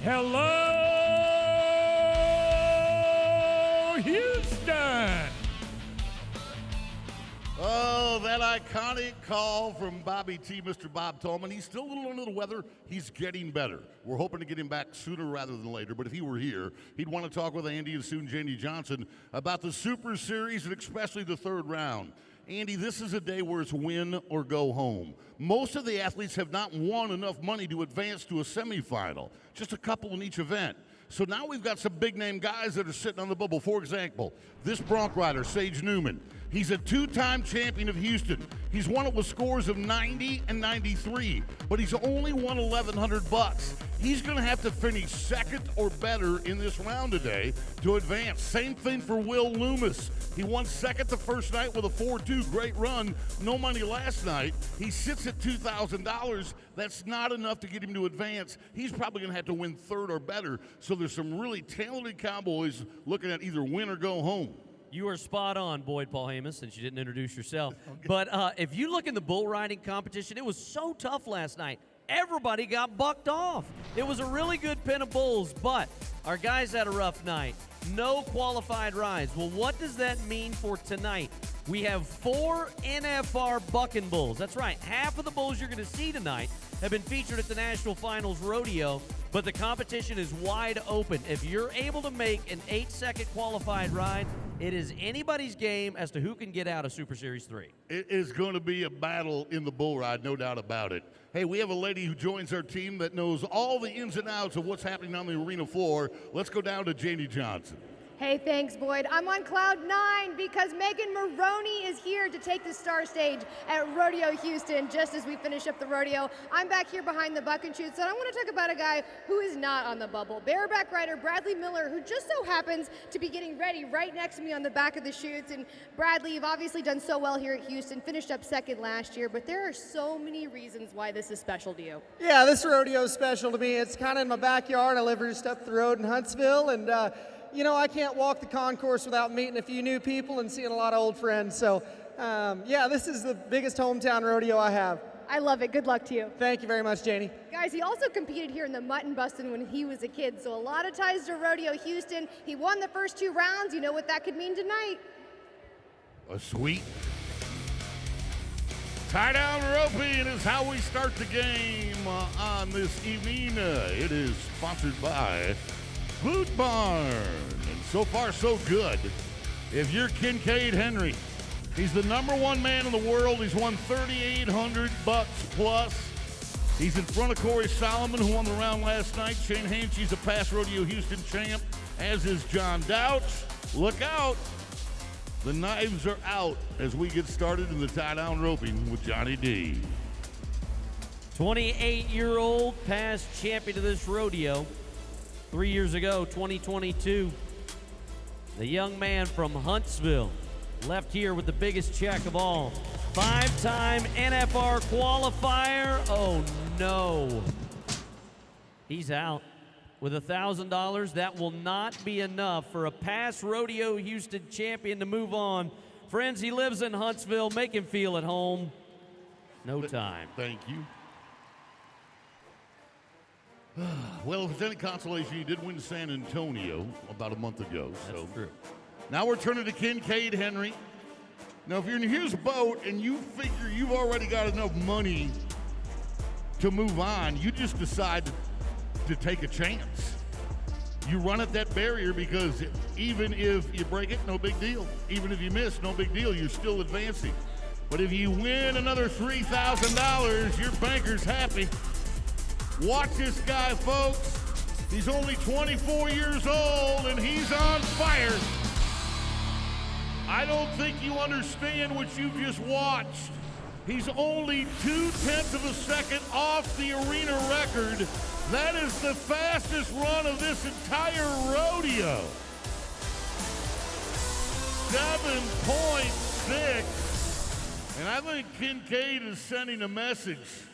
Hello, Houston! Oh, that iconic call from Bobby T, Mr. Bob Tallman. He's still a little under the weather. He's getting better. We're hoping to get him back sooner rather than later, but if he were here, he'd want to talk with Andy and soon Janie Johnson about the Super Series and especially the third round. Andy, this is a day where it's win or go home. Most of the athletes have not won enough money to advance to a semifinal, just a couple in each event. So now we've got some big-name guys that are sitting on the bubble. For example, this bronc rider, Sage Newman. He's a two-time champion of Houston. He's won it with scores of 90 and 93, but he's only won $1,100. He's going to have to finish second or better in this round today to advance. Same thing for Will Loomis. He won second the first night with a 4-2, great run. No money last night. He sits at $2,000. That's not enough to get him to advance. He's probably going to have to win third or better. So there's some really talented Cowboys looking at either win or go home. You are spot on, Boyd Paul Hamus, since you didn't introduce yourself. Okay. But if you look in the bull riding competition, it was so tough last night. Everybody got bucked off. It was a really good pen of bulls, but our guys had a rough night. No qualified rides. Well, what does that mean for tonight? We have 4 NFR bucking bulls. That's right. Half of the bulls you're going to see tonight have been featured at the National Finals Rodeo, but the competition is wide open. If you're able to make an 8-second qualified ride, it is anybody's game as to who can get out of Super Series 3. It is going to be a battle in the bull ride, no doubt about it. Hey, we have a lady who joins our team that knows all the ins and outs of what's happening on the arena floor. Let's go down to Janie Johnson. Hey, thanks, Boyd. I'm on cloud 9 because Megan Maroney is here to take the star stage at Rodeo Houston just as we finish up the rodeo. I'm back here behind the buck and chutes, and I want to talk about a guy who is not on the bubble. Bareback rider Bradley Miller, who just so happens to be getting ready right next to me on the back of the chutes. And Bradley, you've obviously done so well here at Houston, finished up second last year, but there are so many reasons why this is special to you. Yeah, this rodeo is special to me. It's kind of in my backyard. I live just up the road in Huntsville, and you know, I can't walk the concourse without meeting a few new people and seeing a lot of old friends. So, yeah, this is the biggest hometown rodeo I have. I love it. Good luck to you. Thank you very much, Janie. Guys, he also competed here in the Mutton busting when he was a kid, so a lot of ties to Rodeo Houston. He won the first 2 rounds. You know what that could mean tonight. A sweet tie-down roping is how we start the game on this evening. It is sponsored by Boot Barn, and so far so good. If you're Kincaid Henry, he's the #1 man in the world. He's won $3,800 plus. He's in front of Corey Solomon, who won the round last night. Shane Hanshe's a past Rodeo Houston champ, as is John Douch. Look out. The knives are out as we get started in the tie-down roping with Johnny D. 28-year-old past champion of this rodeo. 3 years ago, 2022, the young man from Huntsville left here with the biggest check of all. 5-time NFR qualifier. Oh, no. He's out. With $1,000, that will not be enough for a past Rodeo Houston champion to move on. Friends, he lives in Huntsville. Make him feel at home. No time. Thank you. Well, if it's any consolation, he did win San Antonio about a month ago. That's true. Now we're turning to Kincaid Henry. Now, if you're in his boat and you figure you've already got enough money to move on, you just decide to take a chance. You run at that barrier because even if you break it, no big deal. Even if you miss, no big deal. You're still advancing. But if you win another $3,000, your banker's happy. Watch this guy, folks. He's only 24 years old, and he's on fire. I don't think you understand what you've just watched. He's only 0.2 of a second off the arena record. That is the fastest run of this entire rodeo. 7.6. And I think Kincaid is sending a message.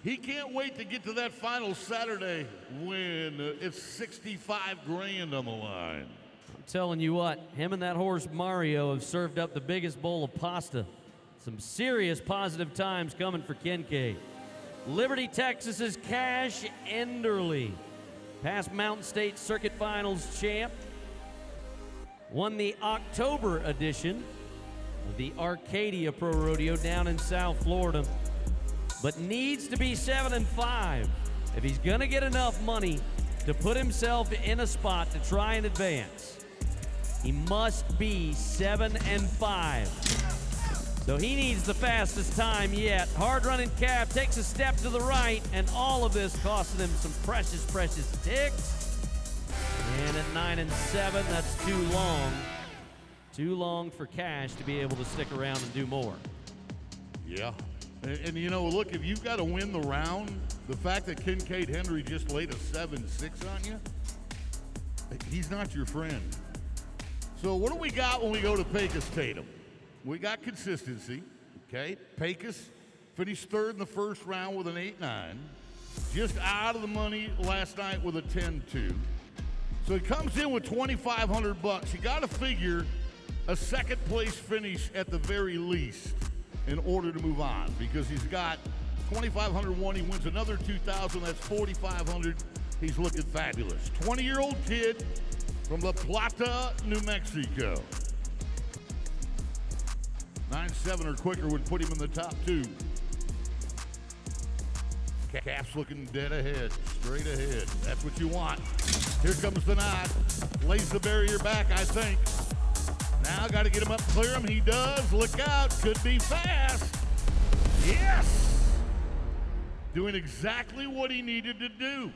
He can't wait to get to that final Saturday when it's 65 grand on the line. I'm telling you what, him and that horse Mario have served up the biggest bowl of pasta. Some serious positive times coming for Kincaid. Liberty, Texas's Cash Enderly past Mountain State Circuit Finals champ. Won the October edition of the Arcadia Pro Rodeo down in South Florida, but needs to be 7-5 if he's gonna get enough money to put himself in a spot to try and advance. He must be 7-5. So he needs the fastest time yet. Hard running cab takes a step to the right, and all of this costing him some precious, precious ticks. And at 9-7, that's too long. Too long for Cash to be able to stick around and do more. Yeah. And you know, look, if you've got to win the round, the fact that Kincaid Henry just laid a 7-6 on you, he's not your friend. So what do we got when we go to Pecos Tatum? We got consistency, okay? Pecos finished third in the first round with an 8-9. Just out of the money last night with a 10-2. So he comes in with $2,500. You got to figure a second place finish at the very least in order to move on, because he's got $2,501. He wins another $2,000. That's $4,500. He's looking fabulous. 20-year-old kid from La Plata, New Mexico. 9-7 or quicker would put him in the top 2. Calf's looking dead ahead, straight ahead. That's what you want. Here comes the knot. Lays the barrier back, I think. Now got to get him up, clear him. He does. Look out. Could be fast. Yes! Doing exactly what he needed to do.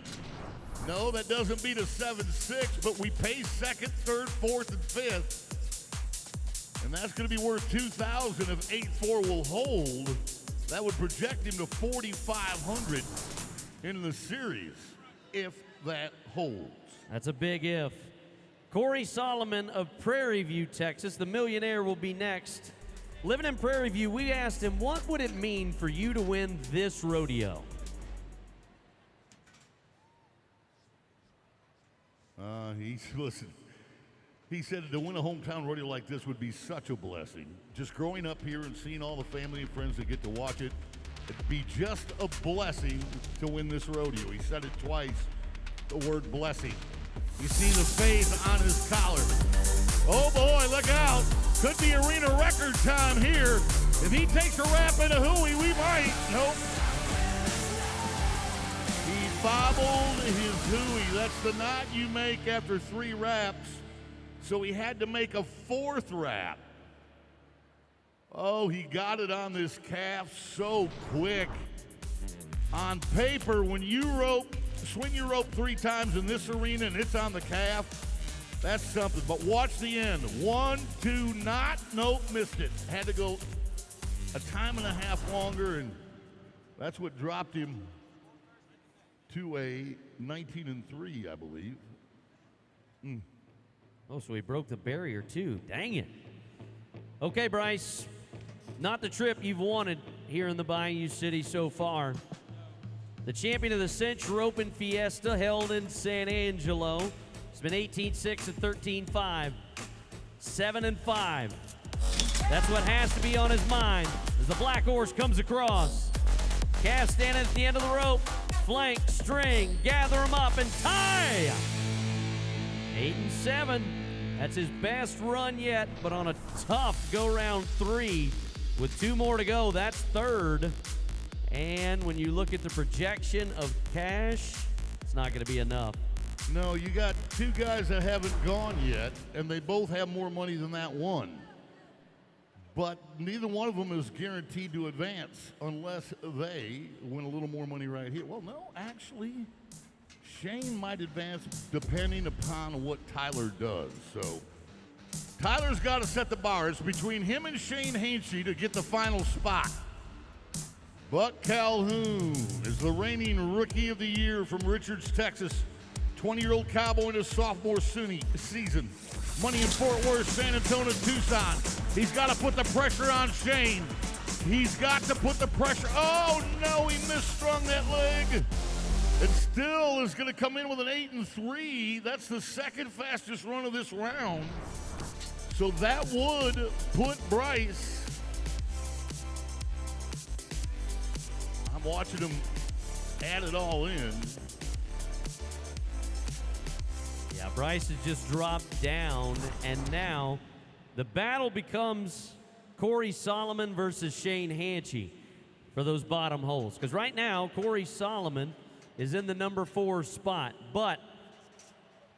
No, that doesn't beat a 7-6, but we pay second, third, fourth, and fifth. And that's going to be worth $2,000 if 8-4 will hold. That would project him to $4,500 in the series, if that holds. That's a big if. Corey Solomon of Prairie View, Texas, the millionaire, will be next. Living in Prairie View, we asked him, what would it mean for you to win this rodeo? Listen, he said to win a hometown rodeo like this would be such a blessing. Just growing up here and seeing all the family and friends that get to watch it, it'd be just a blessing to win this rodeo. He said it twice, the word blessing. You see the faith on his collar. Oh boy, look out. Could be arena record time here. If he takes a rap in a hooey, we might. Nope. He bobbled his hooey. That's the knot you make after 3 raps. So he had to make a 4th rap. Oh, he got it on this calf so quick. On paper, when you swing your rope 3 times in this arena and it's on the calf, that's something. But watch the end. 1, 2, knot. Nope, missed it. Had to go a time and a half longer, and that's what dropped him to a 19-3, I believe. Oh, so he broke the barrier too. Dang it. Okay, Bryce, not the trip you've wanted here in the Bayou City so far. The champion of the Century Open Fiesta held in San Angelo. It's been 18-6 and 13-5. 7-5. That's what has to be on his mind as the black horse comes across. Cass standing at the end of the rope. Flank, string, gather him up, and tie! 8-7. That's his best run yet, but on a tough go-round 3 with 2 more to go. That's 3rd. And when you look at the projection of Cash, it's not going to be enough. No, you got 2 guys that haven't gone yet, and they both have more money than that one. But neither one of them is guaranteed to advance unless they win a little more money right here. Well, no, actually, Shane might advance depending upon what Tyler does. So Tyler's got to set the bar. It's between him and Shane Hainsey to get the final spot. Buck Calhoun is the reigning Rookie of the Year from Richards, Texas. 20-year-old Cowboy in his sophomore season. Money in Fort Worth, San Antonio, Tucson. He's got to put the pressure on Shane. He's got to put the pressure. Oh, no, he misstrung that leg. And still is going to come in with an 8-3. That's the 2nd fastest run of this round. So that would put Bryce. I'm watching him add it all in. Yeah, Bryce has just dropped down, and now the battle becomes Corey Solomon versus Shane Hanchy for those bottom holes. Because right now, Corey Solomon is in the number 4 spot, but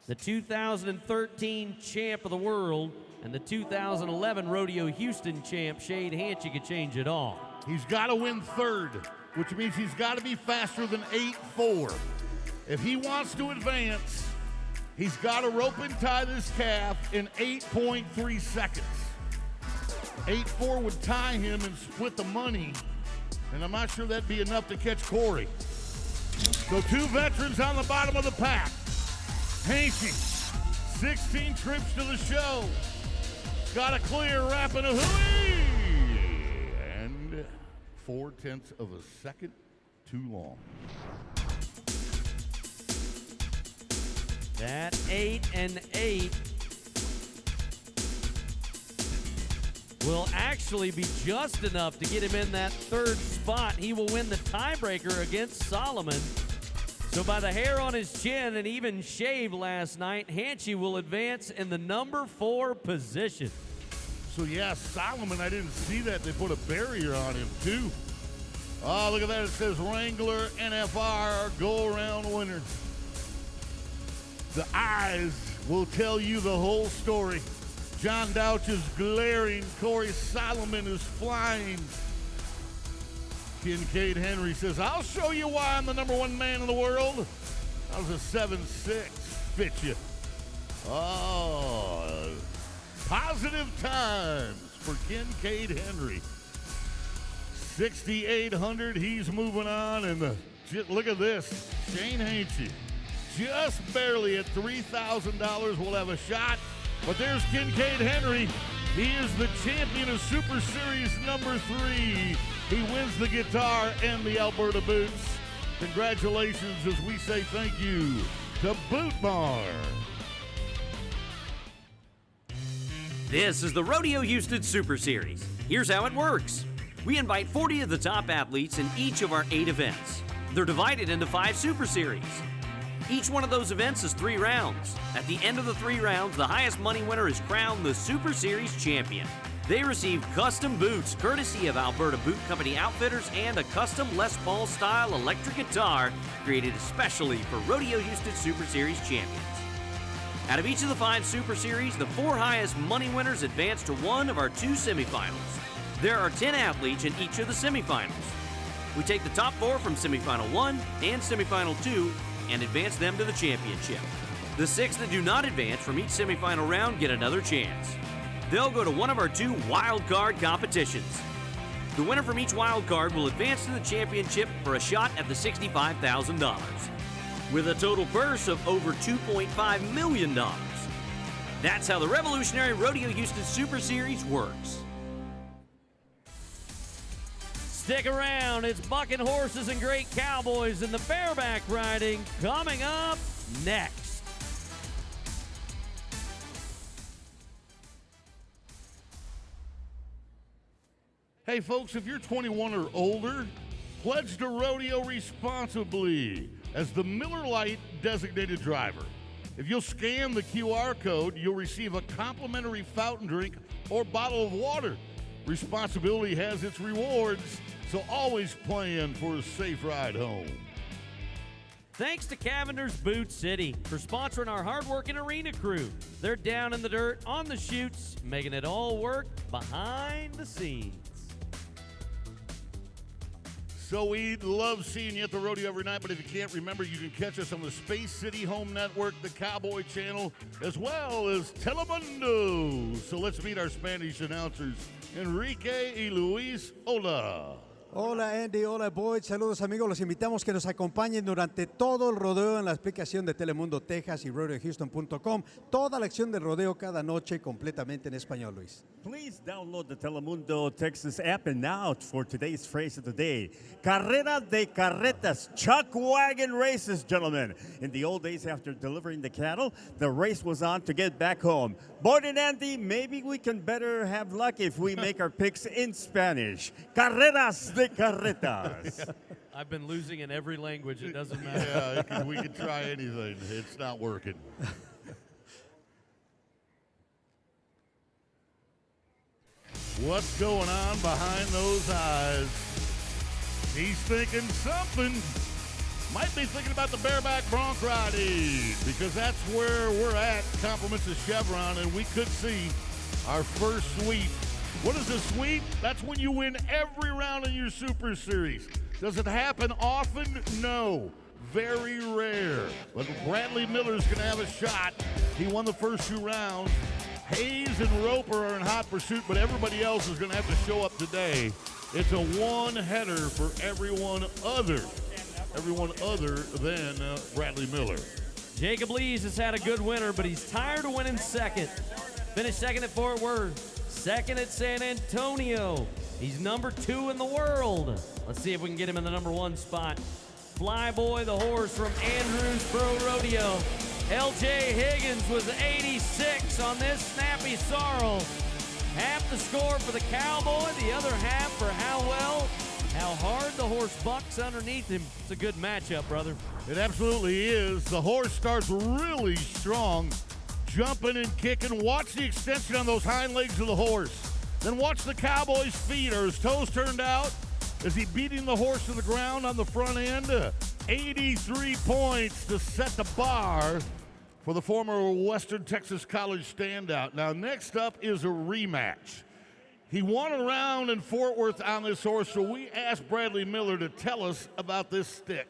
the 2013 champ of the world and the 2011 Rodeo Houston champ, Shane Hanchy, could change it all. He's got to win third, which means he's got to be faster than 8.4. If he wants to advance, he's got to rope and tie this calf in 8.3 seconds. 8.4 would tie him and split the money, and I'm not sure that'd be enough to catch Corey. So 2 veterans on the bottom of the pack. Hanchy, 16 trips to the show. Got a clear Rapanahui. And 0.4 of a second too long. That 8 and 8 will actually be just enough to get him in that 3rd spot. He will win the tiebreaker against Solomon. So by the hair on his chin and even shave last night, Hanchy will advance in the number 4 position. So yeah, Solomon, I didn't see that. They put a barrier on him too. Oh, look at that. It says Wrangler NFR go-around winner. The eyes will tell you the whole story. John Douch is glaring. Corey Solomon is flying. Kincaid Henry says, I'll show you why I'm the number 1 man in the world. That was a 7.6. Fit you. Oh, positive times for Kincaid Henry. 6,800. He's moving on. And look at this. Shane Hanchy, just barely at $3,000 will have a shot. But there's Kincaid Henry. He is the champion of Super Series number 3. He wins the guitar and the Alberta boots. Congratulations as we say thank you to Bootmar. This is the Rodeo Houston Super Series. Here's how it works. We invite 40 of the top athletes in each of our 8 events. They're divided into 5 Super Series. Each one of those events is 3 rounds. At the end of the 3 rounds, the highest money winner is crowned the Super Series champion. They receive custom boots courtesy of Alberta Boot Company Outfitters and a custom Les Paul style electric guitar created especially for Rodeo Houston Super Series champions. Out of each of the 5 Super Series, the 4 highest money winners advance to one of our 2 semifinals. There are 10 athletes in each of the semifinals. We take the top 4 from semifinal 1 and semifinal 2 and advance them to the championship. The 6 that do not advance from each semifinal round get another chance. They'll go to one of our 2 wild card competitions. The winner from each wild card will advance to the championship for a shot at the $65,000, with a total purse of over $2.5 million. That's how the revolutionary Rodeo Houston Super Series works. Stick around, it's bucking horses and great cowboys in the bareback riding coming up next. Hey folks, if you're 21 or older, pledge to rodeo responsibly as the Miller Lite designated driver. If you'll scan the QR code, you'll receive a complimentary fountain drink or bottle of water. Responsibility has its rewards, so always plan for a safe ride home. Thanks to Cavender's Boot City for sponsoring our hardworking arena crew. They're down in the dirt, on the chutes, making it all work behind the scenes. So we love seeing you at the rodeo every night, but if you can't remember, you can catch us on the Space City Home Network, the Cowboy Channel, as well as Telemundo. So let's meet our Spanish announcers, Enrique y Luis. Hola. Hola Andy, hola Boyd, saludos amigos, los invitamos que nos acompañen durante todo el rodeo en la aplicación de Telemundo Texas y RodeoHouston.com, toda la acción del rodeo cada noche completamente en español, Luis. Please download the Telemundo Texas app and now for today's phrase of the day. Carrera de carretas, chuck wagon races, gentlemen. In the old days after delivering the cattle, the race was on to get back home. Boyd and Andy, maybe we can better have luck if we make our picks in Spanish. Carreras de carretas. I've been losing in every language, it doesn't matter. Yeah, we can try anything. It's not working. What's going on behind those eyes? He's thinking something. Might be thinking about the bareback bronc riding, because that's where we're at. Compliments of Chevron, and we could see our first sweep. What is a sweep? That's when you win every round in your Super Series. Does it happen often? No. Very rare. But Bradley Miller's going to have a shot. He won the first 2 rounds. Hayes and Roper are in hot pursuit, but everybody else is going to have to show up today. It's a one-header for everyone other than Bradley Miller. Jacob Lees has had a good winter, but he's tired of winning second. Finished second at Fort Worth, second at San Antonio. He's number 2 in the world. Let's see if we can get him in the number 1 spot. Flyboy, the horse from Andrews Pro Rodeo. L.J. Higgins was 86 on this snappy sorrel. Half the score for the Cowboy, the other half for how hard the horse bucks underneath him. It's a good matchup, brother. It absolutely is. The horse starts really strong, jumping and kicking. Watch the extension on those hind legs of the horse. Then watch the Cowboy's feet. Are his toes turned out? Is he beating the horse to the ground on the front end? 83 points to set the bar for the former Western Texas College standout. Now, next up is a rematch. He won a round in Fort Worth on this horse, so we asked Bradley Miller to tell us about this stick.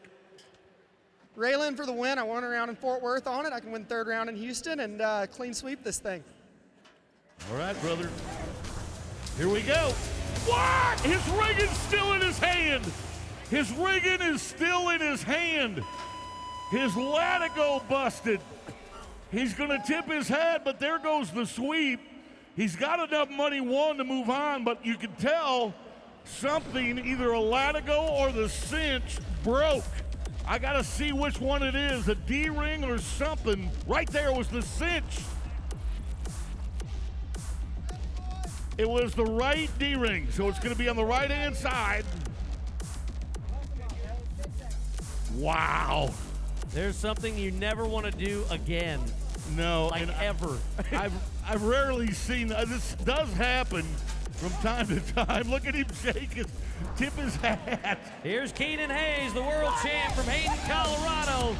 Raylan for the win. I won a round in Fort Worth on it. I can win 3rd round in Houston and clean sweep this thing. All right, brother. Here we go. What? His rigging's still in his hand. His rigging is still in his hand. His latigo busted. He's going to tip his head, but there goes the sweep. He's got enough money, one, to move on, but you can tell something, either a latigo or the cinch, broke. I got to see which one it is, a D-ring or something. Right there was the cinch. It was the right D-ring, so it's going to be on the right-hand side. Wow. There's something you never want to do again. No. Like ever. I've rarely seen this. Does happen from time to time. Look at him tip his hat. Here's Keenan Hayes, the world champ from Hayden, Colorado.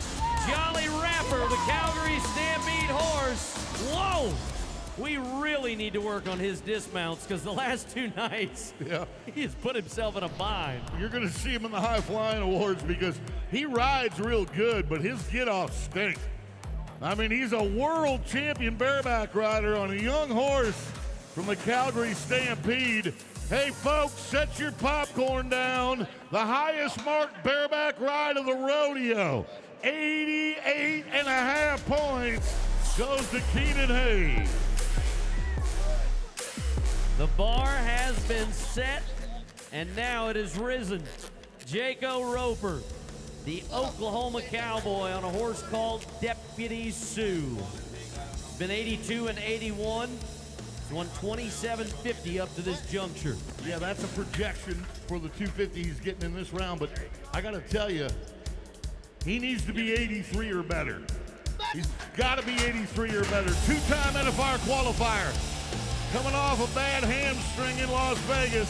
Jolly Rapper, the Calgary Stampede horse. Whoa! We really need to work on his dismounts, because the last 2 nights, he has put himself in a bind. You're going to see him in the High Flying Awards, because he rides real good, but his get-offs stink. I mean, he's a world champion bareback rider on a young horse from the Calgary Stampede. Hey, folks, set your popcorn down. The highest marked bareback ride of the rodeo. 88.5 points goes to Keenan Hayes. The bar has been set, and now it has risen. Jaco Roper, the Oklahoma Cowboy, on a horse called Deputy Sue. Been 82 and 81. He's won 27.50 up to this juncture. Yeah, that's a projection for the 250 he's getting in this round, but I got to tell you, he needs to be 83 or better. He's got to be 83 or better. 2-time NFR qualifier. Coming off a bad hamstring in Las Vegas.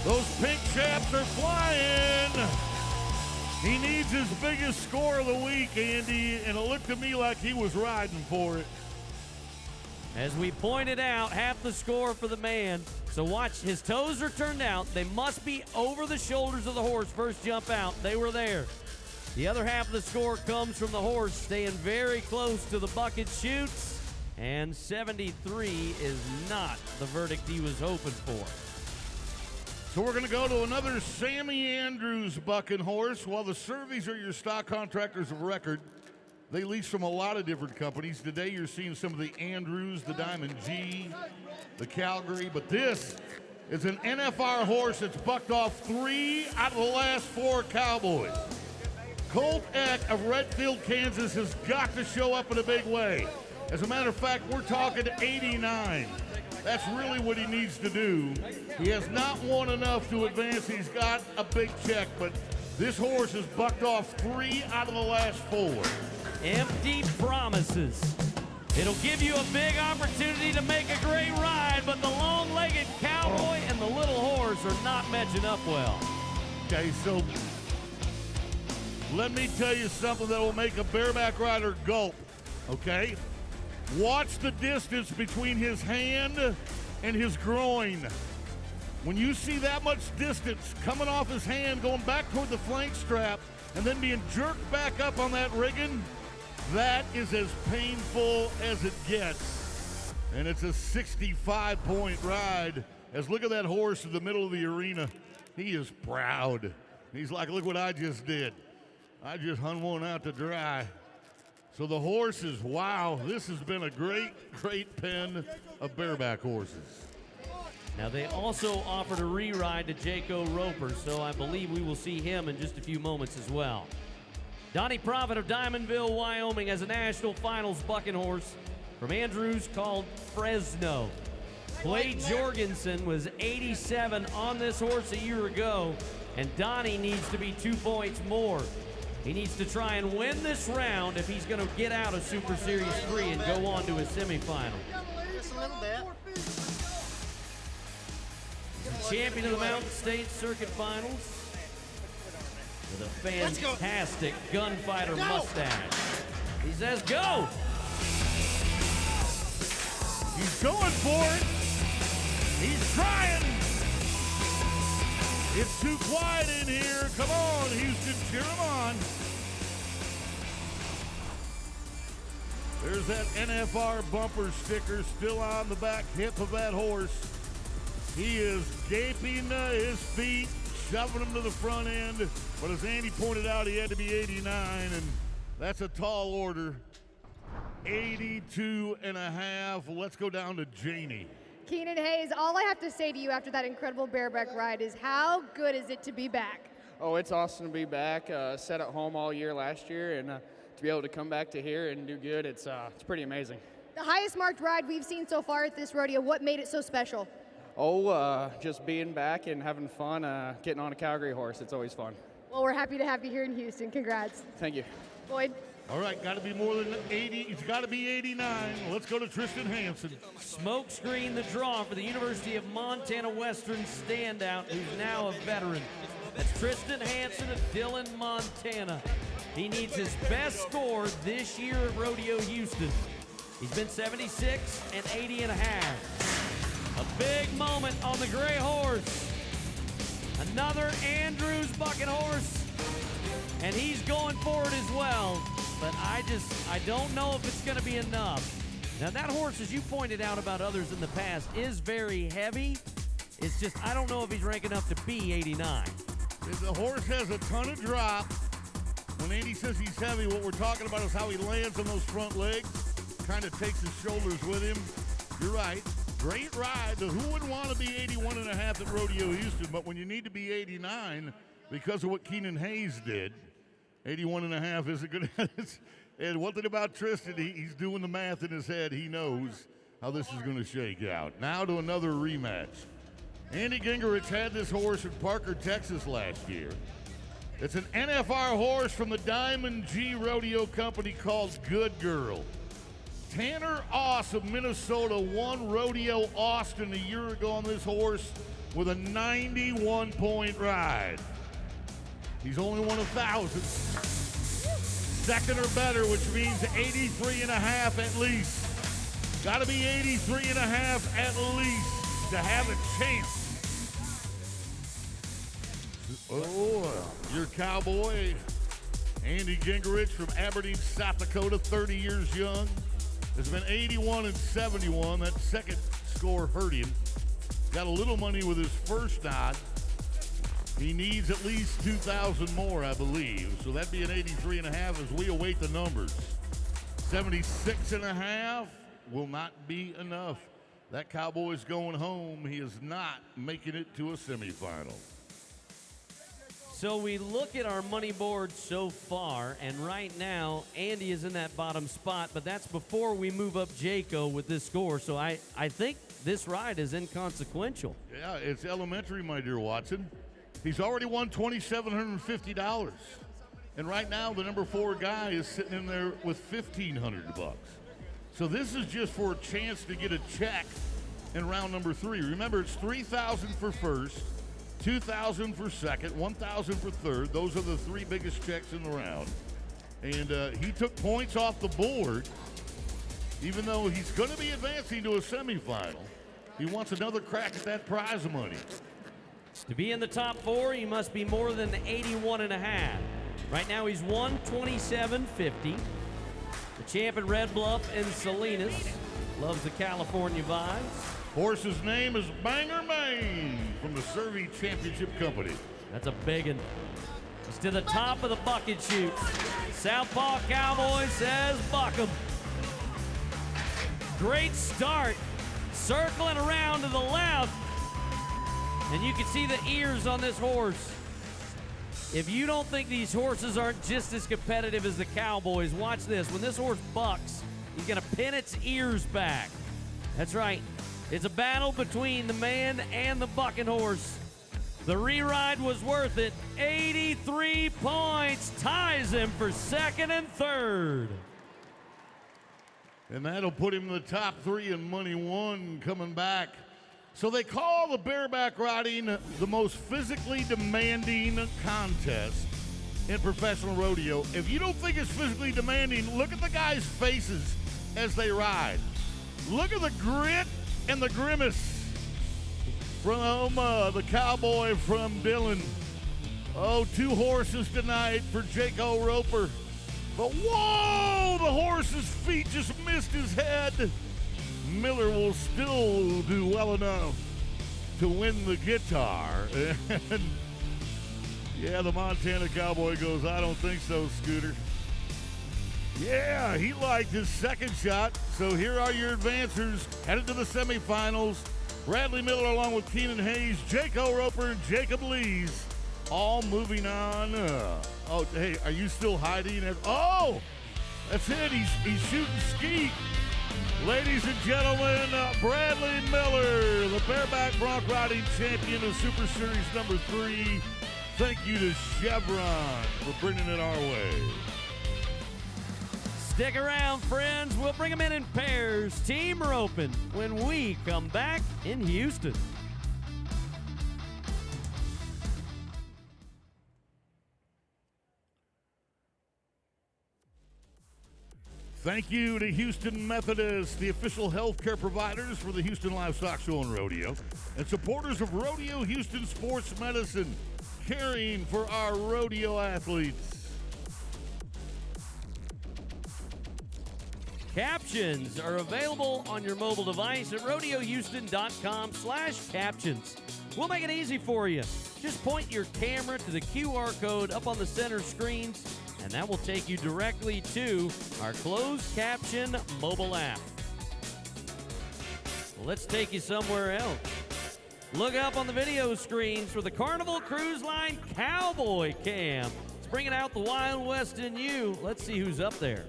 Those pink chaps are flying. He needs his biggest score of the week, Andy, and it looked to me like he was riding for it. As we pointed out, half the score for the man. So watch, his toes are turned out. They must be over the shoulders of the horse first jump out. They were there. The other half of the score comes from the horse staying very close to the bucket chutes. And 73 is not the verdict he was hoping for. So we're going to go to another Sammy Andrews bucking horse. While the Surveys are your stock contractors of record, they lease from a lot of different companies. Today you're seeing some of the Andrews, the Diamond G, the Calgary, but this is an NFR horse that's bucked off 3 out of the last 4 Cowboys. Colt Eck of Redfield, Kansas has got to show up in a big way. As a matter of fact, we're talking 89. That's really what he needs to do. He has not won enough to advance. He's got a big check, but this horse has bucked off 3 out of the last 4. Empty promises. It'll give you a big opportunity to make a great ride, but the long-legged Cowboy and the little horse are not matching up well. Okay, so let me tell you something that will make a bareback rider gulp, okay? Watch the distance between his hand and his groin. When you see that much distance coming off his hand, going back toward the flank strap, and then being jerked back up on that rigging, that is as painful as it gets. And it's a 65-point ride. As look at that horse in the middle of the arena. He is proud. He's like, look what I just did. I just hung one out to dry. So the horses, wow, this has been a great, great pen of bareback horses. Now, they also offered a re-ride to Jaco Roper, so I believe we will see him in just a few moments as well. Donnie Profit of Diamondville, Wyoming, has a national finals bucking horse from Andrews called Fresno. Clay Jorgensen was 87 on this horse a year ago, and Donnie needs to be 2 points more. He needs to try and win this round if he's going to get out of Super Series 3 and go on to his semifinal. Just a little bit. Champion of the Mountain State Circuit Finals with a fantastic gunfighter mustache. He says, go! He's going for it. He's trying. It's too quiet in here. Come on, Houston, cheer him on. There's that NFR bumper sticker still on the back hip of that horse. He is gaping his feet, shoving them to the front end. But as Andy pointed out, he had to be 89, and that's a tall order. 82 and a half. Let's go down to Janie. Keenan Hayes, all I have to say to you after that incredible bareback ride is how good is it to be back? Oh, it's awesome to be back. Sat at home all year last year, and to be able to come back to here and do good, it's pretty amazing. The highest marked ride we've seen so far at this rodeo, what made it so special? Oh, just being back and having fun, getting on a Calgary horse. It's always fun. Well, we're happy to have you here in Houston. Congrats. Thank you. Boyd? All right, got to be more than 80. It's got to be 89. Let's go to Tristan Hansen. Smokescreen the draw for the University of Montana Western standout, who's now a veteran. That's Tristan Hansen of Dillon, Montana. He needs his best score this year at Rodeo Houston. He's been 76 and 80 and a half. A big moment on the gray horse. Another Andrews bucking horse. And he's going for it as well. But I don't know if it's going to be enough. Now that horse, as you pointed out about others in the past, is very heavy. It's just, I don't know if he's ranking up to be 89. The horse has a ton of drop. When Andy says he's heavy, what we're talking about is how he lands on those front legs. Kind of takes his shoulders with him. You're right. Great ride. Who wouldn't want to be 81 and a half at Rodeo Houston? But when you need to be 89 because of what Keenan Hayes did, 81 and a half isn't good. And one thing about Tristan, he's doing the math in his head. He knows how this is going to shake out. Now to another rematch. Andy Gingerich had this horse in Parker, Texas last year. It's an NFR horse from the Diamond G Rodeo Company called Good Girl. Tanner Oss of Minnesota won Rodeo Austin a year ago on this horse with a 91-point ride. He's only won 1,000. Second or better, which means 83 and a half at least. Got to be 83 and a half at least to have a chance. Oh, your Cowboy, Andy Gingerich from Aberdeen, South Dakota, 30 years young. Has been 81 and 71. That second score hurt him. Got a little money with his first nod. He needs at least 2,000 more, I believe. So that'd be an 83 and a half as we await the numbers. 76 and a half will not be enough. That Cowboy's going home. He is not making it to a semifinal. So we look at our money board so far, and right now, Andy is in that bottom spot, but that's before we move up Jaco with this score. So I think this ride is inconsequential. Yeah, it's elementary, my dear Watson. He's already won $2,750. And right now, the number 4 guy is sitting in there with $1,500. So this is just for a chance to get a check in round number 3. Remember, it's $3,000 for first, $2,000 for second, $1,000 for third. Those are the 3 biggest checks in the round. And he took points off the board, even though he's going to be advancing to a semifinal. He wants another crack at that prize money. To be in the top 4, you must be more than 81.5. Right now, he's 127.50. The champ at Red Bluff and Salinas. Loves the California vibes. Horse's name is Banger Maine from the Survey Championship Company. That's a big one. He's to the top of the bucket chute. Southpaw Cowboy says buck 'em. Great start. Circling around to the left. And you can see the ears on this horse. If you don't think these horses aren't just as competitive as the Cowboys, watch this. When this horse bucks, he's going to pin its ears back. That's right. It's a battle between the man and the bucking horse. The re-ride was worth it. 83 points ties him for second and third. And that'll put him in the top 3 in money won coming back. So they call the bareback riding the most physically demanding contest in professional rodeo. If you don't think it's physically demanding, look at the guys' faces as they ride. Look at the grit and the grimace from the Cowboy from Dillon. Oh, 2 horses tonight for Jaco Roper. But whoa, the horse's feet just missed his head. Miller will still do well enough to win the guitar. And yeah, the Montana Cowboy goes, I don't think so, Scooter. Yeah, he liked his second shot. So here are your advancers headed to the semifinals. Bradley Miller along with Keenan Hayes, Jaco Roper, and Jacob Lees, all moving on. Oh, hey, are you still hiding? Oh, that's it. He's shooting skeet. Ladies and gentlemen, Bradley Miller, the bareback bronc riding champion of Super Series number 3. Thank you to Chevron for bringing it our way. Stick around, friends. We'll bring them in pairs, team roping, when we come back in Houston. Thank you to Houston Methodist, the official healthcare providers for the Houston Livestock Show and Rodeo, and supporters of Rodeo Houston Sports Medicine, caring for our rodeo athletes. Captions are available on your mobile device at rodeohouston.com/captions. We'll make it easy for you. Just point your camera to the QR code up on the center screens, and that will take you directly to our closed caption mobile app. Well, let's take you somewhere else. Look up on the video screens for the Carnival Cruise Line Cowboy Cam. It's bringing out the Wild West in you. Let's see who's up there.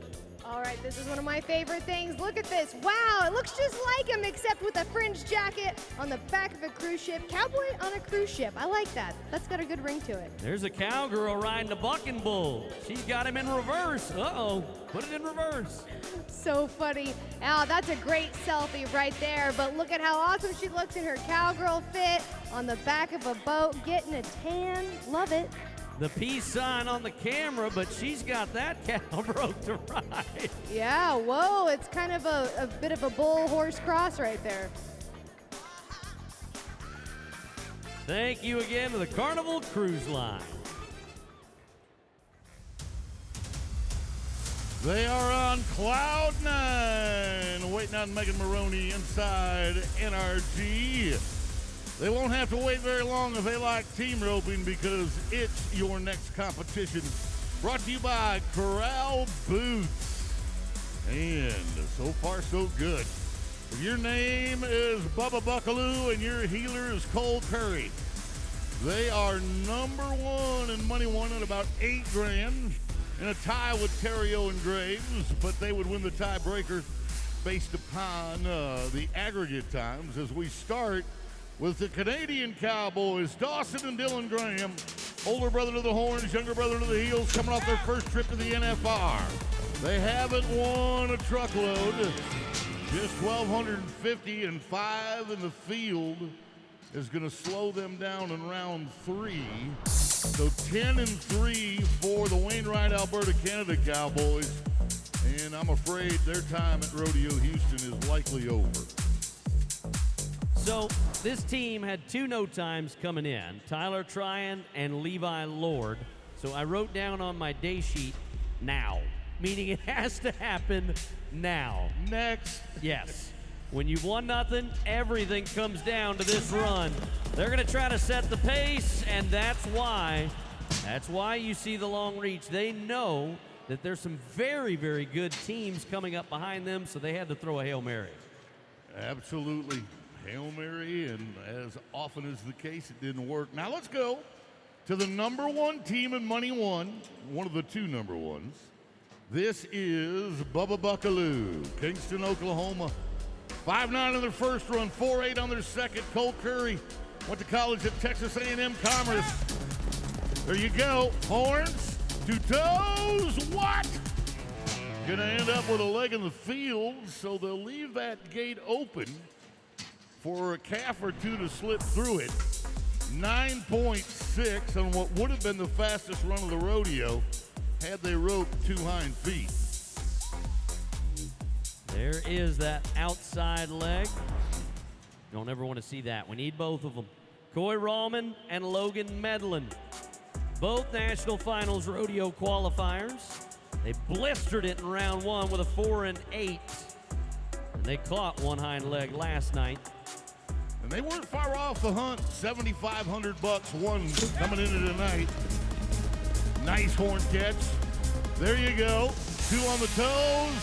All right, this is one of my favorite things. Look at this. Wow, it looks just like him, except with a fringe jacket on the back of a cruise ship. Cowboy on a cruise ship. I like that. That's got a good ring to it. There's a cowgirl riding a bucking bull. She's got him in reverse. Uh-oh, put it in reverse. So funny. Oh, that's a great selfie right there. But look at how awesome she looks in her cowgirl fit on the back of a boat, getting a tan. Love it. The peace sign on the camera, but she's got that cow broke to ride. Yeah, whoa, it's kind of a bit of a bull-horse cross right there. Thank you again to the Carnival Cruise Line. They are on cloud 9, waiting on Megan Maroney inside NRG. They won't have to wait very long if they like team roping, because it's your next competition. Brought to you by Corral Boots. And so far, so good. If your name is Bubba Buckaloo and your healer is Cole Curry, they are number 1 in money won at about $8 grand in a tie with Terrio and Graves, but they would win the tiebreaker based upon the aggregate times as we start with the Canadian Cowboys, Dawson and Dylan Graham, older brother to the horns, younger brother to the heels, coming off their first trip to the NFR. They haven't won a truckload. Just 1,250 and 5 in the field is going to slow them down in round 3. So 10-3 for the Wainwright, Alberta, Canada Cowboys. And I'm afraid their time at Rodeo Houston is likely over. So this team had 2 no times coming in, Tyler Tryon and Levi Lord. So I wrote down on my day sheet, now, meaning it has to happen now. Next. Yes. When you've won nothing, everything comes down to this run. They're going to try to set the pace, and that's why you see the long reach. They know that there's some very, very good teams coming up behind them, so they had to throw a Hail Mary. Absolutely. Hail Mary, and as often is the case, it didn't work. Now let's go to the number 1 team in Money One, one of the 2 number ones. This is Bubba Buckaloo, Kingston, Oklahoma. 5'9" on their first run, 4'8" on their second. Cole Curry went to college at Texas A&M Commerce. There you go. Horns, 2 toes. What? Gonna end up with a leg in the field, so they'll leave that gate open for a calf or 2 to slip through it. 9.6 on what would have been the fastest run of the rodeo had they roped 2 hind feet. There is that outside leg. Don't ever want to see that. We need both of them. Coy Rallman and Logan Medlin, both national finals rodeo qualifiers. They blistered it in round 1 with a 4 and 8. And they caught 1 hind leg last night. And they weren't far off the hunt. $7,500 one coming into tonight. Nice horn catch. There you go. 2 on the toes.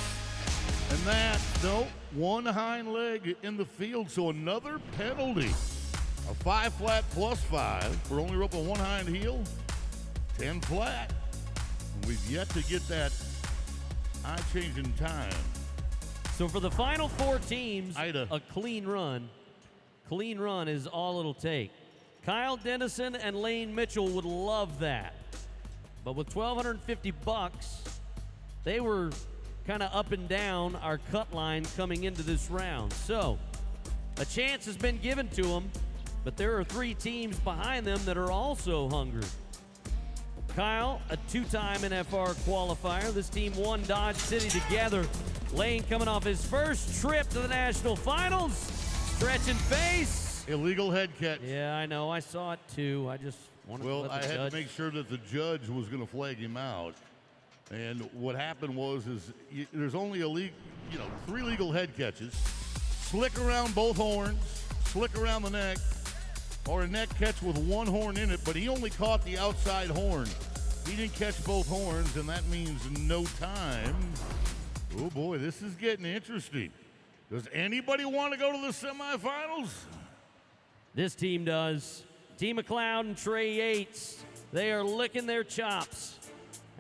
And that, no, 1 hind leg in the field. So another penalty. A 5 flat plus 5 for only roping 1 hind heel. 10 flat. And we've yet to get that eye-changing time. So for the final 4 teams, Ida. a clean run. Clean run is all it'll take. Kyle Dennison and Lane Mitchell would love that. But with $1,250, they were kind of up and down our cut line coming into this round. So a chance has been given to them, but there are 3 teams behind them that are also hungry. Kyle, a 2-time NFR qualifier. This team won Dodge City together. Lane coming off his first trip to the national finals. Stretching face. Illegal head catch. Yeah, I know. I saw it too. I just wanted to let the I had judge. to make sure that the judge was going to flag him out. And what happened was there's only 3 legal head catches. Slick around both horns, slick around the neck, or a neck catch with 1 horn in it, but he only caught the outside horn. He didn't catch both horns, and that means no time. Oh boy, this is getting interesting. Does anybody want to go to the semifinals? This team does. T. McLeod and Trey Yates, they are licking their chops.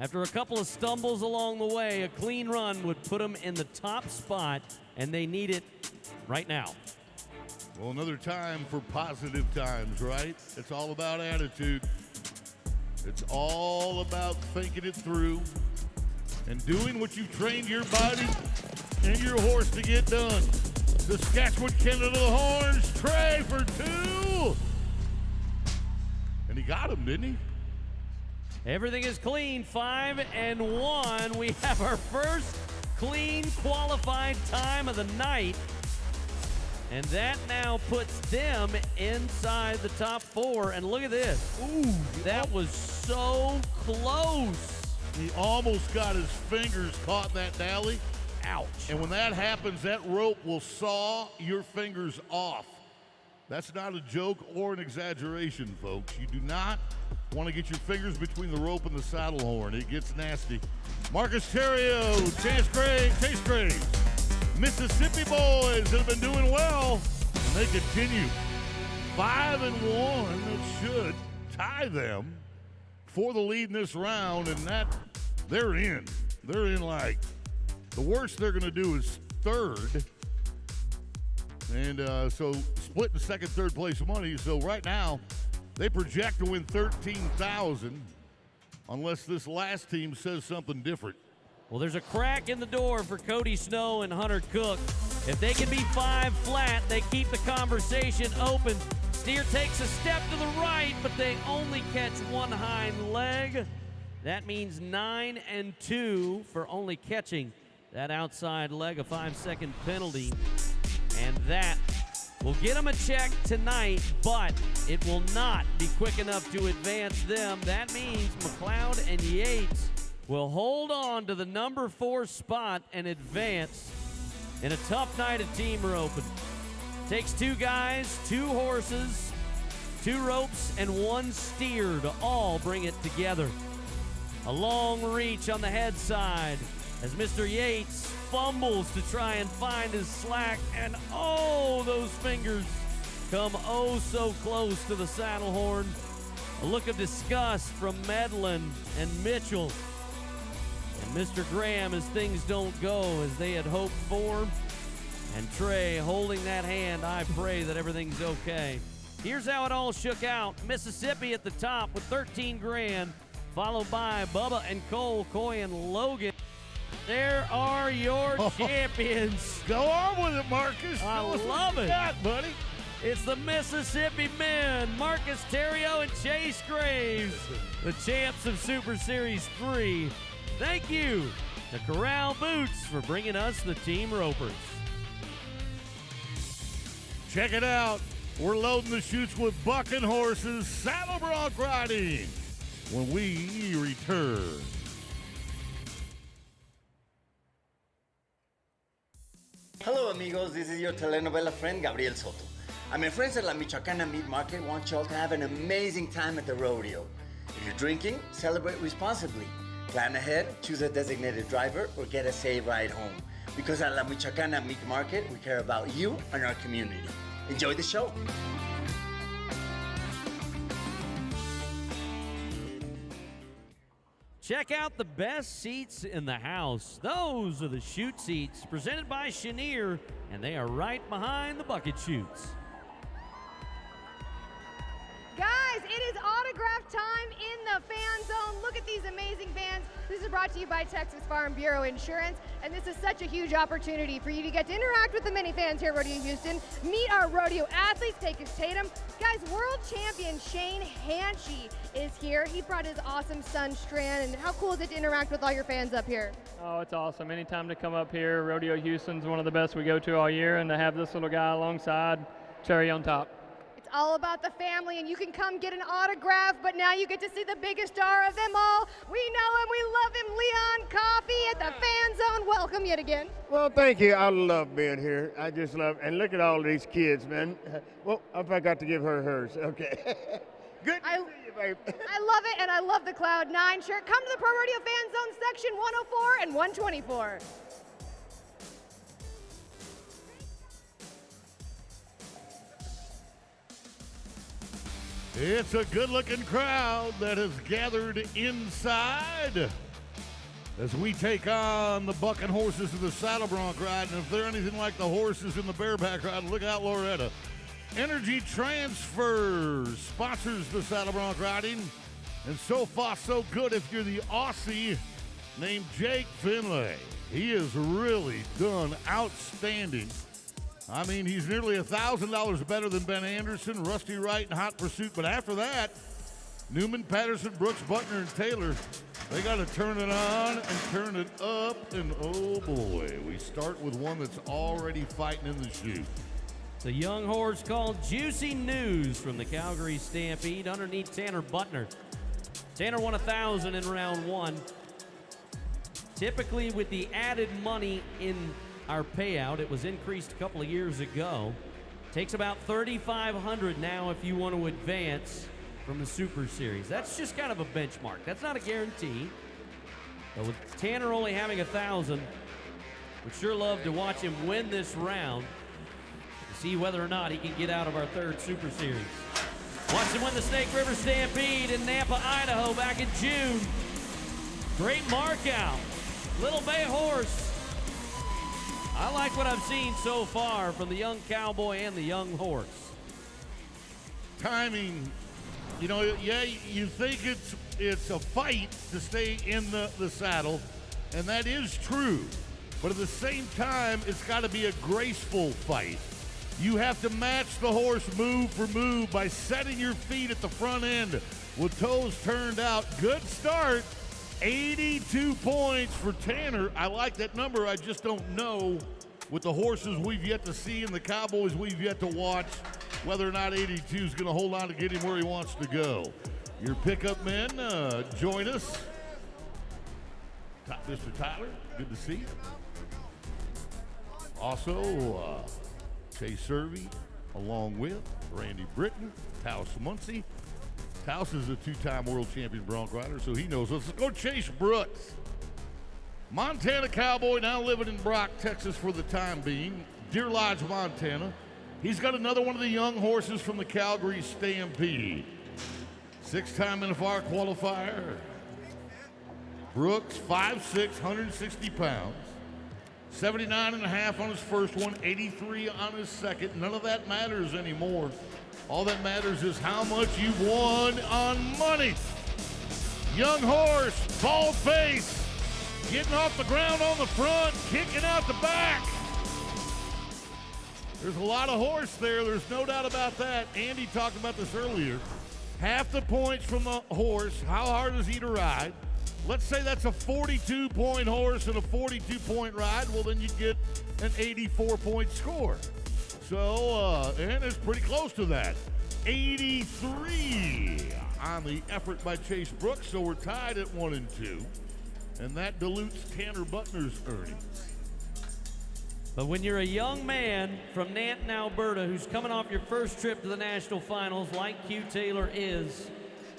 After a couple of stumbles along the way, a clean run would put them in the top spot, and they need it right now. Well, another time for positive times, right? It's all about attitude. It's all about thinking it through and doing what you've trained your body and your horse to get done. Saskatchewan Canada to the horns. Trey for 2. And he got him, didn't he? Everything is clean, 5 and 1. We have our first clean qualified time of the night. And that now puts them inside the top 4. And look at this. Ooh, that was so close. He almost got his fingers caught in that dally. Ouch. And when that happens, that rope will saw your fingers off. That's not a joke or an exaggeration, folks. You do not want to get your fingers between the rope and the saddle horn. It gets nasty. Marcus Terrio, Chase Graves, Mississippi boys that have been doing well, and they continue. 5 and 1, it should tie them for the lead in this round, and that they're in. They're in like the worst they're going to do is 3rd. And so splitting second, third place money. So right now, they project to win $13,000 unless this last team says something different. Well, there's a crack in the door for Cody Snow and Hunter Cook. If they can be 5 flat, they keep the conversation open. Steer takes a step to the right, but they only catch one hind leg. That means 9 and 2 for only catching that outside leg, a 5-second penalty. And that will get them a check tonight, but it will not be quick enough to advance them. That means McLeod and Yates will hold on to the number 4 spot and advance in a tough night of team roping. Takes 2 guys, 2 horses, 2 ropes, and 1 steer to all bring it together. A long reach on the head side as Mr. Yates fumbles to try and find his slack, and oh, those fingers come oh so close to the saddle horn. A look of disgust from Medlin and Mitchell. And Mr. Graham as things don't go as they had hoped for. And Trey holding that hand, I pray that everything's okay. Here's how it all shook out. Mississippi at the top with 13 grand, followed by Bubba and Cole, Coy and Logan. There are your champions. Go on with it, Marcus. I love it. Got, buddy. It's the Mississippi men, Marcus Terrio and Chase Graves, the champs of Super Series 3. Thank you to Corral Boots for bringing us the Team Ropers. Check it out. We're loading the chutes with bucking horses, saddle bronc riding when we return. Hello amigos, this is your telenovela friend Gabriel Soto. And my friends at La Michoacana Meat Market want y'all to have an amazing time at the rodeo. If you're drinking, celebrate responsibly. Plan ahead, choose a designated driver, or get a safe ride home. Because at La Michoacana Meat Market, we care about you and our community. Enjoy the show. Check out the best seats in the house. Those are the chute seats presented by Chenier, and they are right behind the bucket chutes. Guys, it is autograph time in the fan zone. Look at these amazing fans. This is brought to you by Texas Farm Bureau Insurance, and this is such a huge opportunity for you to get to interact with the many fans here at Rodeo Houston, meet our rodeo athletes, take his Tatum. Guys, world champion Shane Hanchey is here. He brought his awesome son Strand, and how cool is it to interact with all your fans up here? Oh, it's awesome. Anytime to come up here, Rodeo Houston's one of the best we go to all year, and to have this little guy alongside, cherry on top. All about the family, and you can come get an autograph, but now you get to see the biggest star of them all. We know him, we love him, Leon Coffey at the fan zone. Welcome yet again. Well, thank you. I love being here. I just love, and look at all these kids, man. Well, I forgot to give her hers. Okay. Good to see you, babe. I love it, and I love the Cloud 9 shirt. Come to the Pro Rodeo Fan Zone section 104 and 124. It's a good-looking crowd that has gathered inside as we take on the bucking horses of the saddle bronc ride. And if they're anything like the horses in the bareback ride, look out, Loretta. Energy Transfers sponsors the saddle bronc riding. And so far, so good if you're the Aussie named Jake Finlay. He has really done outstanding. I mean, he's nearly $1,000 better than Ben Anderson, Rusty Wright, and Hot Pursuit. But after that, Newman, Patterson, Brooks, Butner, and Taylor, they got to turn it on and turn it up. And oh boy, we start with one that's already fighting in the chute. The young horse called Juicy News from the Calgary Stampede underneath Tanner Butner. Tanner won 1,000 in round 1. Typically with the added money in our payout, it was increased a couple of years ago. Takes about $3,500 now if you want to advance from the Super Series. That's just kind of a benchmark. That's not a guarantee. But with Tanner only having 1,000, we'd sure love to watch him win this round to see whether or not he can get out of our 3rd Super Series. Watch him win the Snake River Stampede in Nampa, Idaho back in June. Great mark out. Little bay horse. I like what I've seen so far from the young Cowboy and the young horse. Timing, you know, yeah, you think it's a fight to stay in the saddle, and that is true. But at the same time, it's got to be a graceful fight. You have to match the horse move for move by setting your feet at the front end with toes turned out. Good start. 82 points for Tanner. I like that number. I just don't know with the horses we've yet to see and the Cowboys we've yet to watch whether or not 82 is going to hold on to get him where he wants to go. Your pickup men, join us. Mr. Tyler, good to see you. Also, Chase Servey, along with Randy Britton, Taos Muncie. Taos is a two-time world champion bronc rider, so he knows. Let's go Chase Brooks. Montana Cowboy, now living in Brock, Texas for the time being. Deer Lodge, Montana. He's got another one of the young horses from the Calgary Stampede. Six-time NFR qualifier. Brooks, 5'6", 160 pounds. 79.5 on his first one, 83 on his second. None of that matters anymore. All that matters is how much you've won on money. Young horse, bald face, getting off the ground on the front, kicking out the back. There's a lot of horse there. There's no doubt about that. Andy talked about this earlier. Half the points from the horse. How hard is he to ride? Let's say that's a 42-point horse and a 42-point ride. Well, then you get an 84-point score. So, and it's pretty close to that. 83 on the effort by Chase Brooks. So we're tied at 1 and 2. And that dilutes Tanner Butner's earnings. But when you're a young man from Nanton, Alberta, who's coming off your first trip to the national finals like Q Taylor is,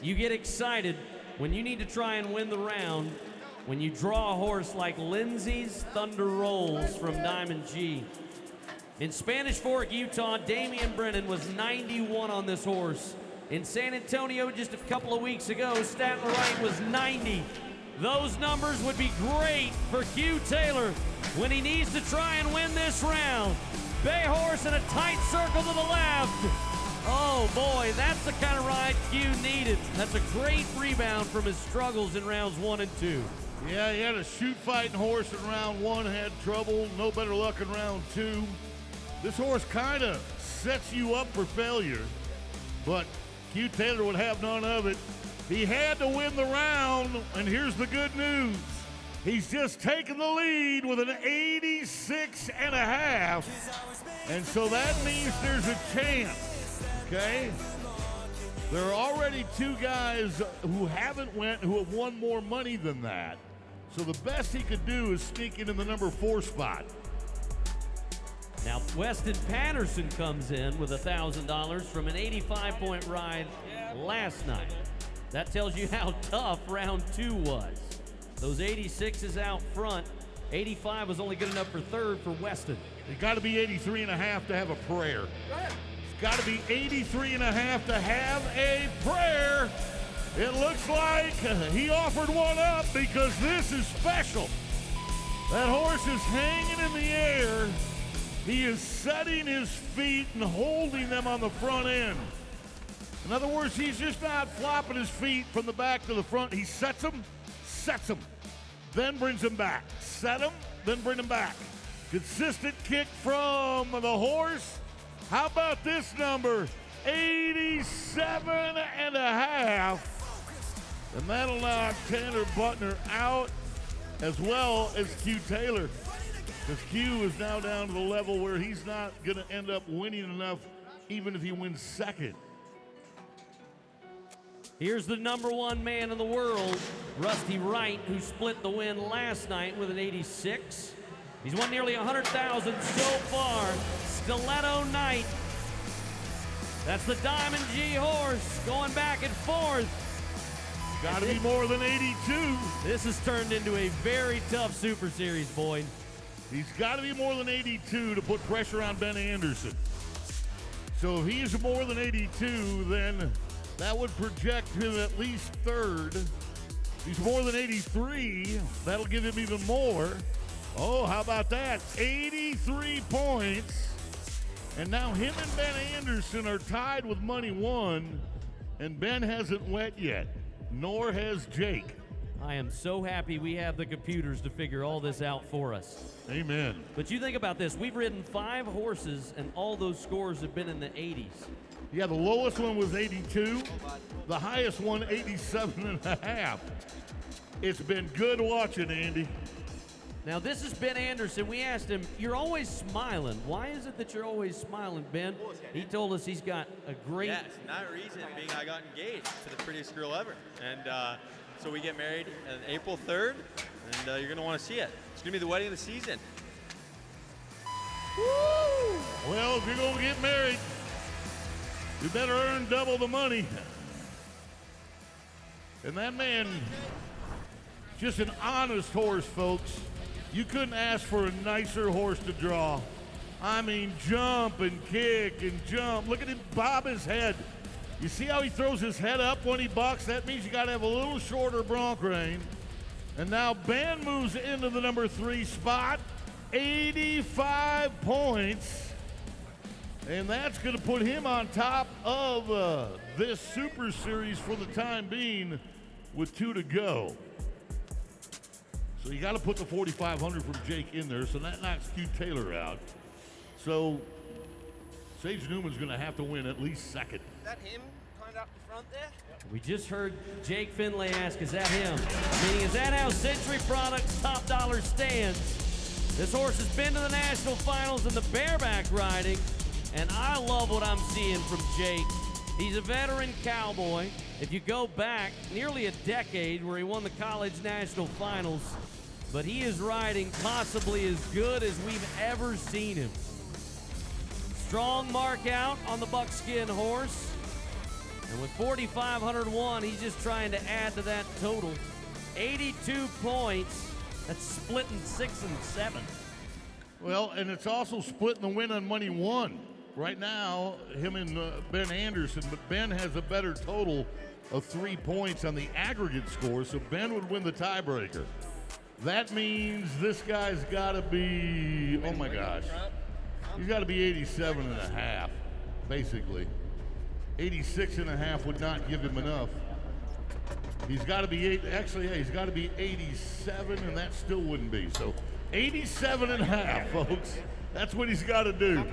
you get excited when you need to try and win the round when you draw a horse like Lindsay's Thunder Rolls from Diamond G. In Spanish Fork, Utah, Damian Brennan was 91 on this horse. In San Antonio just a couple of weeks ago, Statler Wright was 90. Those numbers would be great for Q Taylor when he needs to try and win this round. Bay horse in a tight circle to the left. Oh boy, that's the kind of ride Q needed. That's a great rebound from his struggles in rounds 1 and 2. Yeah, he had a shoot fighting horse in round 1, had trouble, no better luck in round 2. This horse kind of sets you up for failure, but Q Taylor would have none of it. He had to win the round, and here's the good news. He's just taken the lead with an 86.5, and so that means there's a chance, okay? There are already 2 guys who haven't who have won more money than that, so the best he could do is sneak into the number 4 spot. Now, Weston Patterson comes in with $1,000 from an 85-point ride last night. That tells you how tough round 2 was. Those 86s out front. 85 was only good enough for 3rd for Weston. It's got to be 83.5 to have a prayer. It's got to be 83.5 to have a prayer. It looks like he offered one up because this is special. That horse is hanging in the air. He is setting his feet and holding them on the front end. In other words, he's just not flopping his feet from the back to the front. He sets them, then brings them back. Set them, then bring them back. Consistent kick from the horse. How about this number? 87.5. And that'll knock Tanner Butner out as well as Q Taylor. Because Q is now down to the level where he's not going to end up winning enough even if he wins 2nd. Here's the number 1 man in the world, Rusty Wright, who split the win last night with an 86. He's won nearly $100,000 so far. Stiletto Knight. That's the Diamond G horse going back and forth. Got to be more than 82. This has turned into a very tough Super Series, Boyd. He's got to be more than 82 to put pressure on Ben Anderson. So if he's more than 82, then that would project him at least 3rd. If he's more than 83, that'll give him even more. Oh, how about that? 83 points. And now him and Ben Anderson are tied with money won, and Ben hasn't wet yet, nor has Jake. I am so happy we have the computers to figure all this out for us. Amen. But you think about this. We've ridden 5 horses, and all those scores have been in the 80s. Yeah, the lowest one was 82. The highest one, 87.5. It's been good watching, Andy. Now, this is Ben Anderson. We asked him, you're always smiling. Why is it that you're always smiling, Ben? He told us he's got a great... Yeah, it's not a reason being I got engaged to the prettiest girl ever. And so we get married on April 3rd, and you're going to want to see it. It's going to be the wedding of the season. Woo! Well, if you're going to get married, you better earn double the money. And that man, just an honest horse, folks. You couldn't ask for a nicer horse to draw. I mean, jump and kick and jump. Look at him bob his head. You see how he throws his head up when he bucks? That means you got to have a little shorter bronc rein. And now Ben moves into the number 3 spot. 85 points. And that's going to put him on top of this Super Series for the time being with 2 to go. So you got to put the 4,500 from Jake in there, so that knocks Q Taylor out. So Sage Newman's going to have to win at least second. Is that him kind of up the front there? We just heard Jake Finlay ask, is that him? Meaning, is that how Century Products Top Dollar stands? This horse has been to the national finals in the bareback riding, and I love what I'm seeing from Jake. He's a veteran cowboy. If you go back nearly a decade where he won the college national finals, but he is riding possibly as good as we've ever seen him. Strong mark out on the buckskin horse. And with 4,501, he's just trying to add to that total. 82 points. That's splitting 6 and 7. Well, and it's also splitting the win on money won. Right now, him and Ben Anderson, but Ben has a better total of 3 points on the aggregate score, so Ben would win the tiebreaker. That means this guy's got to be, oh my gosh, he's got to be 87.5, basically. 86.5 would not give him enough. He's got to be he's got to be 87, and that still wouldn't be. So 87.5, folks. That's what he's got to do.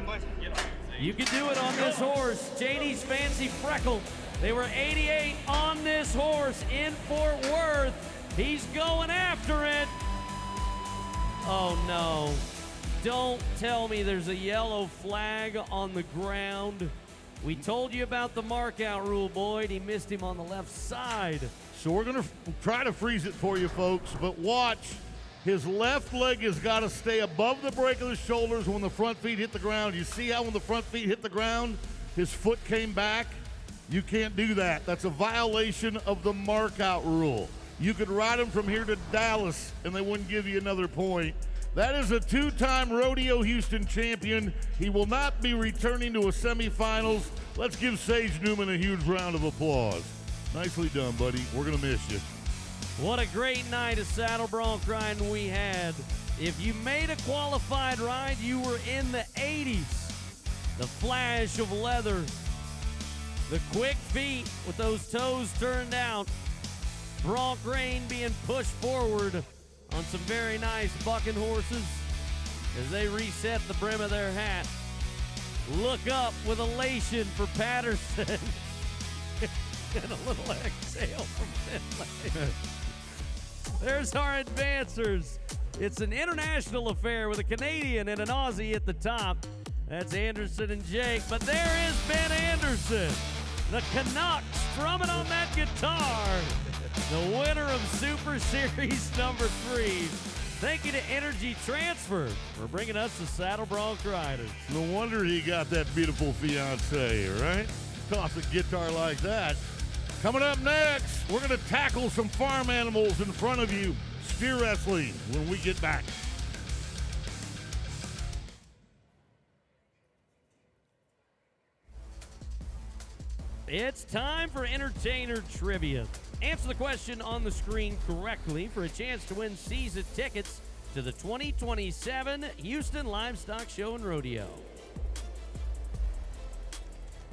You can do it on this horse. JD's Fancy Freckle. They were 88 on this horse in Fort Worth. He's going after it. Oh, no. Don't tell me there's a yellow flag on the ground. We told you about the mark-out rule, Boyd. He missed him on the left side. So we're going to try to freeze it for you, folks, but watch. His left leg has got to stay above the break of the shoulders when the front feet hit the ground. You see how when the front feet hit the ground, his foot came back? You can't do that. That's a violation of the mark-out rule. You could ride him from here to Dallas, and they wouldn't give you another point. That is a 2-time Rodeo Houston champion. He will not be returning to a semifinals. Let's give Sage Newman a huge round of applause. Nicely done, buddy. We're going to miss you. What a great night of saddle bronc riding we had. If you made a qualified ride, you were in the 80s. The flash of leather, the quick feet with those toes turned out, bronc rein being pushed forward on some very nice bucking horses as they reset the brim of their hat. Look up with elation for Patterson. And a little exhale from Finlay. There's our advancers. It's an international affair with a Canadian and an Aussie at the top. That's Anderson and Jake. But there is Ben Anderson, the Canuck, strumming on that guitar. The winner of Super Series number 3. Thank you to Energy Transfer for bringing us the Saddle Bronc Riders. No wonder he got that beautiful fiance, right? Toss a guitar like that. Coming up next, we're going to tackle some farm animals in front of you. Steer wrestling when we get back. It's time for Entertainer Trivia. Answer the question on the screen correctly for a chance to win season tickets to the 2027 Houston Livestock Show and Rodeo.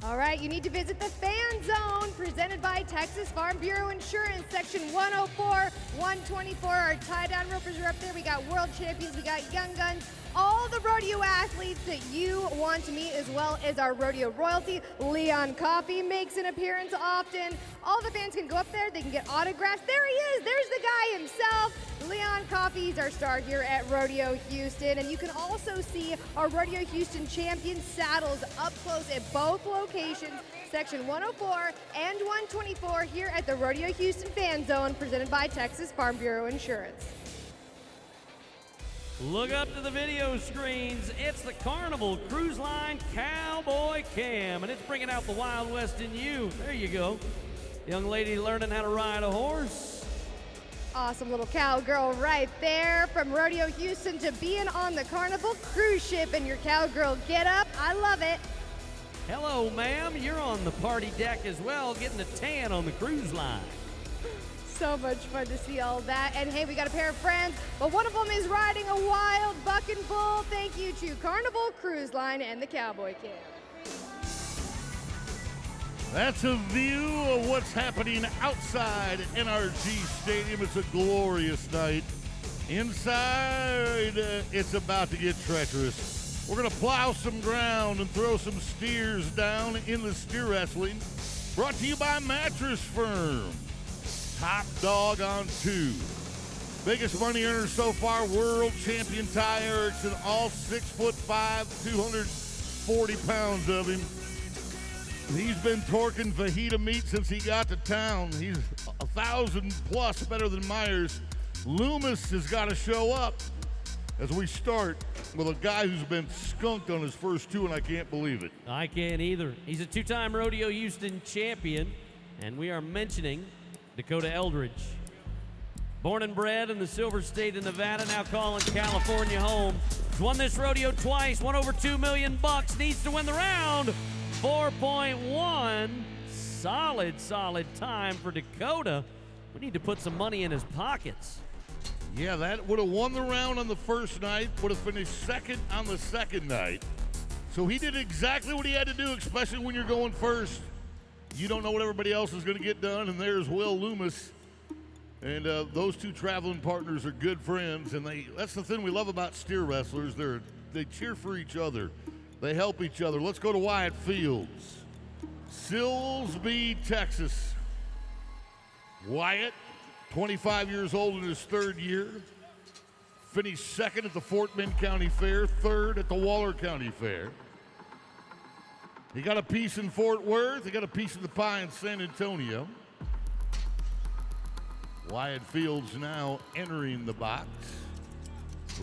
All right, you need to visit the Fan Zone presented by Texas Farm Bureau Insurance, Section 104, 124, our tie-down ropers are up there. We got world champions, we got young guns, all the rodeo athletes that you want to meet, as well as our rodeo royalty. Leon Coffey makes an appearance often. All the fans can go up there, they can get autographs. There he is, there's the guy himself. Leon Coffey is our star here at Rodeo Houston, and you can also see our Rodeo Houston champion saddles up close at both locations, section 104 and 124 here at the Rodeo Houston Fan Zone, presented by Texas Farm Bureau Insurance. Look up to the video screens. It's the Carnival Cruise Line Cowboy Cam, and it's bringing out the Wild West in you. There you go. Young lady learning how to ride a horse. Awesome little cowgirl right there. From Rodeo Houston to being on the Carnival cruise ship in your cowgirl get up. I love it. Hello, ma'am. You're on the party deck as well, getting a tan on the cruise line. So much fun to see all that. And hey, we got a pair of friends, but one of them is riding a wild bucking bull. Thank you to Carnival Cruise Line and the Cowboy Cam. That's a view of what's happening outside NRG Stadium. It's a glorious night. Inside, it's about to get treacherous. We're going to plow some ground and throw some steers down in the steer wrestling. Brought to you by Mattress Firm. Top dog on 2. Biggest money earner so far, world champion Ty Erickson, all 6'5", 240 pounds of him. He's been torquing fajita meat since he got to town. He's 1,000 plus better than Myers. Loomis has got to show up as we start with a guy who's been skunked on his first 2, and I can't believe it. I can't either. He's a 2-time Rodeo Houston champion, and we are mentioning Dakota Eldridge. Born and bred in the Silver State of Nevada, now calling California home. He's won this rodeo twice, won over $2 million, needs to win the round. 4.1, solid time for Dakota. We need to put some money in his pockets. Yeah, that would have won the round on the first night, would have finished second on the second night. So he did exactly what he had to do, especially when you're going first. You don't know what everybody else is going to get done, and there's Will Loomis. And those 2 traveling partners are good friends, and that's the thing we love about steer wrestlers. They cheer for each other. They help each other. Let's go to Wyatt Fields. Silsbee, Texas. Wyatt, 25 years old in his 3rd year. Finished 2nd at the Fort Bend County Fair, 3rd at the Waller County Fair. He got a piece in Fort Worth. He got a piece of the pie in San Antonio. Wyatt Fields now entering the box.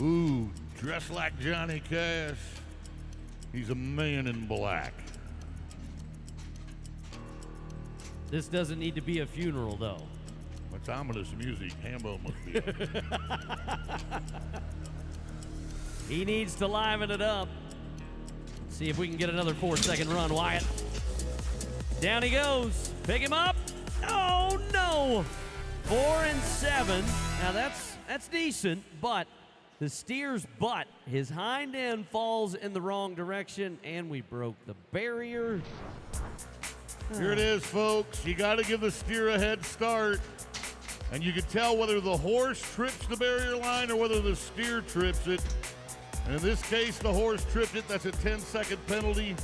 Ooh, dressed like Johnny Cash. He's a man in black. This doesn't need to be a funeral, though. That's ominous music. Hambo must be. He needs to liven it up. See if we can get another 4-second run, Wyatt. Down he goes. Pick him up. Oh, no. 4 and 7. Now, that's decent, but the steer's butt, his hind end falls in the wrong direction, and we broke the barrier. Here it is, folks. You got to give the steer a head start. And you can tell whether the horse trips the barrier line or whether the steer trips it. And in this case, the horse tripped it. That's a 10-second penalty.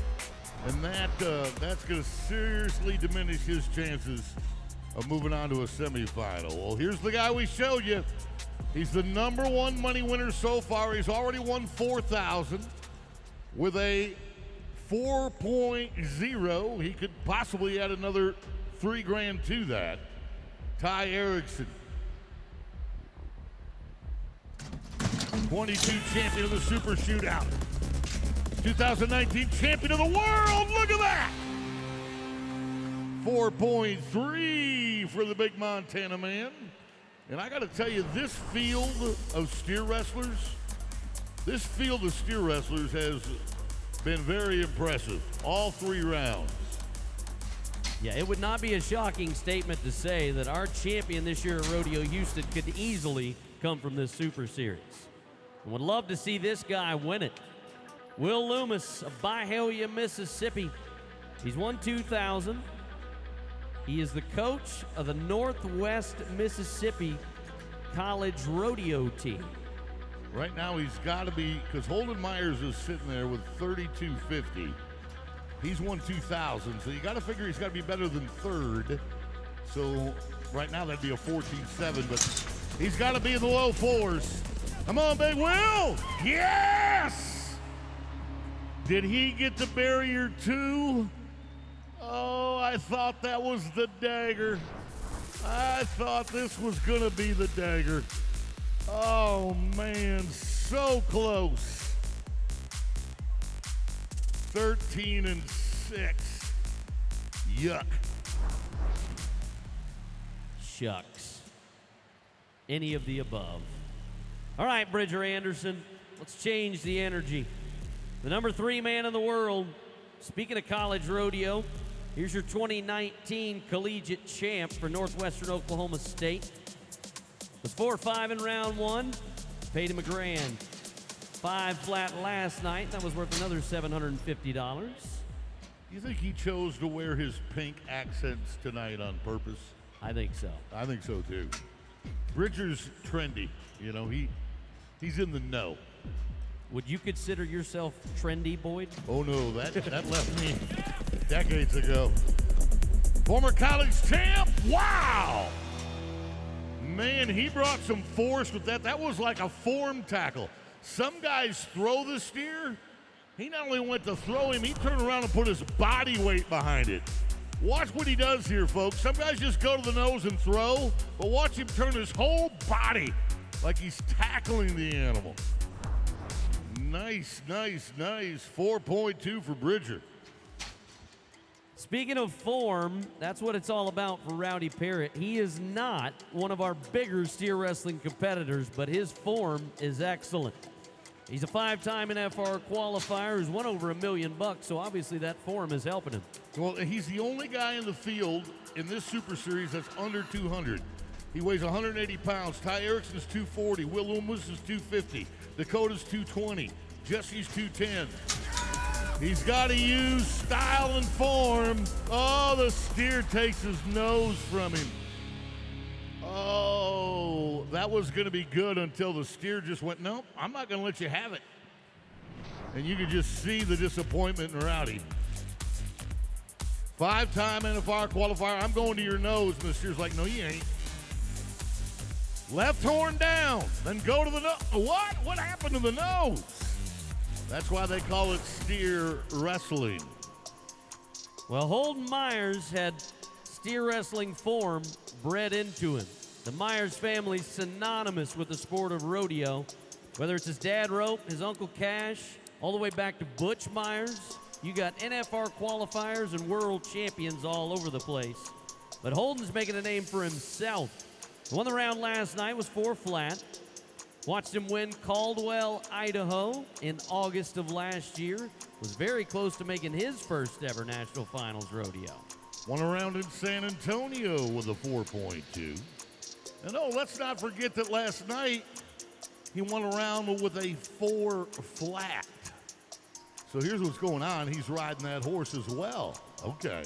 And that's going to seriously diminish his chances of moving on to a semifinal. Well, here's the guy we showed you. He's the #1 money winner so far. He's already won $4,000 with a 4.0. He could possibly add another $3,000 to that. Ty Erickson, 22 champion of the Super Shootout. 2019 champion of the world. Look at that. 4.3 for the big Montana man. And I got to tell you, this field of steer wrestlers has been very impressive. All 3 rounds. Yeah, it would not be a shocking statement to say that our champion this year at Rodeo Houston could easily come from this Super Series. I would love to see this guy win it. Will Loomis of Byhalia, Mississippi. He's won $2,000. He is the coach of the Northwest Mississippi college rodeo team? Right now, he's got to be, because Holden Myers is sitting there with 32.50. He's won 2,000, so you got to figure he's got to be better than third. So right now, that'd be a 14.7, but he's got to be in the low fours. Come on, Big Will! Yes! Did he get the barrier too? Oh, I thought that was the dagger. I thought this was going to be the dagger. Oh, man, so close. 13-6. Yuck. Shucks. Any of the above. All right, Bridger Anderson, let's change the energy. The number 3 man in the world. Speaking of college rodeo, here's your 2019 collegiate champ for Northwestern Oklahoma State. Was 4-5 in round 1, paid him a grand. 5 flat last night, that was worth another $750. You think he chose to wear his pink accents tonight on purpose? I think so. I think so too. Bridger's trendy, you know, he's in the know. Would you consider yourself trendy, Boyd? Oh no, that left me decades ago. Former college champ, wow! Man, he brought some force with that. That was like a form tackle. Some guys throw the steer. He not only went to throw him, he turned around and put his body weight behind it. Watch what he does here, folks. Some guys just go to the nose and throw, but watch him turn his whole body like he's tackling the animal. Nice, nice, nice. 4.2 for Bridger. Speaking of form, that's what it's all about for Rowdy Parrott. He is not one of our bigger steer wrestling competitors, but his form is excellent. He's a 5-time NFR qualifier who's won over $1 million, so obviously that form is helping him. Well, he's the only guy in the field in this Super Series that's under 200. He weighs 180 pounds. Ty Erickson's 240. Will Loomis is 250. Dakota's 220. Jesse's 210. He's got to use style and form. Oh, the steer takes his nose from him. Oh, that was going to be good until the steer just went, nope, I'm not going to let you have it. And you could just see the disappointment in Rowdy. 5-time NFR qualifier. I'm going to your nose. And the steer's like, no, you ain't. Left horn down. Then go to the nose. What? What happened to the nose? That's why they call it steer wrestling. Well, Holden Myers had steer wrestling form bred into him. The Myers family's synonymous with the sport of rodeo. Whether it's his dad Rope, his uncle Cash, all the way back to Butch Myers, you got NFR qualifiers and world champions all over the place. But Holden's making a name for himself. He won the round last night, was 4 flat. Watched him win Caldwell, Idaho in August of last year. Was very close to making his first ever National Finals rodeo. Won a round in San Antonio with a 4.2. And oh, let's not forget that last night he won a round with a 4 flat. So here's what's going on. He's riding that horse as well. Okay.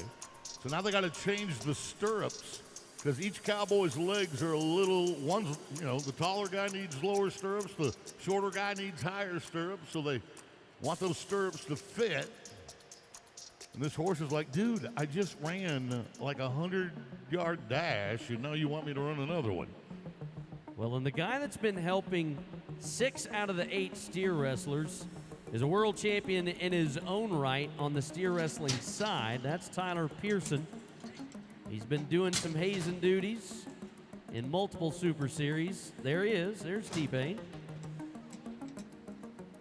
So now they got to change the stirrups, because each cowboy's legs are a little, one's, you know, the taller guy needs lower stirrups, the shorter guy needs higher stirrups, so they want those stirrups to fit. And this horse is like, dude, I just ran like a 100-yard dash, and now you want me to run another one. Well, and the guy that's been helping 6 out of the 8 steer wrestlers is a world champion in his own right on the steer wrestling side. That's Tyler Pearson. He's been doing some hazing duties in multiple Super Series. There he is. There's T-Pain.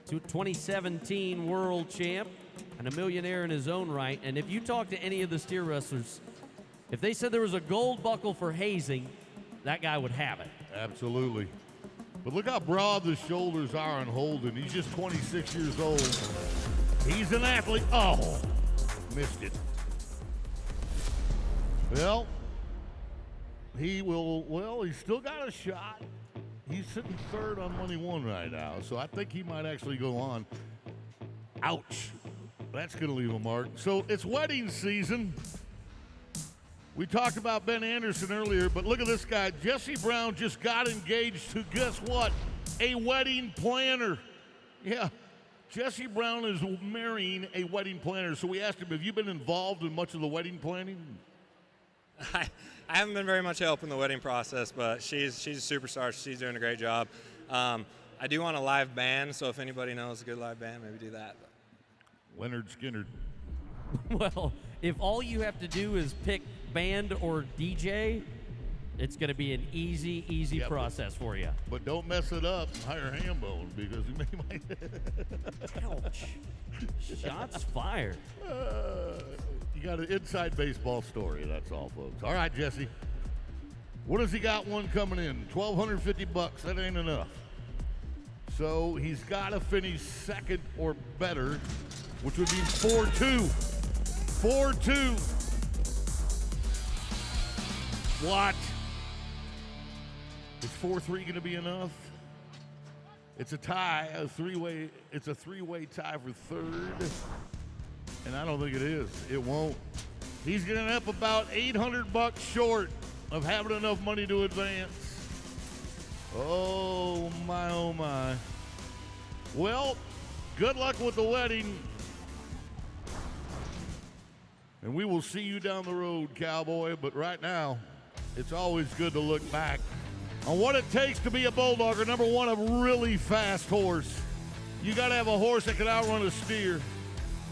2017 world champ and a millionaire in his own right. And if you talk to any of the steer wrestlers, if they said there was a gold buckle for hazing, that guy would have it. Absolutely. But look how broad the shoulders are on Holden. He's just 26 years old. He's an athlete. Oh, missed it. Well, he's still got a shot. He's sitting third on money one right now, so I think he might actually go on. Ouch. That's going to leave a mark. So it's wedding season. We talked about Ben Anderson earlier, but look at this guy. Jesse Brown just got engaged to, guess what? A wedding planner. Yeah, Jesse Brown is marrying a wedding planner. So we asked him, have you been involved in much of the wedding planning? I haven't been very much help in the wedding process, but she's a superstar. She's doing a great job. I do want a live band, so if anybody knows a good live band, maybe do that. Leonard Skinner. Well, if all you have to do is pick band or DJ, it's going to be an easy process for you. But don't mess it up and hire Hambone because he might. Ouch. Shots fired. You got an inside baseball story, that's all, folks. All right, Jesse. What has he got one coming in? $1,250. That ain't enough. So he's got to finish second or better, which would be 4-2. 4-2. What? Is 4-3 going to be enough? It's a tie, it's a three-way tie for third. And I don't think it is. It won't. He's getting up about $800 short of having enough money to advance. Oh my. Well, good luck with the wedding. And we will see you down the road, Cowboy. But right now, it's always good to look back on what it takes to be a bulldogger. Number one, a really fast horse. You got to have a horse that can outrun a steer.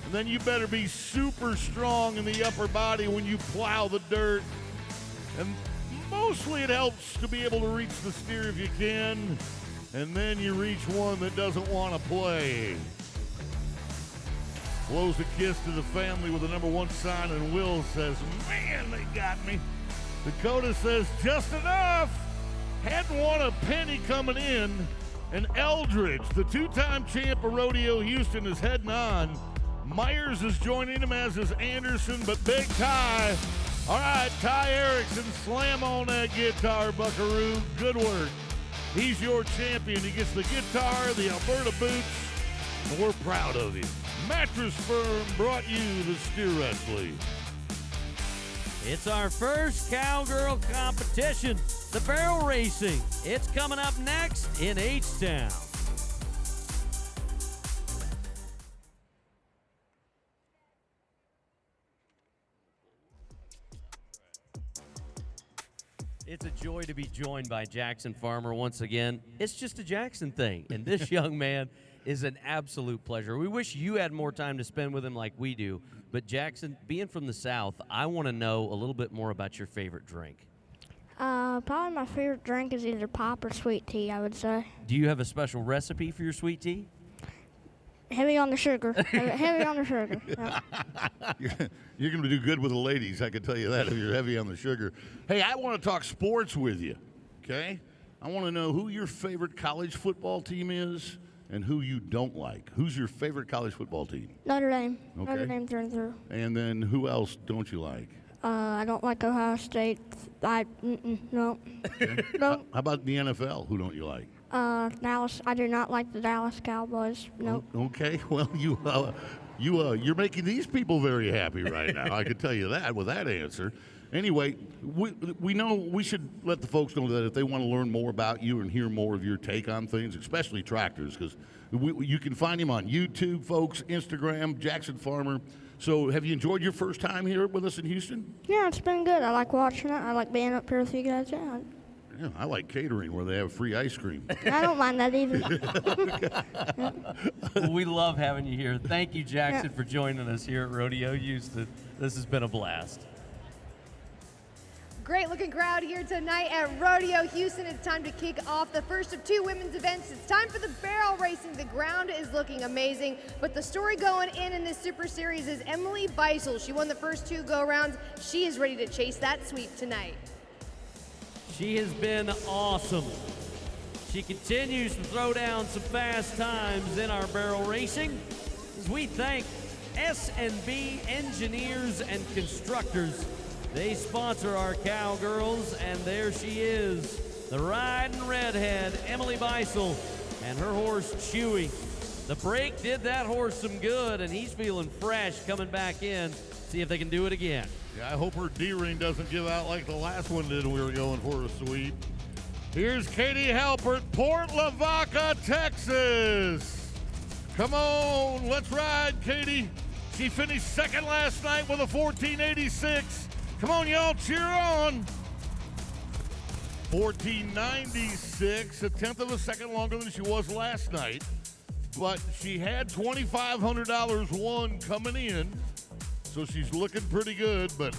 And then you better be super strong in the upper body when you plow the dirt. And mostly it helps to be able to reach the steer if you can. And then you reach one that doesn't want to play. Blows a kiss to the family with the number one sign, and Will says, man, they got me. Dakota says, just enough. Hadn't won a penny coming in. And Eldridge, the two-time champ of Rodeo Houston, is heading on. Myers is joining him, as is Anderson, but Big Ty. All right, Ty Erickson, slam on that guitar, buckaroo. Good work. He's your champion. He gets the guitar, the Alberta boots, and we're proud of him. Mattress Firm brought you the steer wrestling. It's our first cowgirl competition, the barrel racing. It's coming up next in H-Town. It's a joy to be joined by Jackson Farmer once again. It's just a Jackson thing, and this young man is an absolute pleasure. We wish you had more time to spend with him like we do, but Jackson, being from the South, I want to know a little bit more about your favorite drink. Probably my favorite drink is either pop or sweet tea, I would say. Do you have a special recipe for your sweet tea? Heavy on the sugar. Heavy on the sugar. Yeah. You're going to do good with the ladies, I can tell you that, if you're heavy on the sugar. Hey, I want to talk sports with you, okay? I want to know who your favorite college football team is and who you don't like. Who's your favorite college football team? Notre Dame. Okay. Notre Dame through and through. And then who else don't you like? I don't like Ohio State. No. Okay. No. How about the NFL? Who don't you like? Dallas. I do not like the Dallas Cowboys. Nope. Okay. Well, you're making these people very happy right now. I can tell you that with that answer. Anyway, we know we should let the folks know that if they want to learn more about you and hear more of your take on things, especially tractors, because you can find him on YouTube, folks, Instagram, Jackson Farmer. So have you enjoyed your first time here with us in Houston? Yeah, it's been good. I like watching it. I like being up here with you guys. Yeah. Yeah, I like catering where they have free ice cream. I don't mind that either. Well, we love having you here. Thank you, Jackson, for joining us here at Rodeo Houston. This has been a blast. Great looking crowd here tonight at Rodeo Houston. It's time to kick off the first of two women's events. It's time for the barrel racing. The ground is looking amazing, but the story going in this Super Series is Emily Beisel. She won the first two go-rounds. She is ready to chase that sweep tonight. She has been awesome. She continues to throw down some fast times in our barrel racing as we thank S&B Engineers and Constructors. They sponsor our cowgirls, and there she is, the riding redhead, Emily Beisel, and her horse, Chewy. The break did that horse some good, and he's feeling fresh coming back in. See if they can do it again. Yeah, I hope her D-ring doesn't give out like the last one did when we were going for a sweep. Here's Katie Halpert, Port Lavaca, Texas. Come on, let's ride, Katie. She finished second last night with a 14.86. Come on, y'all, cheer on. 14.96, a tenth of a second longer than she was last night. But she had $2,500 won coming in, so she's looking pretty good. But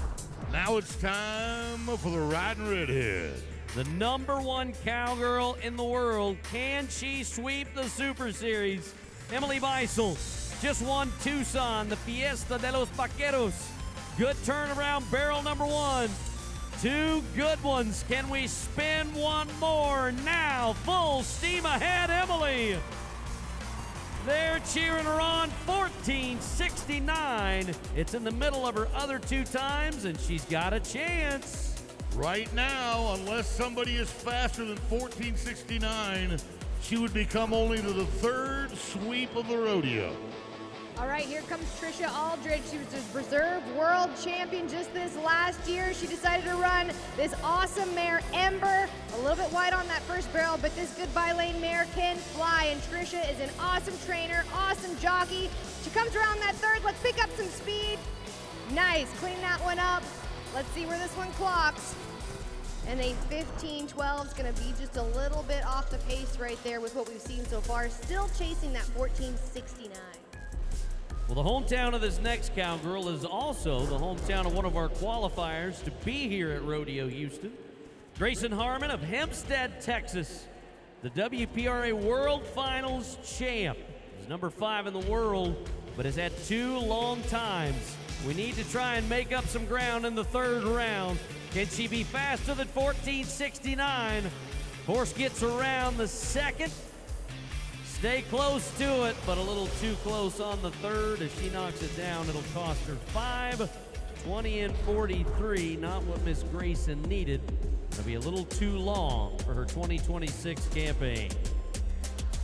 now it's time for the Riding Redhead. The #1 cowgirl in the world. Can she sweep the Super Series? Emily Beisel just won Tucson, the Fiesta de los Vaqueros. Good turnaround, barrel #1. 2 good ones. Can we spin one more? Now, full steam ahead, Emily. They're cheering her on, 14.69. It's in the middle of her other 2 times, and she's got a chance. Right now, unless somebody is faster than 14.69, she would become only to the 3rd sweep of the rodeo. All right, here comes Trisha Aldridge. She was the reserve world champion just this last year. She decided to run this awesome mare, Ember. A little bit wide on that first barrel, but this Goodbye Lane mare can fly. And Trisha is an awesome trainer, awesome jockey. She comes around that 3rd. Let's pick up some speed. Nice, clean that one up. Let's see where this one clocks. And a 15.12 is going to be just a little bit off the pace right there with what we've seen so far. Still chasing that 14.69. Well, the hometown of this next cowgirl is also the hometown of one of our qualifiers to be here at Rodeo Houston. Grayson Harmon of Hempstead, Texas, the WPRA World Finals champ. He's #5 in the world, but has had 2 long times. We need to try and make up some ground in the 3rd round. Can she be faster than 14.69? Horse gets around the 2nd. Stay close to it, but a little too close on the 3rd. If she knocks it down, it'll cost her 5:20.43. Not what Miss Grayson needed. It'll be a little too long for her 2026 campaign.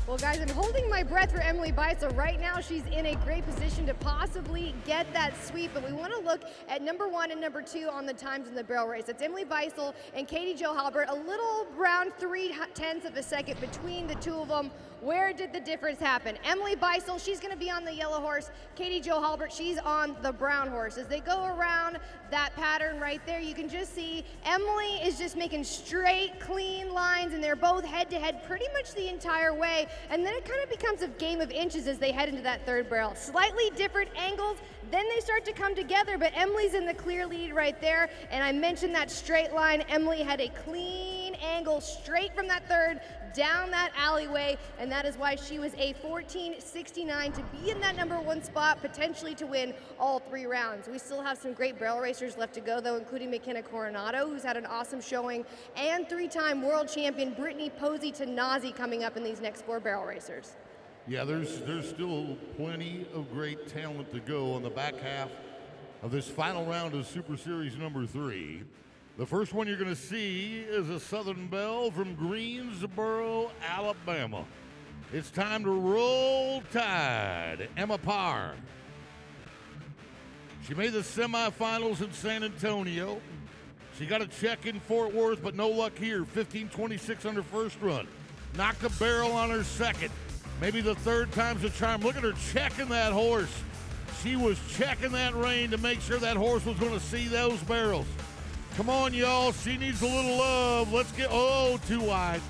Well, guys, I'm holding my breath for Emily Beisel. Right now, she's in a great position to possibly get that sweep, but we want to look at #1 and #2 on the times in the barrel race. It's Emily Beisel and Katie Jo Halbert, a little around 0.3 of a second between the 2 of them. Where did the difference happen? Emily Beisel, she's going to be on the yellow horse. Katie Jo Halbert, she's on the brown horse. As they go around that pattern right there, you can just see Emily is just making straight, clean lines, and they're both head-to-head pretty much the entire way. And then it kind of becomes a game of inches as they head into that 3rd barrel. Slightly different angles, then they start to come together, but Emily's in the clear lead right there. And I mentioned that straight line. Emily had a clean angle straight from that 3rd down that alleyway, and that is why she was a 14.69 to be in that #1 spot, potentially to win all 3 rounds. We still have some great barrel racers left to go, though, including McKenna Coronado, who's had an awesome showing, and 3-time world champion Brittany Posey Tanazi coming up in these next 4 barrel racers. Yeah, there's still plenty of great talent to go on the back half of this final round of Super Series #3. The first one you're going to see is a Southern Belle from Greensboro, Alabama. It's time to roll Tide. Emma Parr. She made the semifinals in San Antonio. She got a check in Fort Worth, but no luck here. 15.26 on her first run. Knocked a barrel on her 2nd. Maybe the 3rd time's a charm. Look at her checking that horse. She was checking that rein to make sure that horse was going to see those barrels. Come on, y'all. She needs a little love. Let's get, too wide.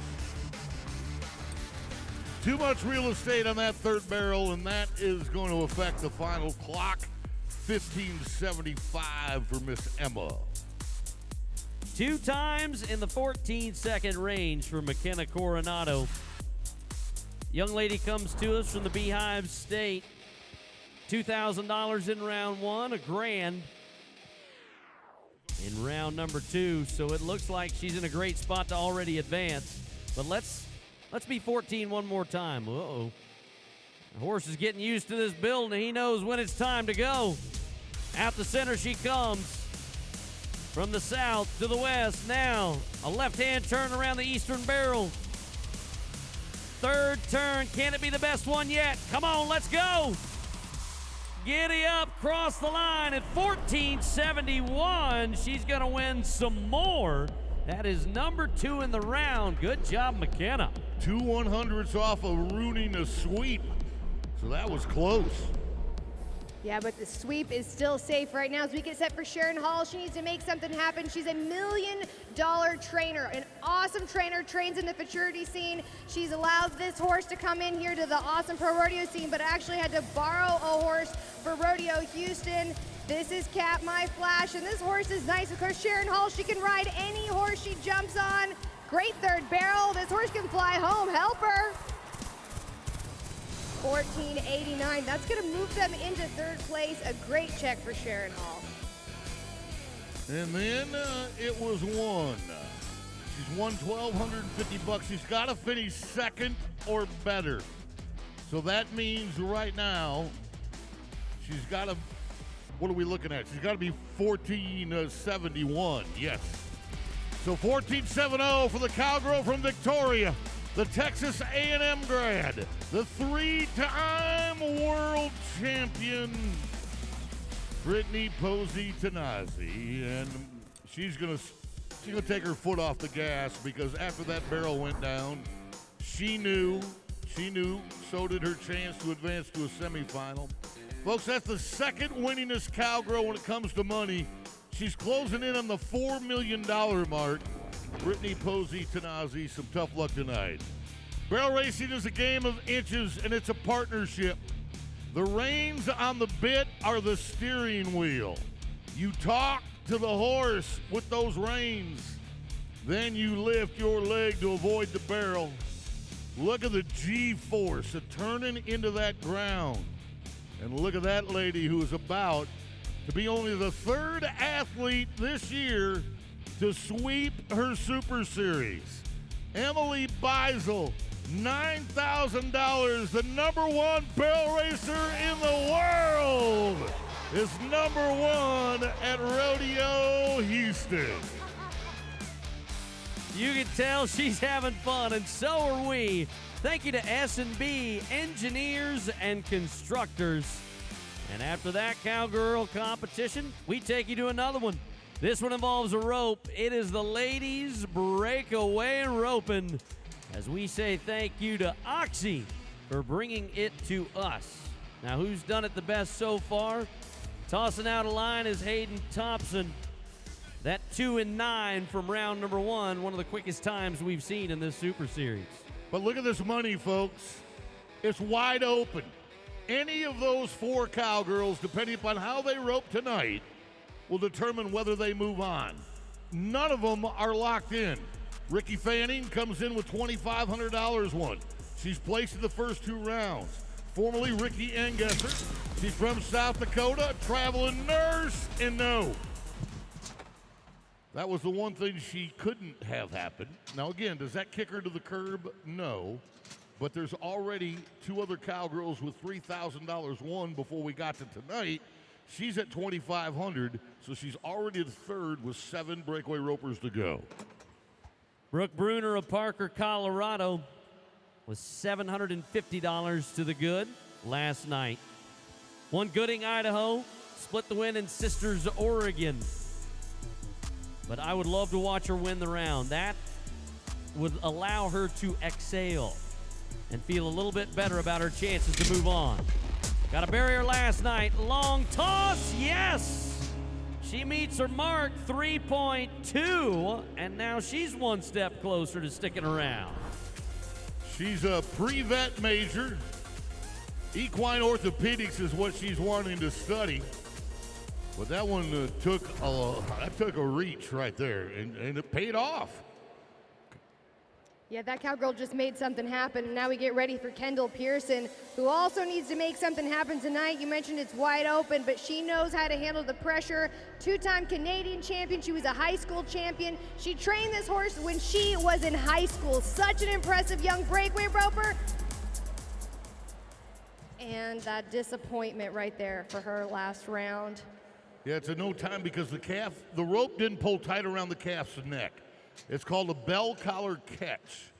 Too much real estate on that 3rd barrel, and that is going to affect the final clock. 15.75 for Miss Emma. 2 times in the 14-second range for McKenna Coronado. Young lady comes to us from the Beehive State. $2,000 in round 1, $1,000 in round #2, so it looks like she's in a great spot to already advance. But let's be 14 one more time. Uh-oh. The horse is getting used to this build, and he knows when it's time to go. Out the center she comes. From the south to the west. Now, a left-hand turn around the eastern barrel. 3rd turn. Can it be the best one yet? Come on, let's go. Giddy up, cross the line at 1471. She's going to win some more. That is number 2 in the round. Good job, McKenna. 2 100s off of ruining a sweep. So that was close. Yeah, but the sweep is still safe right now as we get set for Sharon Hall. She needs to make something happen. She's a $1 million trainer, an awesome trainer, trains in the futurity scene. She's allowed this horse to come in here to the awesome pro rodeo scene, but actually had to borrow a horse for Rodeo Houston. This is Cap My Flash, and this horse is nice because Sharon Hall, she can ride any horse she jumps on. Great third barrel. This horse can fly home. Help her. 1489. That's going to move them into third place. A great check for Sharon Hall. And then it was won. She's won $1,250. She's got to finish second or better. So that means right now she's got to, what are we looking at? She's got to be 1471. Yes. So 1470 for the cowgirl from Victoria, the Texas A&M grad, the 3-time world champion, Brittany Posey Tanazi. And she's gonna take her foot off the gas because after that barrel went down, she knew, so did her chance to advance to a semifinal. Folks, that's the second winningest cowgirl when it comes to money. She's closing in on the $4 million mark. Brittany Posey Tanazi, some tough luck tonight. Barrel racing is a game of inches, and it's a partnership. The reins on the bit are the steering wheel. You talk to the horse with those reins. Then you lift your leg to avoid the barrel. Look at the G-force of turning into that ground. And look at that lady who is about to be only the third athlete this year to sweep her Super Series. Emily Beisel, $9,000, the #1 barrel racer in the world, is #1 at Rodeo Houston. You can tell she's having fun, and so are we. Thank you to S&B Engineers and Constructors. And after that cowgirl competition, we take you to another one. This one involves a rope. It is the ladies' breakaway roping. As we say thank you to Oxy for bringing it to us. Now, who's done it the best so far? Tossing out a line is Hayden Thompson. That 2 and 9 from round number 1, one of the quickest times we've seen in this Super Series. But look at this money, folks. It's wide open. Any of those 4 cowgirls, depending upon how they rope tonight, will determine whether they move on. None of them are locked in. Ricky Fanning comes in with $2,500 won. She's placed in the first 2 rounds. Formerly Ricky Angesser. She's from South Dakota, traveling nurse, and no. That was the one thing she couldn't have happen. Now again, does that kick her to the curb? No. But there's already 2 other cowgirls with $3,000 won before we got to tonight. She's at $2,500, so she's already the third with 7 breakaway ropers to go. Brooke Bruner of Parker, Colorado, was $750 to the good last night. One Gooding, Idaho, split the win in Sisters, Oregon. But I would love to watch her win the round. That would allow her to exhale and feel a little bit better about her chances to move on. Got a barrier last night. Long toss, yes! She meets her mark, 3.2, and now she's one step closer to sticking around. She's a pre-vet major. Equine orthopedics is what she's wanting to study. But that one took a reach right there, and it paid off. Yeah, that cowgirl just made something happen, and now we get ready for Kendall Pearson, who also needs to make something happen tonight. You mentioned it's wide open, but she knows how to handle the pressure. 2-time Canadian champion. She was a high school champion. She trained this horse when she was in high school. Such an impressive young breakaway roper. And that disappointment right there for her last round. Yeah, it's a no time because the rope didn't pull tight around the calf's neck. It's called a bell collar catch.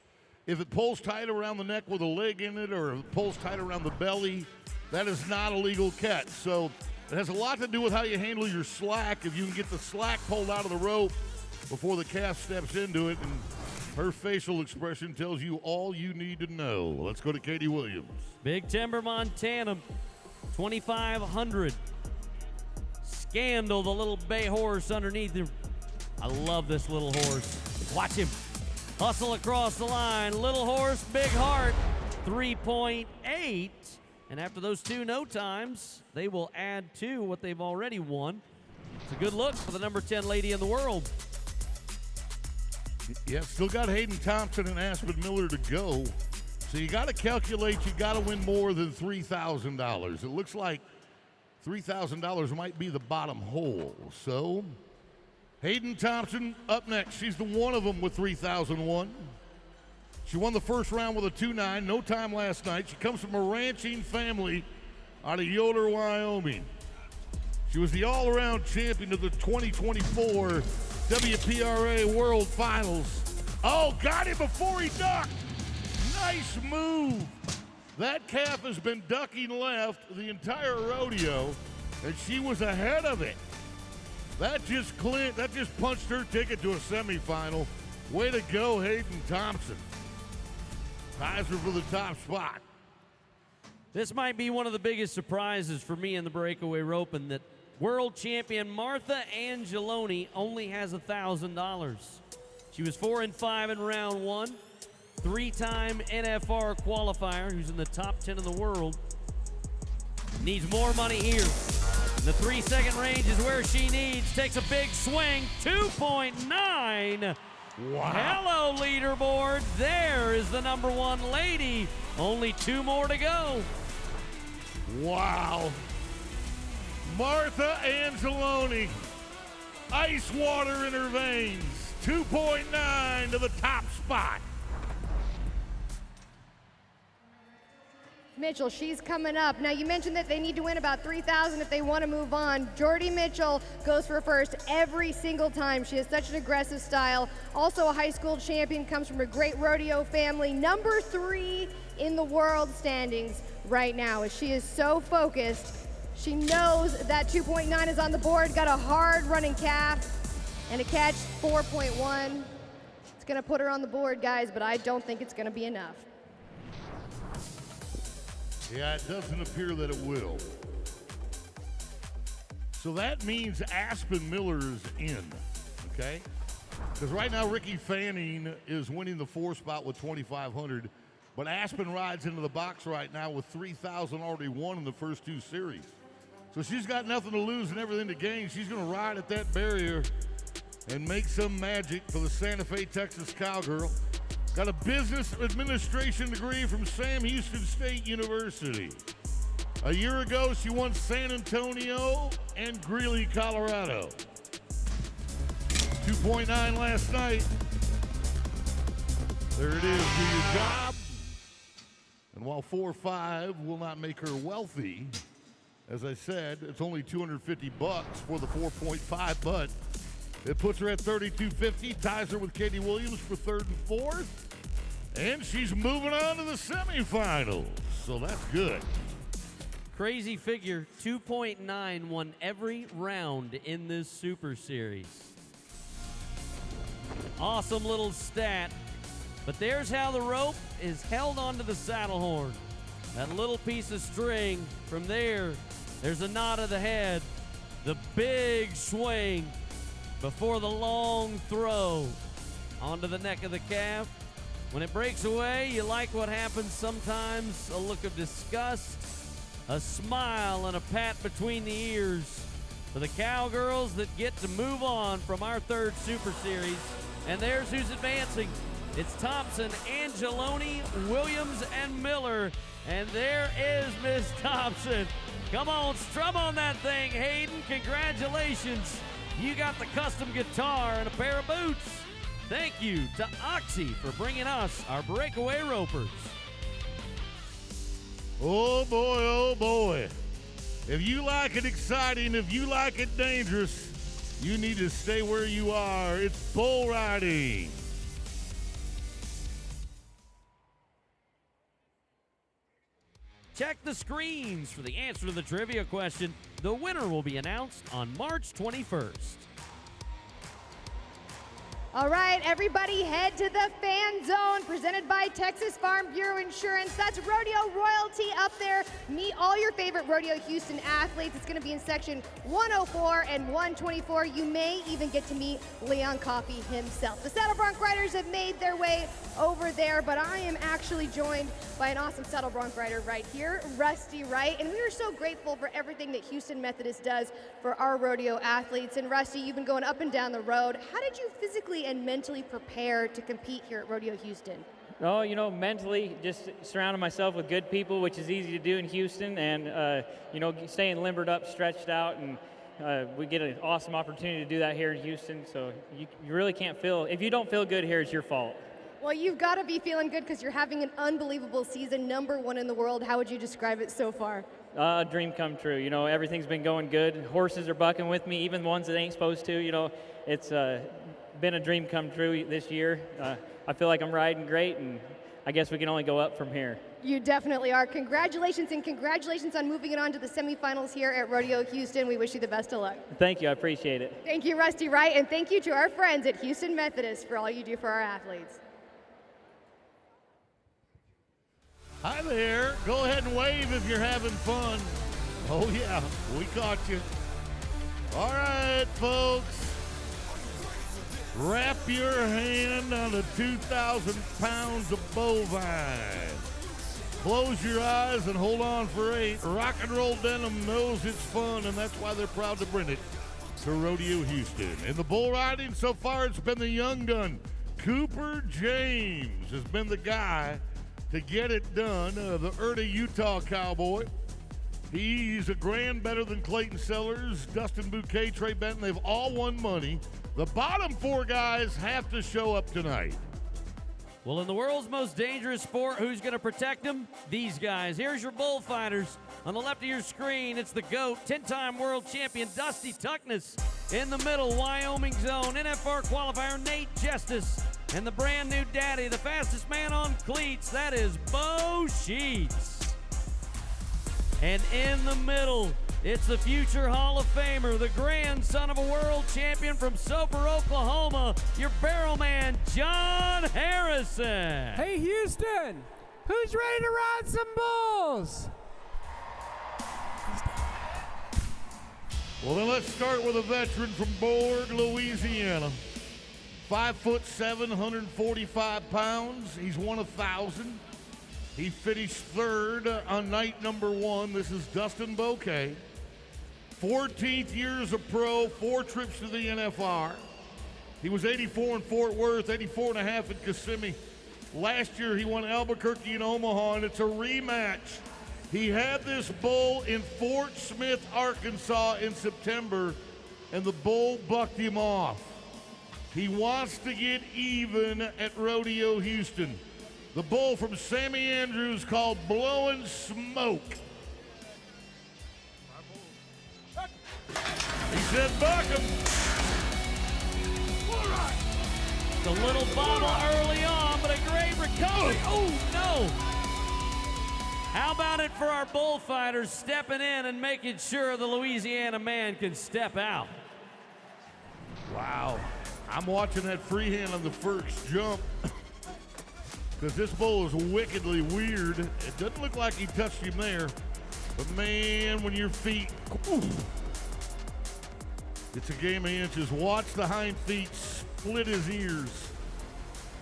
If it pulls tight around the neck with a leg in it, or if it pulls tight around the belly, that is not a legal catch. So it has a lot to do with how you handle your slack. If you can get the slack pulled out of the rope before the calf steps into it, and her facial expression tells you all you need to know. Let's go to Katie Williams. Big Timber, Montana, 2,500. Scandal, the little bay horse underneath him. I love this little horse. Watch him hustle across the line. Little horse, big heart, 3.8. And after those 2 no times, they will add to what they've already won. It's a good look for the number 10 lady in the world. Yeah, still got Hayden Thompson and Aspen Miller to go. So you got to calculate you got to win more than $3,000. It looks like $3,000 might be the bottom hole. So Hayden Thompson up next. She's the one of them with 3,001. She won the first round with a 2-9, no time last night. She comes from a ranching family out of Yoder, Wyoming. She was the all-around champion of the 2024 WPRA World Finals. Oh, got him before he ducked. Nice move. That calf has been ducking left the entire rodeo, and she was ahead of it. That just punched her ticket to a semifinal. Way to go, Hayden Thompson. Ties her for the top spot. This might be one of the biggest surprises for me in the breakaway rope, and that world champion Martha Angeloni only has $1,000. She was 4-5 in round 1. 3-time NFR qualifier, who's in the top 10 in the world. Needs more money here. The 3-second range is where she needs. Takes a big swing. 2.9. Wow. Hello, leaderboard. There is the number 1 lady. Only 2 more to go. Wow. Martha Angeloni. Ice water in her veins. 2.9 to the top spot. Mitchell, she's coming up. Now, you mentioned that they need to win about 3,000 if they want to move on. Jordy Mitchell goes for first every single time. She has such an aggressive style. Also a high school champion, comes from a great rodeo family. Number 3 in the world standings right now, as she is so focused. She knows that 2.9 is on the board. Got a hard running calf and a catch, 4.1. It's going to put her on the board, guys, but I don't think it's going to be enough. Yeah, it doesn't appear that it will. So that means Aspen Miller is in, okay? Because right now Ricky Fanning is winning the 4 spot with 2,500, but Aspen rides into the box right now with 3,000 already won in the first 2 series. So she's got nothing to lose and everything to gain. She's going to ride at that barrier and make some magic for the Santa Fe, Texas Cowgirl. Got a business administration degree from Sam Houston State University. A year ago, she won San Antonio and Greeley, Colorado. 2.9 last night. There it is, do your job. And while 4.5 will not make her wealthy, as I said, it's only $250 for the 4.5, but it puts her at $3,250, ties her with Katie Williams for 3rd and 4th, and she's moving on to the semifinals, so that's good. Crazy figure, 2.9 won every round in this Super Series. Awesome little stat, but there's how the rope is held onto the saddle horn. That little piece of string, from there's a nod of the head, the big swing before the long throw onto the neck of the calf. When it breaks away, you like what happens sometimes, a look of disgust, a smile, and a pat between the ears for the Cowgirls that get to move on from our 3rd Super Series. And there's who's advancing. It's Thompson, Angeloni, Williams, and Miller. And there is Miss Thompson. Come on, strum on that thing, Hayden. Congratulations. You got the custom guitar and a pair of boots. Thank you to Oxy for bringing us our breakaway ropers. Oh boy, oh boy. If you like it exciting, if you like it dangerous, you need to stay where you are. It's bull riding. Check the screens for the answer to the trivia question. The winner will be announced on March 21st. All right, everybody head to the fan zone presented by Texas Farm Bureau Insurance. That's rodeo royalty up there. Meet all your favorite Rodeo Houston athletes. It's going to be in section 104 and 124. You may even get to meet Leon Coffey himself. The saddle bronc riders have made their way over there, but I am actually joined by an awesome saddle bronc rider right here, Rusty Wright, and we are so grateful for everything that Houston Methodist does for our rodeo athletes. And Rusty, you've been going up and down the road. How did you physically and mentally prepare to compete here at Rodeo Houston? Oh, you know, mentally, just surrounding myself with good people, which is easy to do in Houston, and, you know, staying limbered up, stretched out, and we get an awesome opportunity to do that here in Houston, so you really can't feel, if you don't feel good here, it's your fault. Well, you've got to be feeling good because you're having an unbelievable season, #1 in the world. How would you describe it so far? Dream come true. You know, everything's been going good. Horses are bucking with me, even ones that ain't supposed to. You know, it's been a dream come true this year. I feel like I'm riding great, and I guess we can only go up from here. You definitely are. Congratulations, and congratulations on moving it on to the semifinals here at Rodeo Houston. We wish you the best of luck. Thank you. I appreciate it. Thank you, Rusty Wright, and thank you to our friends at Houston Methodist for all you do for our athletes. Hi there. Go ahead and wave if you're having fun. Oh, yeah, we caught you. All right, folks. Wrap your hand on the 2,000 pounds of bovine. Close your eyes and hold on for 8. Rock and Roll Denim knows it's fun, and that's why they're proud to bring it to Rodeo Houston. In the bull riding so far, it's been the young gun. Cooper James has been the guy to get it done, the Erda, Utah Cowboy. He's a grand better than Clayton Sellers, Dustin Bouquet, Trey Benton. They've all won money. The bottom 4 guys have to show up tonight. Well, in the world's most dangerous sport, who's going to protect them? These guys. Here's your bullfighters. On the left of your screen, it's the GOAT, 10-time world champion Dusty Tuckness. In the middle, Wyoming zone, NFR qualifier Nate Justice. And the brand new daddy, the fastest man on cleats, that is Bo Sheets. And in the middle, it's the future Hall of Famer, the grandson of a world champion from Soper, Oklahoma, your barrel man, John Harrison. Hey, Houston, who's ready to ride some bulls? Well, then let's start with a veteran from Borg, Louisiana. 5'7", 145 pounds. He's won 1,000. He finished 3rd on night #1. This is Dustin Bouquet. 14th year as a pro, 4 trips to the NFR. He was 84 in Fort Worth, 84.5 in Kissimmee. Last year he won Albuquerque and Omaha, and it's a rematch. He had this bull in Fort Smith, Arkansas in September, and the bull bucked him off. He wants to get even at Rodeo Houston. The bull from Sammy Andrews called Blowing Smoke. He said, buck him. The little bobble early on, but a great recovery. Oh, no. How about it for our bullfighters stepping in and making sure the Louisiana man can step out? Wow. I'm watching that freehand on the first jump because this bull is wickedly weird. It doesn't look like he touched him there, but man, when your feet, it's a game of inches. Watch the hind feet split his ears.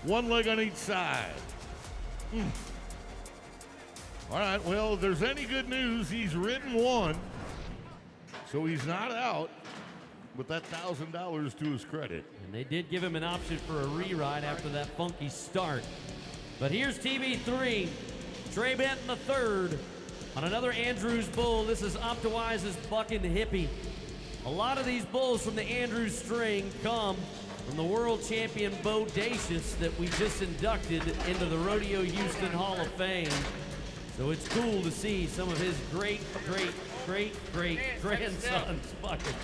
One leg on each side. All right, well, if there's any good news, he's ridden 1, so he's not out. With that $1,000 to his credit. And they did give him an option for a re-ride after that funky start. But here's TV3, Trey Benton III on another Andrews bull. This is Optiwise's Bucking Hippie. A lot of these bulls from the Andrews string come from the world champion Bodacious that we just inducted into the Rodeo Houston Hall of Fame. So it's cool to see some of his great grandsons bucking.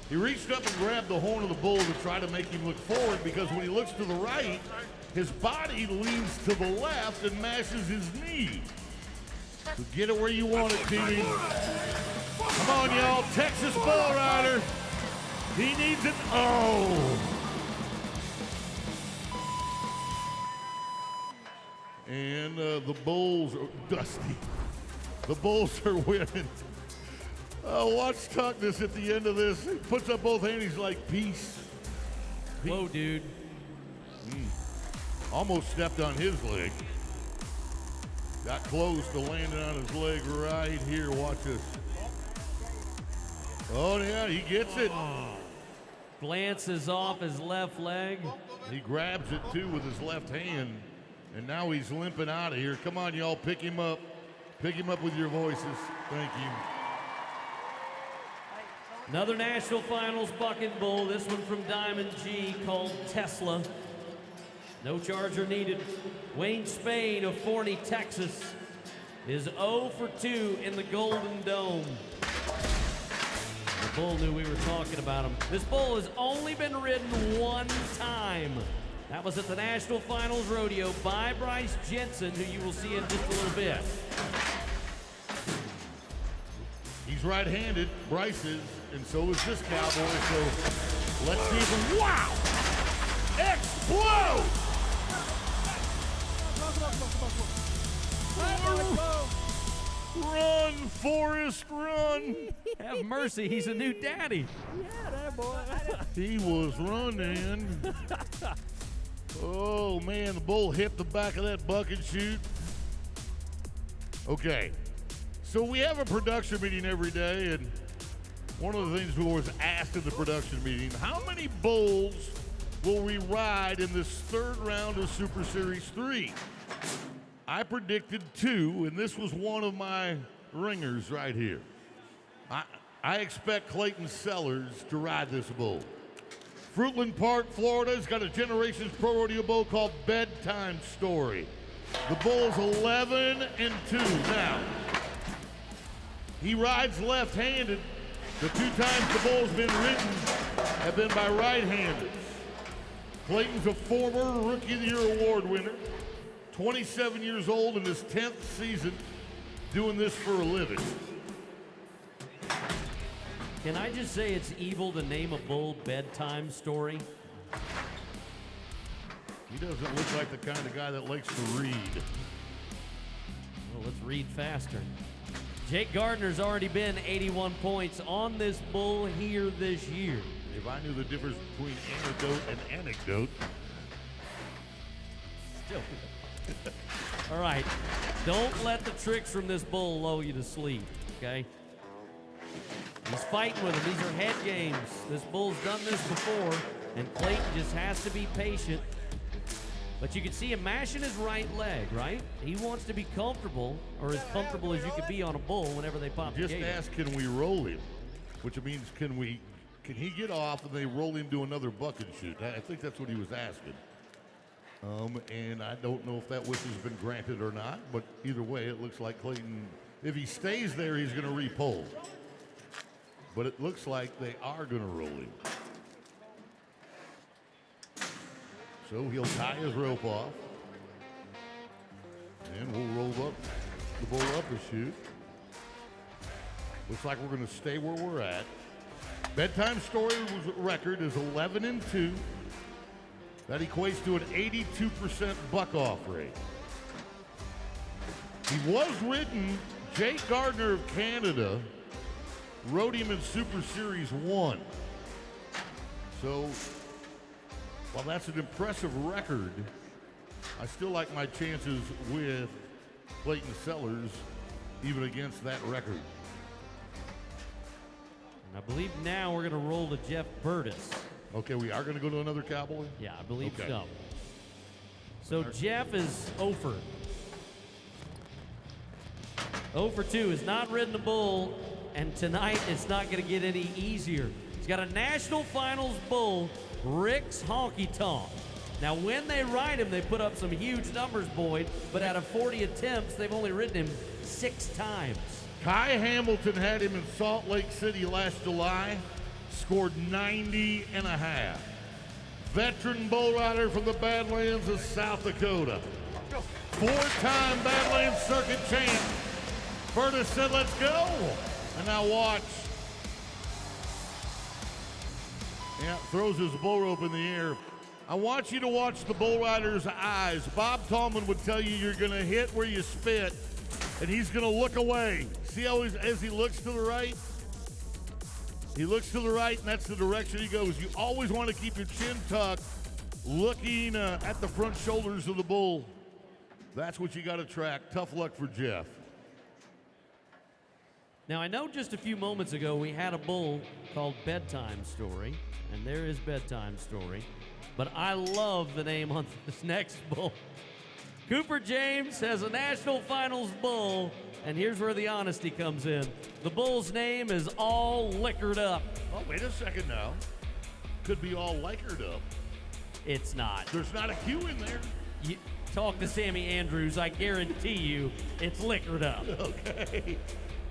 He reached up and grabbed the horn of the bull to try to make him look forward because when he looks to the right, his body leans to the left and mashes his knee. So get it where you want it, TV. Come on, y'all. Texas Bull Rider. He needs it. Oh. And the Bulls are dusty. The Bulls are winning. Watch Tuckness at the end of this. He puts up both hands. He's like, peace. Whoa, dude. Almost stepped on his leg. Got close to landing on his leg right here. Watch this. Oh, yeah, he gets it. Glances off his left leg. He grabs it, too, with his left hand. And now he's limping out of here. Come on, y'all, pick him up. Pick him up with your voices. Thank you. Another National Finals bucking bull, this one from Diamond G, called Tesla. No charger needed. Wayne Spain of Forney, Texas, is 0 for 2 in the Golden Dome. The bull knew we were talking about him. This bull has only been ridden one time. That was at the National Finals Rodeo by Bryce Jensen, who you will see in just a little bit. He's right-handed, Bryce is, and so is this Cowboy, so let's see him. Wow! Explode! Run, Forrest, run! Have mercy, he's a new daddy. Yeah, that boy. He was running. Oh, man, the bull hit the back of that bucket chute. Okay, so we have a production meeting every day, and one of the things we always asked in the production meeting, how many bulls will we ride in this third round of Super Series 3? I predicted 2, and this was one of my ringers right here. I expect Clayton Sellers to ride this bull. Fruitland Park, Florida's got a Generations Pro Rodeo bull called Bedtime Story. The bull's 11 and 2 now. He rides left-handed. The 2 times the bull's been ridden have been by right-handers. Clayton's a former Rookie of the Year award winner, 27 years old in his 10th season, doing this for a living. Can I just say it's evil to name a bull Bedtime Story? He doesn't look like the kind of guy that likes to read. Well, let's read faster. Jake Gardner's already been 81 points on this bull here this year. If I knew the difference between anecdote and anecdote. Still. All right. Don't let the tricks from this bull lull you to sleep, okay? He's fighting with him. These are head games. This bull's done this before, and Clayton just has to be patient. But you can see him mashing his right leg, right? He wants to be comfortable, or as comfortable as you could be on a bull whenever they pop the Just gate. ask, can we roll him? Which means, can he get off and they roll him to another bucket chute? I think that's what he was asking. And I don't know if that wish has been granted or not, but either way, it looks like Clayton, if he stays there, he's going to re-pull. But it looks like they are going to roll him. So he'll tie his rope off. And we'll roll up the bull up a chute. Looks like we're going to stay where we're at. Bedtime Story record is 11 and 2. That equates to an 82% buck-off rate. He was ridden. Jake Gardner of Canada rode him in Super Series 1. So, while that's an impressive record, I still like my chances with Clayton Sellers, even against that record. And I believe now we're going to roll to Jeff Burtis. Okay, we are going to go to another Cowboy? Yeah, I believe Okay. so. So Jeff is 0 for 2, has not ridden a bull, and tonight it's not going to get any easier. He's got a National Finals bull, Rick's Honky Tonk. Now, when they ride him, they put up some huge numbers, Boyd, but out of 40 attempts, they've only ridden him 6 times. Kai Hamilton had him in Salt Lake City last July, scored 90 and a half. Veteran bull rider from the Badlands of South Dakota. 4-time Badlands Circuit champ, Curtis said, let's go. And now watch. Yeah, throws his bull rope in the air. I want you to watch the bull rider's eyes. Bob Tallman would tell you you're going to hit where you spit, and he's going to look away. See how as he looks to the right? He looks to the right, and that's the direction he goes. You always want to keep your chin tucked, looking at the front shoulders of the bull. That's what you got to track. Tough luck for Jeff. Now, I know just a few moments ago we had a bull called Bedtime Story, and there is Bedtime Story, but I love the name on this next bull. Cooper James has a National Finals bull, and here's where the honesty comes in. The bull's name is All Liquored Up. Oh, wait a second now. Could be All Liquored Up. It's not. There's not a Q in there. You talk to Sammy Andrews, I guarantee you it's Liquored Up. Okay.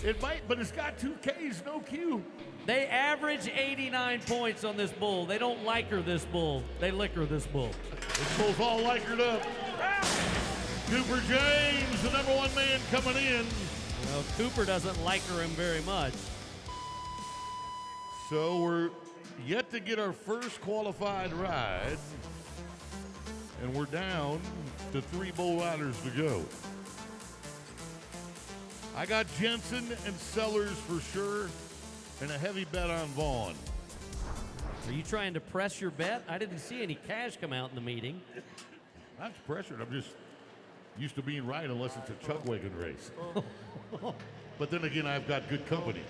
It might, but it's got 2 Ks, no Q. They average 89 points on this bull. They don't liquor this bull. They liquor this bull. This bull's all liquored up. Cooper James, the number 1 man coming in. Well, Cooper doesn't liquor him very much. So we're yet to get our first qualified ride, and we're down to 3 bull riders to go. I got Jensen and Sellers for sure, and a heavy bet on Vaughn. Are you trying to press your bet? I didn't see any cash come out in the meeting. Not pressured. I'm just used to being right unless it's a chuck wagon race. But then again, I've got good company.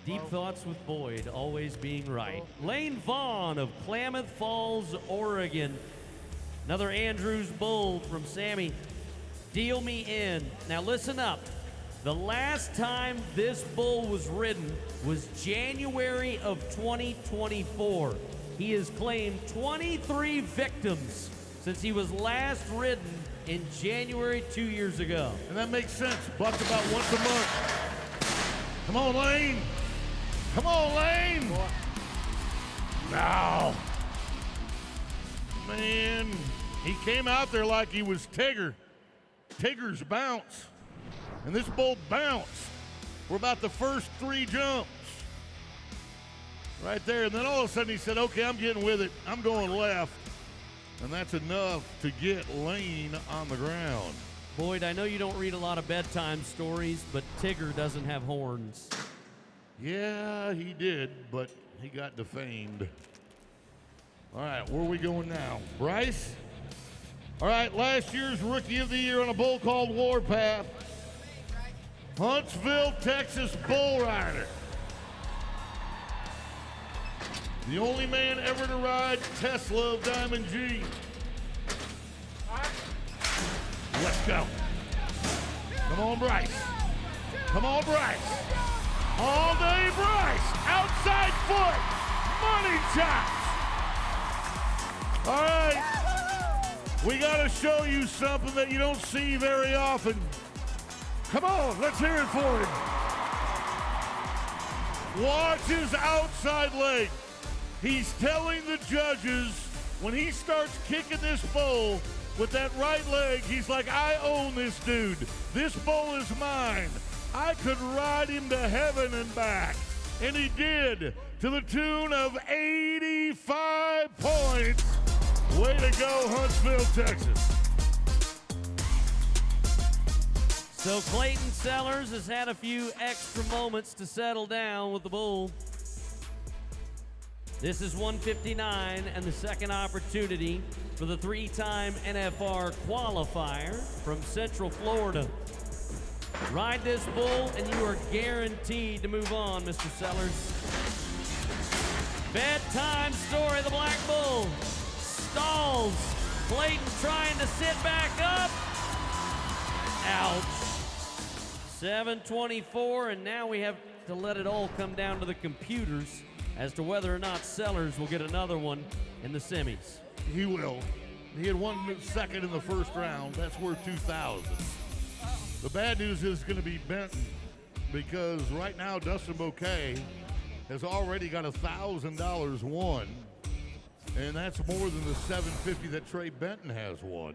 Deep thoughts with Boyd, always being right. Lane Vaughn of Klamath Falls, Oregon. Another Andrews bull from Sammy. Deal me in. Now listen up. The last time this bull was ridden was January of 2024. He has claimed 23 victims since he was last ridden in January 2 years ago. And that makes sense. Bucked about once a month. Come on, Lane. Come on, Lane. Now. Man, he came out there like he was Tigger. Tigger's bounce. And this bull bounced for about the first 3 jumps. Right there. And then all of a sudden he said, okay, I'm getting with it. I'm going left. And that's enough to get Lane on the ground. Boyd, I know you don't read a lot of bedtime stories, but Tigger doesn't have horns. Yeah, he did, but he got defamed. All right, where are we going now? Bryce? All right, last year's Rookie of the Year on a bull called Warpath. Huntsville, Texas bull rider. The only man ever to ride Tesla of Diamond G. Let's go. Come on, Bryce. Come on, Bryce. All day, Bryce. Outside foot. Money chops. All right. We got to show you something that you don't see very often. Come on, let's hear it for him. Watch his outside leg. He's telling the judges when he starts kicking this bull with that right leg, he's like, I own this dude. This bull is mine. I could ride him to heaven and back. And he did, to the tune of 85 points. Way to go, Huntsville, Texas. So Clayton Sellers has had a few extra moments to settle down with the bull. This is 159 and the second opportunity for the 3-time NFR qualifier from Central Florida. Ride this bull and you are guaranteed to move on, Mr. Sellers. Bedtime Story, the Black Bull. Stalls. Clayton trying to sit back up. Ouch. 724, and now we have to let it all come down to the computers as to whether or not Sellers will get another one in the semis. He will. He had 1 second in the first round. That's worth $2,000. The bad news is going to be Benton because right now Dustin Bouquet has already got $1,000 won, and that's more than the $750 that Trey Benton has won.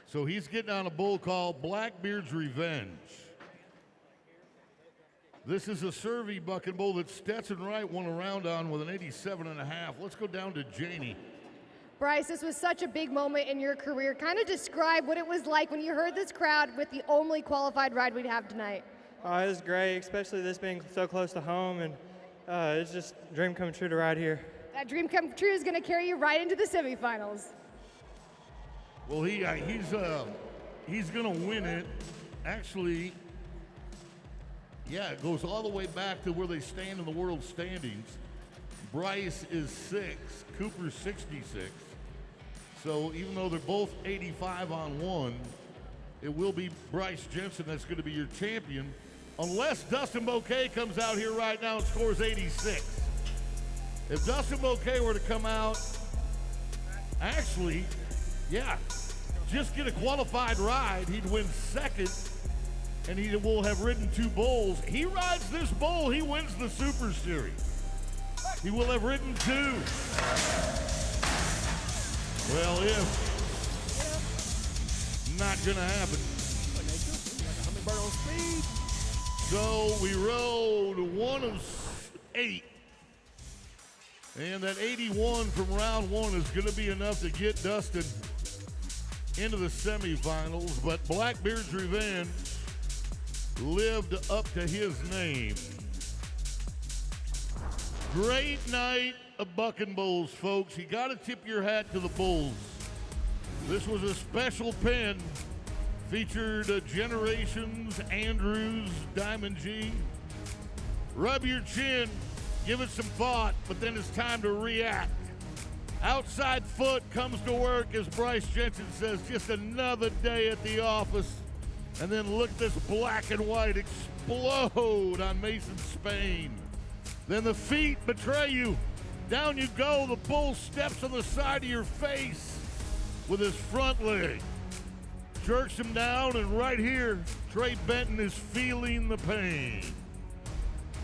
So he's getting on a bull called Blackbeard's Revenge. This is a Survey buck and bull that Stetson Wright won a round on with an 87.5. Let's go down to Janie. Bryce, this was such a big moment in your career. Kind of describe what it was like when you heard this crowd with the only qualified ride we'd have tonight. Oh, it was great, especially this being so close to home, and it's just a dream come true to ride here. That dream come true is going to carry you right into the semifinals. Well, he's going to win it. Actually, yeah, it goes all the way back to where they stand in the world standings. Bryce is 6, Cooper's 66. So even though they're both 85 on one, it will be Bryce Jensen that's going to be your champion, unless Dustin Bouquet comes out here right now and scores 86. If Dustin Bouquet were to come out, actually, yeah, just get a qualified ride, he'd win second, and he will have ridden 2 bulls. He rides this bull, he wins the Super Series. He will have ridden 2. Well, if not gonna happen. So we rode 1 of 8. And that 81 from round 1 is gonna be enough to get Dustin into the semifinals, but Blackbeard's Revenge lived up to his name. Great night of bucking bulls, folks. You got to tip your hat to the bulls. This was a special pen. Featured Generations, Andrews, Diamond G. Rub your chin, give it some thought, but then it's time to react. Outside foot comes to work, as Bryce Jensen says, just another day at the office. And then look at this black and white explode on Mason Spain. Then the feet betray you. Down you go. The bull steps on the side of your face with his front leg. Jerks him down, and right here, Trey Benton is feeling the pain.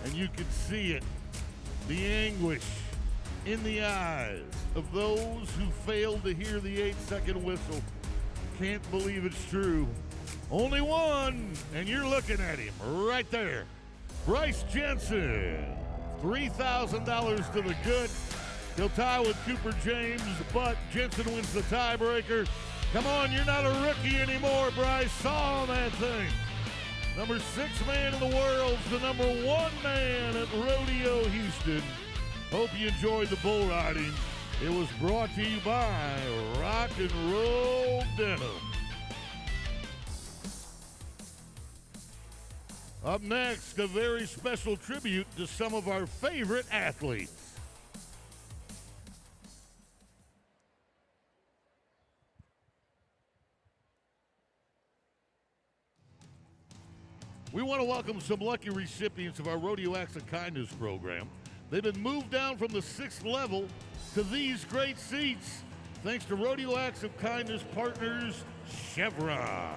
And you can see it, the anguish in the eyes of those who failed to hear the 8-second whistle. Can't believe it's true. Only one, and you're looking at him right there. Bryce Jensen, $3,000 to the good. He'll tie with Cooper James, but Jensen wins the tiebreaker. Come on, you're not a rookie anymore, Bryce. Saw that thing. Number 6 man in the world's the number 1 man at Rodeo Houston. Hope you enjoyed the bull riding. It was brought to you by Rock and Roll Denim. Up next, a very special tribute to some of our favorite athletes. We want to welcome some lucky recipients of our Rodeo Acts of Kindness program. They've been moved down from the 6th level to these great seats, thanks to Rodeo Acts of Kindness partners Chevron.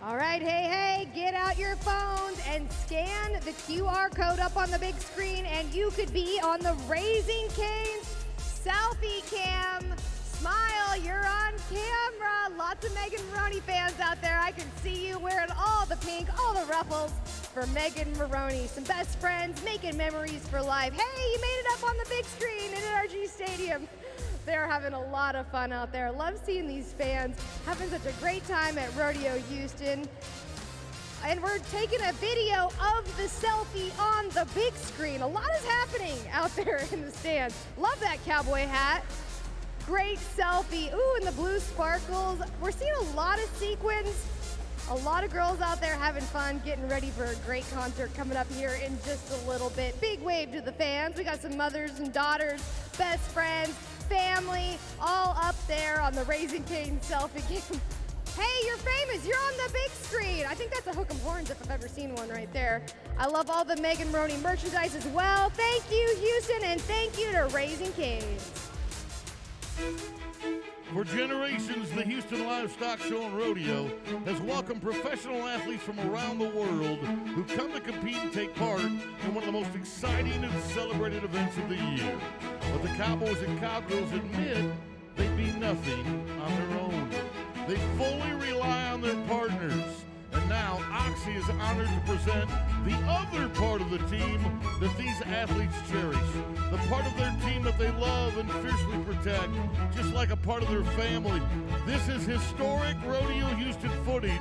All right, hey, get out your phones and scan the QR code up on the big screen, and you could be on the Raising Cane's selfie cam. Smile, you're on camera. Lots of Megan Maroney fans out there. I can see you wearing all the pink, all the ruffles for Megan Maroney. Some best friends making memories for life. Hey, you made it up on the big screen in NRG Stadium. They're having a lot of fun out there. Love seeing these fans having such a great time at Rodeo Houston. And we're taking a video of the selfie on the big screen. A lot is happening out there in the stands. Love that cowboy hat. Great selfie. Ooh, and the blue sparkles. We're seeing a lot of sequins. A lot of girls out there having fun, getting ready for a great concert coming up here in just a little bit. Big wave to the fans. We got some mothers and daughters, best friends, family, all up there on the Raising Cane selfie game. Hey, you're famous. You're on the big screen. I think that's a Hook 'em Horns if I've ever seen one right there. I love all the Megan Maroney merchandise as well. Thank you, Houston, and thank you to Raising Canes. For generations, the Houston Livestock Show and Rodeo has welcomed professional athletes from around the world who come to compete and take part in one of the most exciting and celebrated events of the year. But the Cowboys and Cowgirls admit they'd be nothing on their own. They fully rely on their partners. And now Legacy is honored to present the other part of the team that these athletes cherish. The part of their team that they love and fiercely protect, just like a part of their family. This is historic Rodeo Houston footage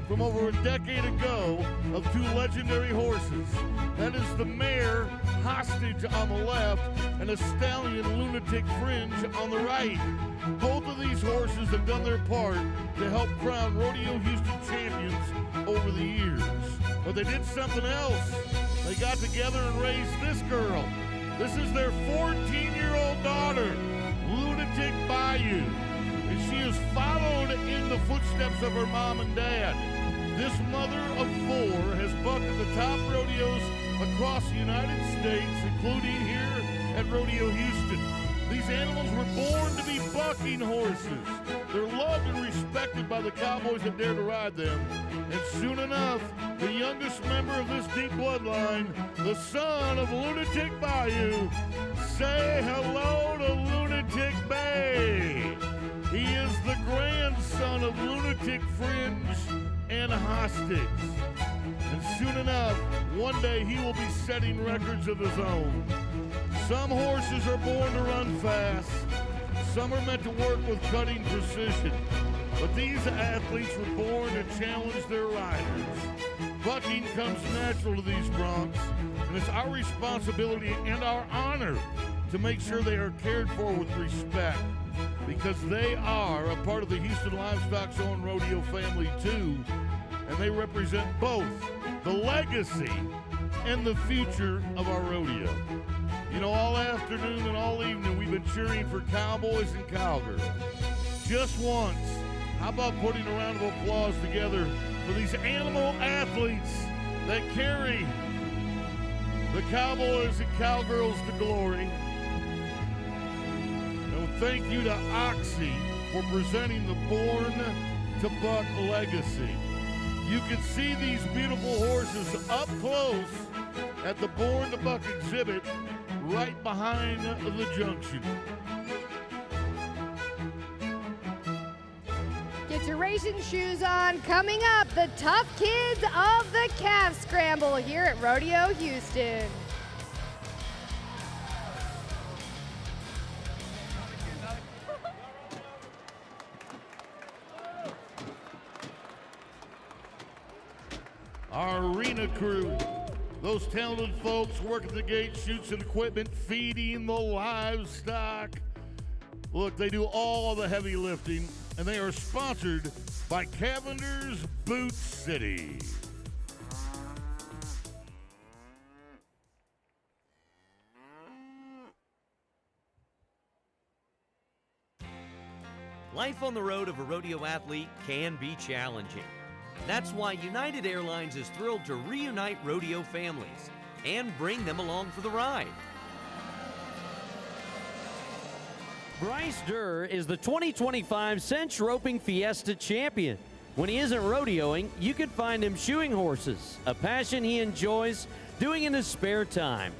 from over a decade ago of two legendary horses. That is the mare, Hostage, on the left, and a stallion, Lunatic Fringe, on the right. Both of these horses have done their part to help crown Rodeo Houston champions over the years. But they did something else. They got together and raised this girl. This is their 14-year-old daughter, Lunatic Bayou. And she has followed in the footsteps of her mom and dad. This mother of four has bucked at the top rodeos across the United States, including here at Rodeo Houston. These animals were born to be bucking horses. They're loved and respected by the cowboys that dare to ride them. And soon enough, the youngest member of this deep bloodline, the son of Lunatic Bayou, say hello to Lunatic Bay. He is the grandson of Lunatic Fringe and Hostage. And soon enough, one day he will be setting records of his own. Some horses are born to run fast. Some are meant to work with cutting precision. But these athletes were born to challenge their riders. Bucking comes natural to these broncs, and it's our responsibility and our honor to make sure they are cared for with respect, because they are a part of the Houston Livestock's own rodeo family too, and they represent both the legacy and the future of our rodeo. You know, all afternoon and all evening we've been cheering for cowboys and cowgirls. Just once, how about putting a round of applause together for these animal athletes that carry the cowboys and cowgirls to glory. And thank you to Oxy for presenting the Born to Buck legacy. You can see these beautiful horses up close at the Born to Buck exhibit right behind the junction. Get your racing shoes on. Coming up, the tough kids of the calf scramble here at Rodeo Houston. Our arena crew, those talented folks working the gate, chutes and equipment, feeding the livestock. Look, they do all of the heavy lifting, and they are sponsored by Cavender's Boot City. Life on the road of a rodeo athlete can be challenging. That's why United Airlines is thrilled to reunite rodeo families and bring them along for the ride. Bryce Durr is the 2025 Cinch Roping Fiesta champion. When he isn't rodeoing, you can find him shoeing horses, a passion he enjoys doing in his spare time.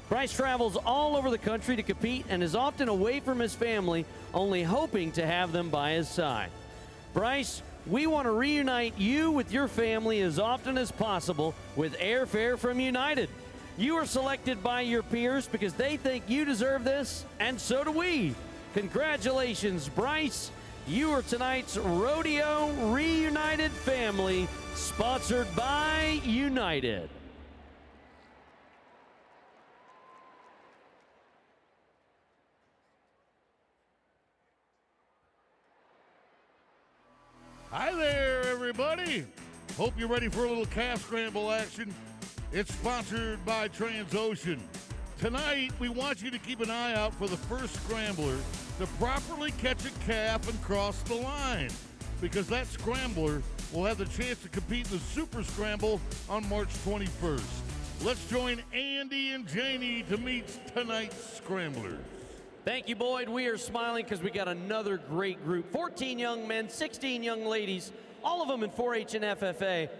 Bryce travels all over the country to compete and is often away from his family, only hoping to have them by his side. Bryce, we want to reunite you with your family as often as possible with airfare from United. You are selected by your peers because they think you deserve this, and so do we. Congratulations, Bryce. You are tonight's Rodeo Reunited family, sponsored by United. Hi there, everybody. Hope you're ready for a little calf scramble action. It's sponsored by Transocean. Tonight, we want you to keep an eye out for the first scrambler to properly catch a calf and cross the line, because that scrambler will have the chance to compete in the Super Scramble on March 21st. Let's join Andy and Janie to meet tonight's scramblers. Thank you, Boyd. We are smiling because we got another great group. 14 young men, 16 young ladies, all of them in 4-H and FFA,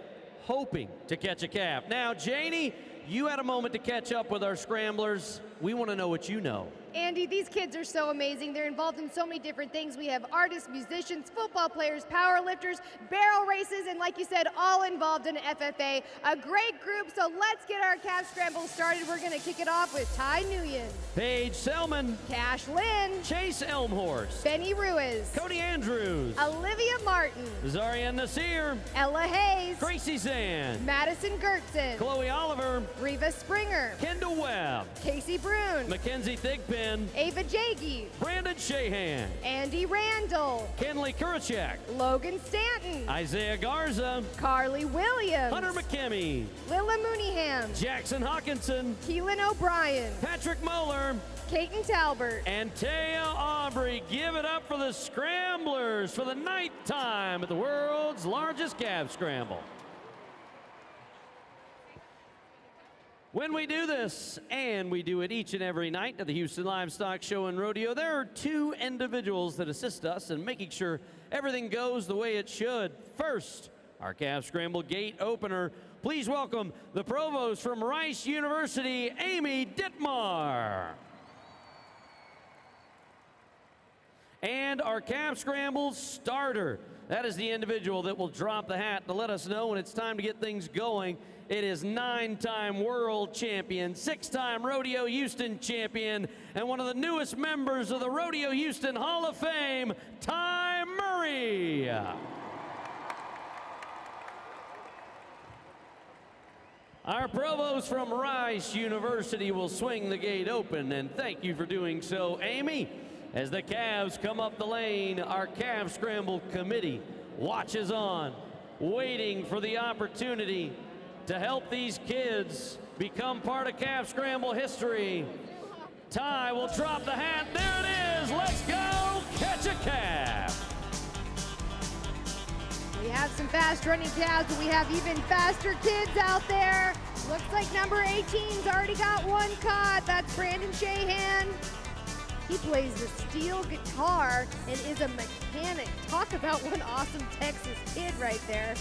hoping to catch a calf. Now, Janie, you had a moment to catch up with our scramblers. We want to know what you know. Andy, these kids are so amazing. They're involved in so many different things. We have artists, musicians, football players, power lifters, barrel races, and like you said, all involved in FFA. A great group, so let's get our calf scramble started. We're gonna kick it off with Ty Nguyen, Paige Selman, Cash Lynn, Chase Elmhorst, Benny Ruiz, Cody Andrews, Olivia Martin, Zaria Nasir, Ella Hayes, Gracie Zand, Madison Gertzen, Chloe Oliver, Reva Springer, Kendall Webb, Casey Brune, Mackenzie Thigpen, Ava Jagey, Brandon Shahan, Andy Randall, Kenley Kurachek, Logan Stanton, Isaiah Garza, Carly Williams, Hunter McKimmey, Lilla Mooneyham, Jackson Hawkinson, Keelan O'Brien, Patrick Moeller, Caton Talbert, and Taya Aubrey. Give it up for the Scramblers for the ninth time at the world's largest calf scramble. When we do this, and we do it each and every night at the Houston Livestock Show and Rodeo, there are two individuals that assist us in making sure everything goes the way it should. First, our calf scramble gate opener. Please welcome the provost from Rice University, Amy Dittmar. And our calf scramble starter. That is the individual that will drop the hat to let us know when it's time to get things going. It is 9-time world champion, 6-time Rodeo Houston champion, and one of the newest members of the Rodeo Houston Hall of Fame, Ty Murray. Our provost from Rice University will swing the gate open, and thank you for doing so, Amy. As the calves come up the lane, our calf scramble committee watches on, waiting for the opportunity to help these kids become part of calf scramble history. Ty will drop the hat. There it is. Let's go catch a calf. We have some fast running calves, but we have even faster kids out there. Looks like number 18's already got one caught. That's Brandon Shahan. He plays the steel guitar and is a mechanic. Talk about one awesome Texas kid right there.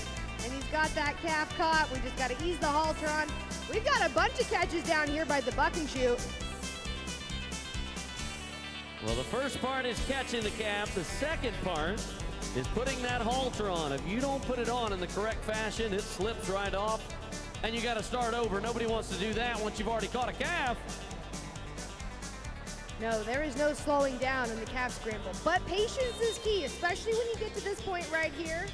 And he's got that calf caught. We just got to ease the halter on. We've got a bunch of catches down here by the buck and shoot. Well, the first part is catching the calf. The second part is putting that halter on. If you don't put it on in the correct fashion, it slips right off, and you got to start over. Nobody wants to do that once you've already caught a calf. No, there is no slowing down in the calf scramble, but patience is key, especially when you get to this point right here.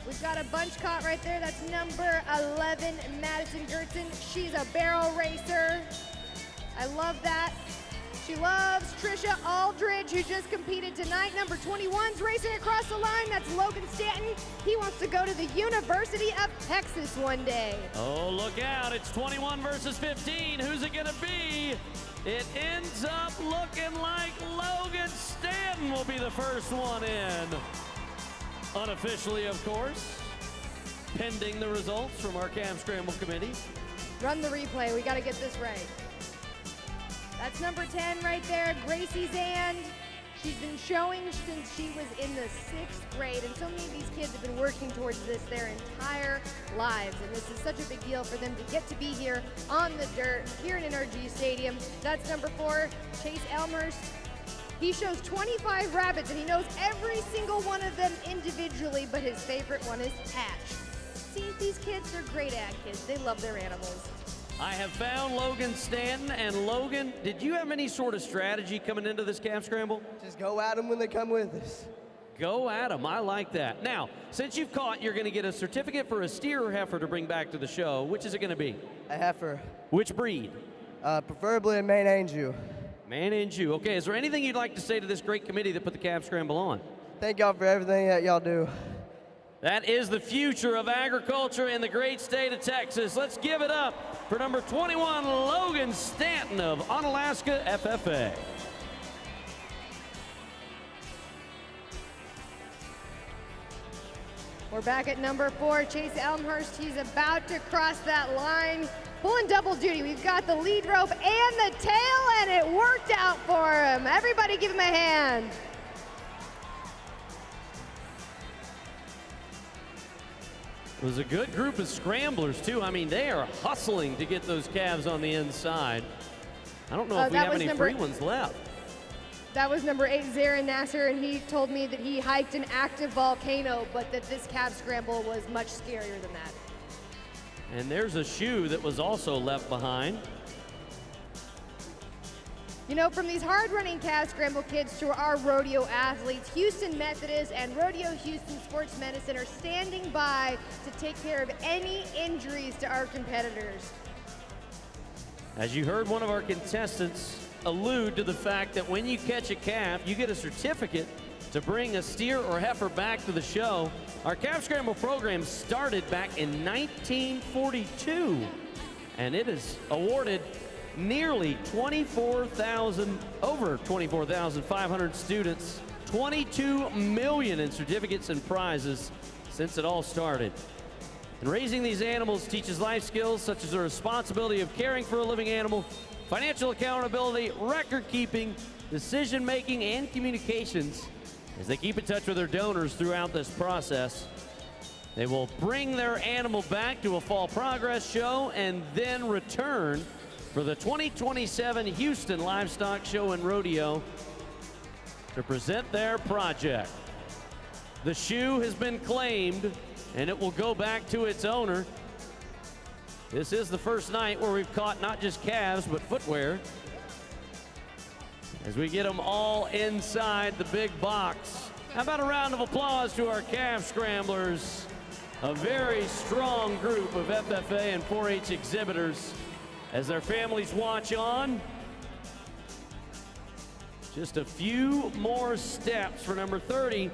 We've got a bunch caught right there. That's number 11, Madison Gertzen. She's a barrel racer. I love that. She loves Trisha Aldridge, who just competed tonight. Number 21's racing across the line. That's Logan Stanton. He wants to go to the University of Texas one day. Oh, look out. It's 21 versus 15. Who's it going to be? It ends up looking like Logan Stanton will be the first one in. Unofficially, of course, pending the results from our calf scramble committee. Run the replay. We got to get this right. That's number 10 right there, Gracie Zand. She's been showing since she was in the 6th grade, and so many of these kids have been working towards this their entire lives, and this is such a big deal for them to get to be here on the dirt, here in NRG Stadium. That's number 4, Chase Elmhorst. He shows 25 rabbits, and he knows every single one of them individually, but his favorite one is Patch. See, these kids are great ag kids. They love their animals. I have found Logan Stanton, and Logan, did you have any sort of strategy coming into this calf scramble? Just go at them when they come with us. Go at them. I like that. Now, since you've caught, you're going to get a certificate for a steer or heifer to bring back to the show. Which is it going to be? A heifer. Which breed? Preferably a Maine Anjou. Maine Anjou. Okay, is there anything you'd like to say to this great committee that put the calf scramble on? Thank y'all for everything that y'all do. That is the future of agriculture in the great state of Texas. Let's give it up for number 21, Logan Stanton of Onalaska FFA. We're back at number 4, Chase Elmhorst. He's about to cross that line. Pulling double duty. We've got the lead rope and the tail, and it worked out for him. Everybody give him a hand. It was a good group of scramblers, too. I mean, they are hustling to get those calves on the inside. I don't know if we have any free ones left. That was number 8, Zarin Nasser, and he told me that he hiked an active volcano, but that this calf scramble was much scarier than that. And there's a shoe that was also left behind. You know, from these hard-running calf scramble kids to our rodeo athletes, Houston Methodist and Rodeo Houston Sports Medicine are standing by to take care of any injuries to our competitors. As you heard one of our contestants allude to the fact that when you catch a calf, you get a certificate to bring a steer or heifer back to the show. Our calf scramble program started back in 1942, and it has awarded nearly over 24,500 students, 22 million in certificates and prizes since it all started. And raising these animals teaches life skills such as the responsibility of caring for a living animal, financial accountability, record keeping, decision making, and communications as they keep in touch with their donors throughout this process. They will bring their animal back to a fall progress show and then return for the 2027 Houston Livestock Show and Rodeo to present their project. The shoe has been claimed and it will go back to its owner. This is the first night where we've caught not just calves, but footwear, as we get them all inside the big box. How about a round of applause to our calf scramblers, a very strong group of FFA and 4-H exhibitors as their families watch on. Just a few more steps for number 30,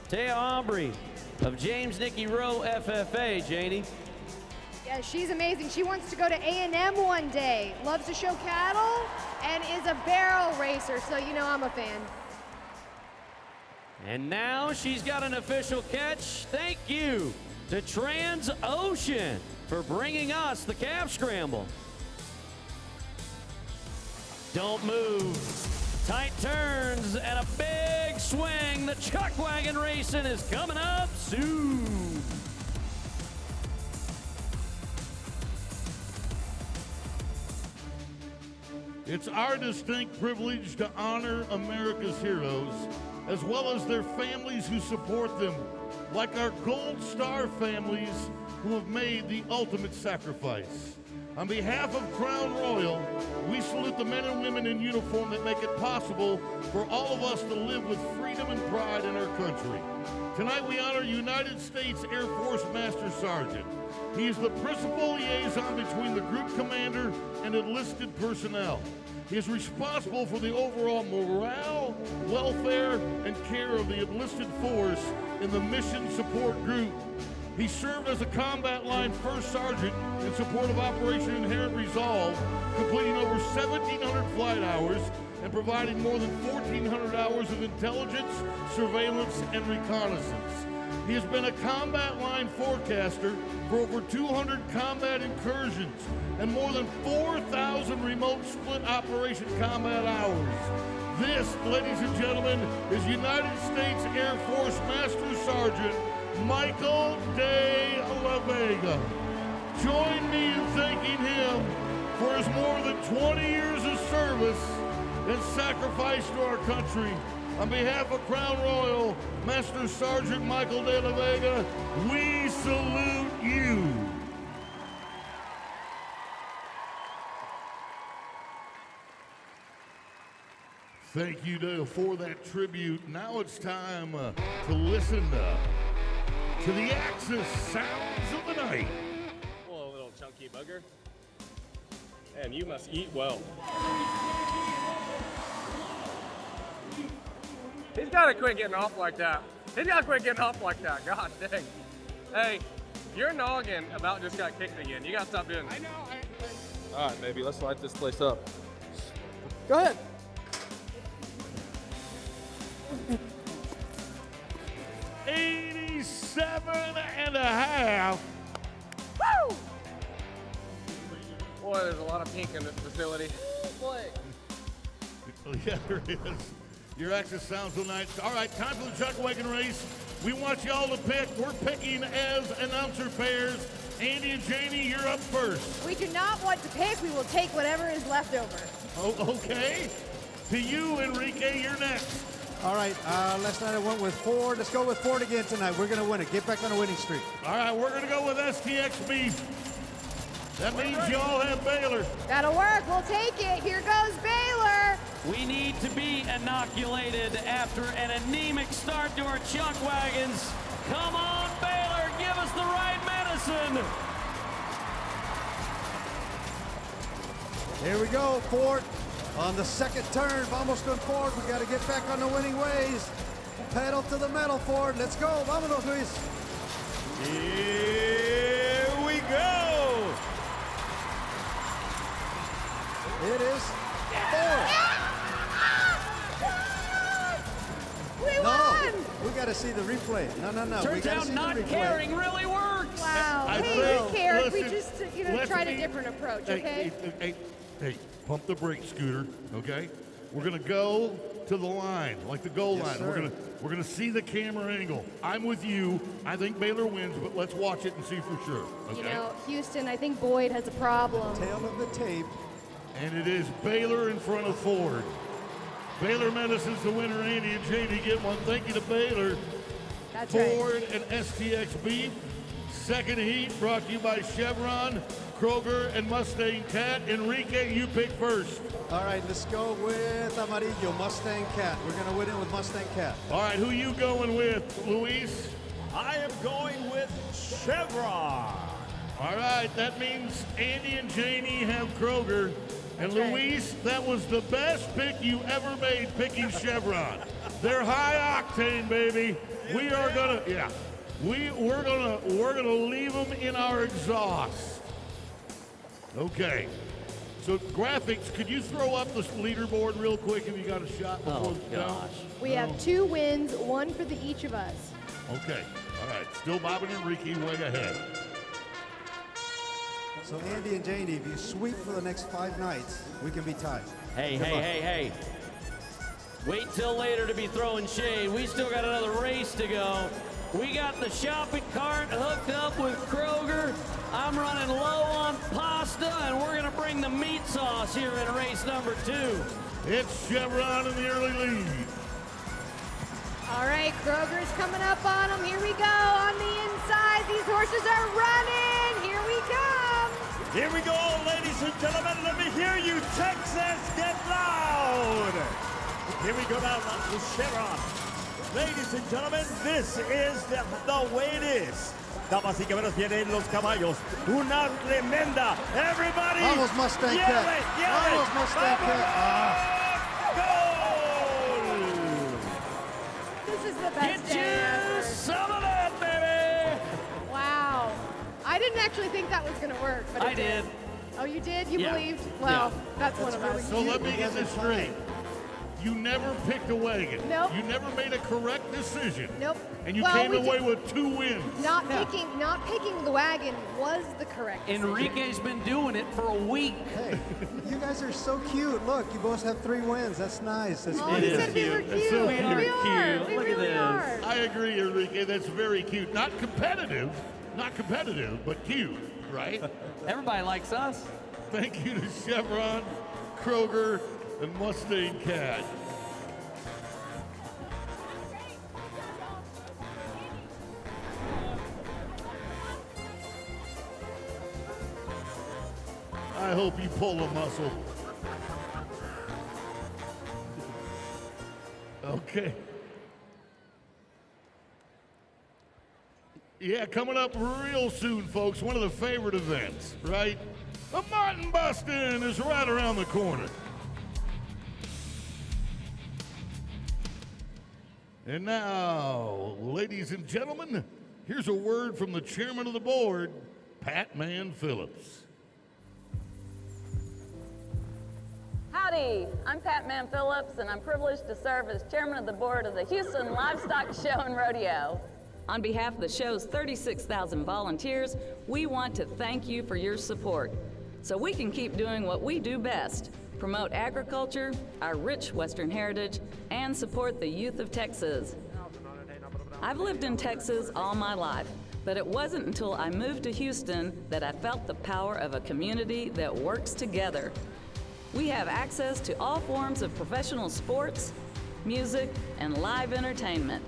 Taya Aubrey of James Nicky Rowe FFA, Janie. Yeah, she's amazing. She wants to go to A&M one day, loves to show cattle, and is a barrel racer, so you know I'm a fan. And now she's got an official catch. Thank you to Transocean for bringing us the calf scramble. Don't move. Tight turns and a big swing. The chuck wagon racing is coming up soon. It's our distinct privilege to honor America's heroes, as well as their families who support them, like our Gold Star families who have made the ultimate sacrifice. On behalf of Crown Royal, we salute the men and women in uniform that make it possible for all of us to live with freedom and pride in our country. Tonight we honor United States Air Force Master Sergeant. He is the principal liaison between the group commander and enlisted personnel. He is responsible for the overall morale, welfare, and care of the enlisted force in the mission support group. He served as a combat line first sergeant in support of Operation Inherent Resolve, completing over 1,700 flight hours and providing more than 1,400 hours of intelligence, surveillance, and reconnaissance. He has been a combat line forecaster for over 200 combat incursions and more than 4,000 remote split operation combat hours. This, ladies and gentlemen, is United States Air Force Master Sergeant Michael de la Vega. Join me in thanking him for his more than 20 years of service and sacrifice to our country. On behalf of Crown Royal, Master Sergeant Michael de la Vega, we salute you. Thank you for that tribute. Now it's time to listen to the Axis sounds of the night. Hello, little chunky bugger. And you must eat well. He's got to quit getting off like that. He's got to quit getting off like that. God dang. Hey, your noggin about just got kicked again. You got to stop doing that. I know. All right, baby, let's light this place up. Go ahead. $87.5. Woo! Boy, there's a lot of pink in this facility. Boy. Yeah, there is. Your Axis sounds so nice. All right, time for the chuck wagon race. We want y'all to pick. We're picking as announcer pairs. Andy and Janie, you're up first. We do not want to pick. We will take whatever is left over. Oh, okay. To you, Enrique, you're next. All right, last night I went with Ford. Let's go with Ford again tonight. We're going to win it. Get back on a winning streak. All right, we're going to go with STX beef. That means y'all have Baylor. That'll work. We'll take it. Here goes Baylor. We need to be inoculated after an anemic start to our chuck wagons. Come on, Baylor, give us the right medicine. Here we go, Ford. On the second turn, vamos con Ford. We got to get back on the winning ways. Pedal to the metal, Ford. Let's go. Vámonos, Luis. Here we go. It is Ford. We won! We got to see the replay. No. Turns out not caring really works. Wow. Hey, who cared? We just, tried a different approach, okay? Hey, pump the brake, Scooter, okay? We're going to go to the line, like the goal line. Sir. We're gonna see the camera angle. I'm with you. I think Baylor wins, but let's watch it and see for sure, okay? Houston, I think Boyd has a problem. Tail of the tape. And it is Baylor in front of Ford. Baylor Medicine's the winner. Andy and JD get one. Thank you to Baylor. That's Ford and STX Beef. Second heat brought to you by Chevron, Kroger, and Mustang Cat. Enrique, you pick first. All right, let's go with Amarillo, Mustang Cat. We're going to win it with Mustang Cat. All right, who you going with, Luis? I am going with Chevron. All right, that means Andy and Janie have Kroger. And Luis, that was the best pick you ever made, picking Chevron. They're high octane, baby. We are gonna, we're gonna leave them in our exhaust. Okay. So graphics, could you throw up the leaderboard real quick if you got a shot before the down? We have 2 wins, 1 for each of us. Okay. All right. Still Bob and Enrique way ahead. So Andy and Janie, if you sweep for the next 5 nights, we can be tied. Hey. Wait till later to be throwing shade. We still got another race to go. We got the shopping cart hooked up with Kroger. I'm running low on pasta, and we're going to bring the meat sauce here in race number 2. It's Chevron in the early lead. All right, Kroger's coming up on them. Here we go on the inside. These horses are running. Here we come. Here we go, ladies and gentlemen. Let me hear you, Texas. Get loud. Here we go now to Chevron. Ladies and gentlemen, this is the way it is. Damas y caballeros, vienen los caballos. Una tremenda. Everybody. Vamos, Mustang Cat. Vamos, Mustang Cat. Goal. This is the best day ever. Some of that, baby. Wow. I didn't actually think that was going to work, but I did. Oh, you did? You Yeah. believed? Well, Yeah. that's one of us. So let me get this straight. You never picked a wagon. Nope. You never made a correct decision. Nope. And you Well, came we away did- with 2 wins. Not picking the wagon was the correct decision. Enrique's been doing it for a week. Hey, you guys are so cute. Look, you both have 3 wins. That's nice. That's Oh, he said we were cute. so We cute. are. We Look at really this. are. I agree, Enrique. That's very cute. Not competitive, but cute, right? Everybody likes us. Thank you to Chevron, Kroger, and Mustang Cat. I hope you pull a muscle. Okay. Yeah, coming up real soon, folks. One of the favorite events, right? The Mutton Bustin' is right around the corner. And now, ladies and gentlemen, here's a word from the chairman of the board, Pat Man Phillips. Howdy, I'm Pat Man Phillips, and I'm privileged to serve as chairman of the board of the Houston Livestock Show and Rodeo. On behalf of the show's 36,000 volunteers, we want to thank you for your support so we can keep doing what we do best, promote agriculture, our rich Western heritage, and support the youth of Texas. I've lived in Texas all my life, but it wasn't until I moved to Houston that I felt the power of a community that works together. We have access to all forms of professional sports, music, and live entertainment.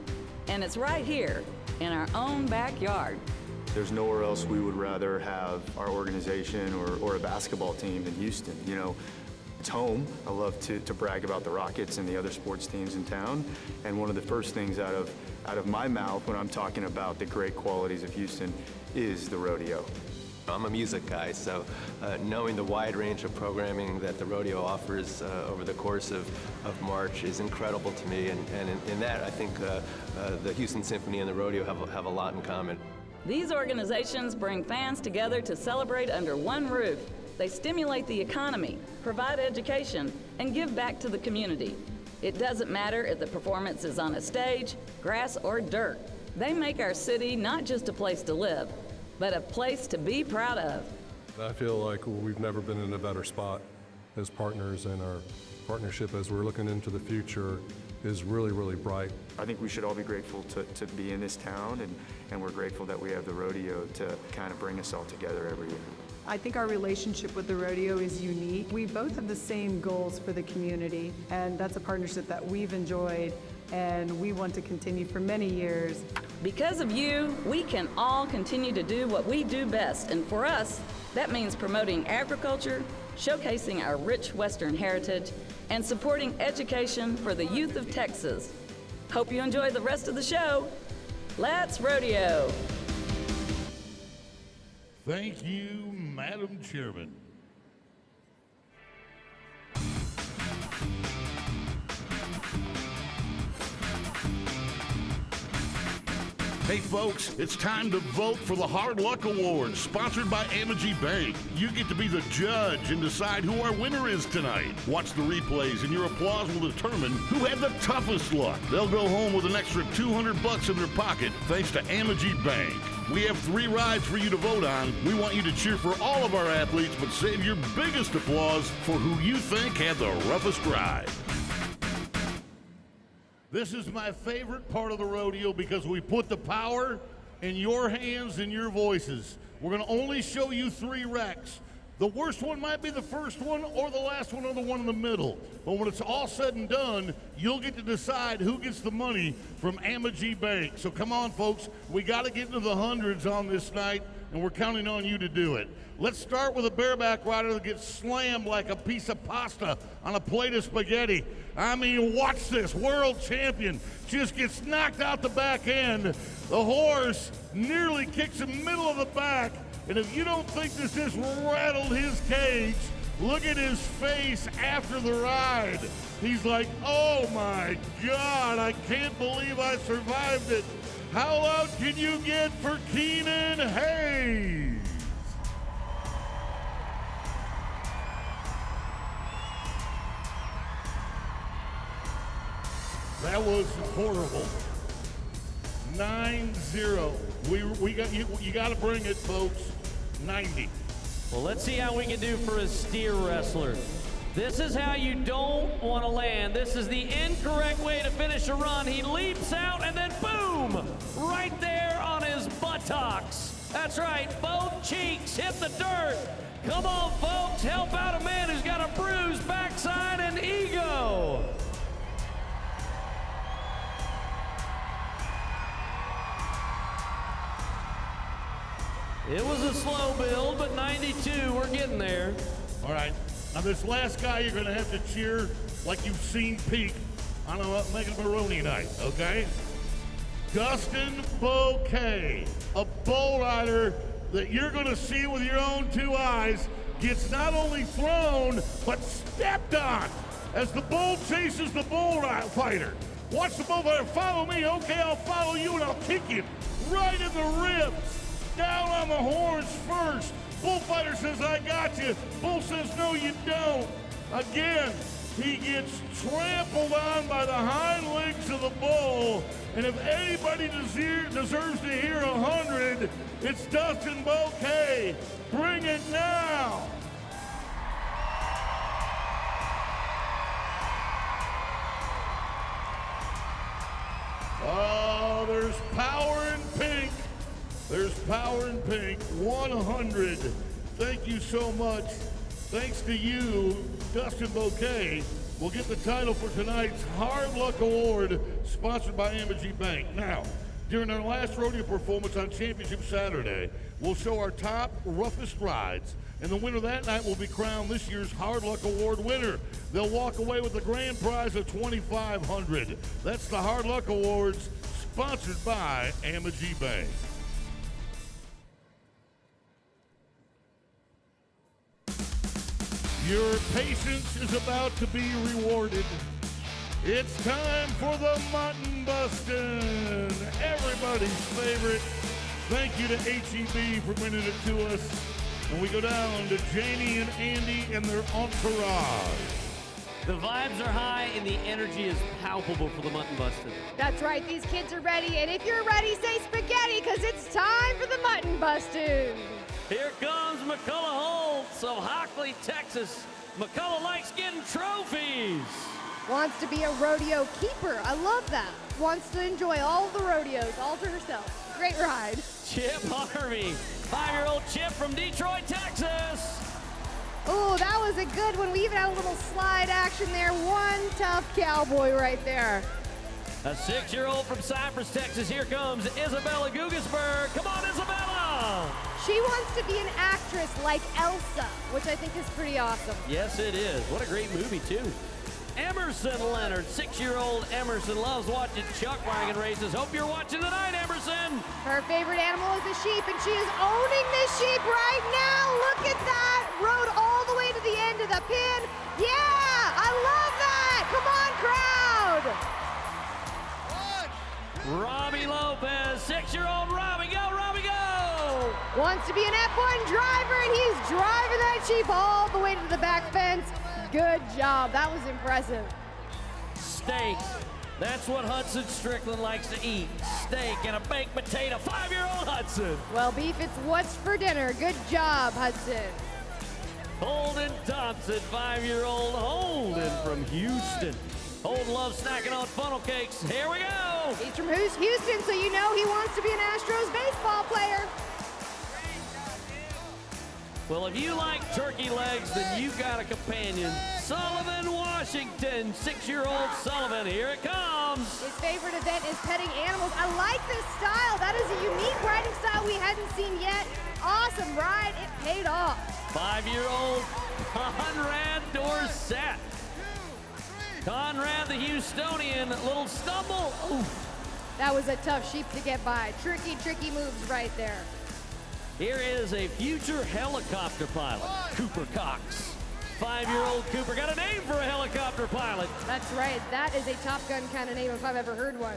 And it's right here in our own backyard. There's nowhere else we would rather have our organization or a basketball team than Houston. You know, it's home. I love to brag about the Rockets and the other sports teams in town. And one of the first things out of my mouth when I'm talking about the great qualities of Houston is the rodeo. I'm a music guy, so knowing the wide range of programming that the rodeo offers over the course of March is incredible to me. And in that, I think the Houston Symphony and the rodeo have a lot in common. These organizations bring fans together to celebrate under one roof. They stimulate the economy, provide education, and give back to the community. It doesn't matter if the performance is on a stage, grass, or dirt. They make our city not just a place to live, but a place to be proud of. I feel like we've never been in a better spot as partners, and our partnership as we're looking into the future is really, really bright. I think we should all be grateful to be in this town, and we're grateful that we have the rodeo to kind of bring us all together every year. I think our relationship with the rodeo is unique. We both have the same goals for the community, and that's a partnership that we've enjoyed and we want to continue for many years. Because of you, we can all continue to do what we do best, and for us, that means promoting agriculture, showcasing our rich Western heritage, and supporting education for the youth of Texas. Hope you enjoy the rest of the show. Let's rodeo! Thank you, Madam Chairman. Hey folks, it's time to vote for the Hard Luck Awards, sponsored by Amegy Bank. You get to be the judge and decide who our winner is tonight. Watch the replays and your applause will determine who had the toughest luck. They'll go home with an extra $200 in their pocket thanks to Amegy Bank. We have 3 rides for you to vote on. We want you to cheer for all of our athletes, but save your biggest applause for who you think had the roughest ride. This is my favorite part of the rodeo because we put the power in your hands and your voices. We're going to only show you 3 wrecks. The worst one might be the first one or the last one or the one in the middle. But when it's all said and done, you'll get to decide who gets the money from Amegy Bank. So come on, folks. We got to get into the hundreds on this night, and we're counting on you to do it. Let's start with a bareback rider that gets slammed like a piece of pasta on a plate of spaghetti. I mean, watch this. World champion just gets knocked out the back end. The horse nearly kicks him middle of the back. And if you don't think this just rattled his cage, look at his face after the ride. He's like, oh my God, I can't believe I survived it. How loud can you get for Keenan Hayes? That was horrible. 9-0. We got you got to bring it, folks. 90. Well, let's see how we can do for a steer wrestler. This is how you don't want to land. This is the incorrect way to finish a run. He leaps out and then boom, right there on his buttocks. That's right, both cheeks hit the dirt. Come on, folks, help out a man who's got a bruised backside and ego. It was a slow build, but 92, we're getting there. All right. Now, this last guy, you're going to have to cheer like you've seen peak on a Megan Maroney night, okay? Dustin Bouquet, a bull rider that you're going to see with your own 2 eyes, gets not only thrown, but stepped on as the bull chases the bull fighter. Watch the bull fighter. Follow me. Okay, I'll follow you, and I'll kick you right in the ribs. Down on the horns first. Bullfighter says, I got you. Bull says, no, you don't. Again, he gets trampled on by the hind legs of the bull. And if anybody deserves to hear 100, it's Dustin Bouquet. Bring it now. Oh, there's power in pink. There's power in pink. 100. Thank you so much. thanks to you, Dustin Bouquet, will get the title for tonight's Hard Luck Award, sponsored by Amagi Bank. Now, during our last rodeo performance on Championship Saturday, we'll show our top, roughest rides, and the winner that night will be crowned this year's Hard Luck Award winner. They'll walk away with the grand prize of $2,500. That's the Hard Luck Awards, sponsored by Amagi Bank. Your patience is about to be rewarded. It's time for the Mutton Bustin', everybody's favorite. Thank you to HEB for bringing it to us. And we go down to Janie and Andy and their entourage. The vibes are high and the energy is palpable for the Mutton Bustin'. That's right, these kids are ready, and if you're ready, say spaghetti, because it's time for the Mutton Bustin'. Here comes McCullough Holtz of Hockley, Texas. McCullough likes getting trophies. Wants to be a rodeo keeper. I love that. Wants to enjoy all the rodeos all to herself. Great ride. Chip Harvey, 5-year-old Chip from Detroit, Texas. Oh, that was a good one. We even had a little slide action there. One tough cowboy right there. A 6-year-old from Cypress, Texas. Here comes Isabella Gugesberg. Come on, Isabella. She wants to be an actress like Elsa, which I think is pretty awesome. Yes, it is. What a great movie, too. Emerson Leonard, 6-year-old Emerson, loves watching chuck wagon races. Hope you're watching tonight, Emerson. Her favorite animal is the sheep, and she is owning this sheep right now. Look at that. Rode all the way to the end of the pin. Yeah, I love that. Come on, crowd. Robbie Lopez, 6-year-old Robbie. Go, Robbie, go. Wants to be an F1 driver, and he's driving that sheep all the way to the back fence. Good job. That was impressive. Steak. That's what Hudson Strickland likes to eat. Steak and a baked potato. 5-year-old Hudson. Well, beef, it's what's for dinner. Good job, Hudson. Holden Thompson, 5-year-old Holden from Houston. Holden loves snacking on funnel cakes. Here we go. He's from Houston, so you know he wants to be an Astros baseball player. Well, if you like turkey legs, then you've got a companion. Sullivan Washington, 6-year-old Sullivan. Here it comes. His favorite event is petting animals. I like this style. That is a unique riding style we hadn't seen yet. Awesome ride. It paid off. 5-year-old Conrad Dorsett. Conrad the Houstonian, little stumble. Oof. That was a tough sheep to get by. Tricky, tricky moves right there. Here is a future helicopter pilot, Cooper Cox. 5-year-old Cooper got a name for a helicopter pilot. That's right. That is a Top Gun kind of name if I've ever heard one.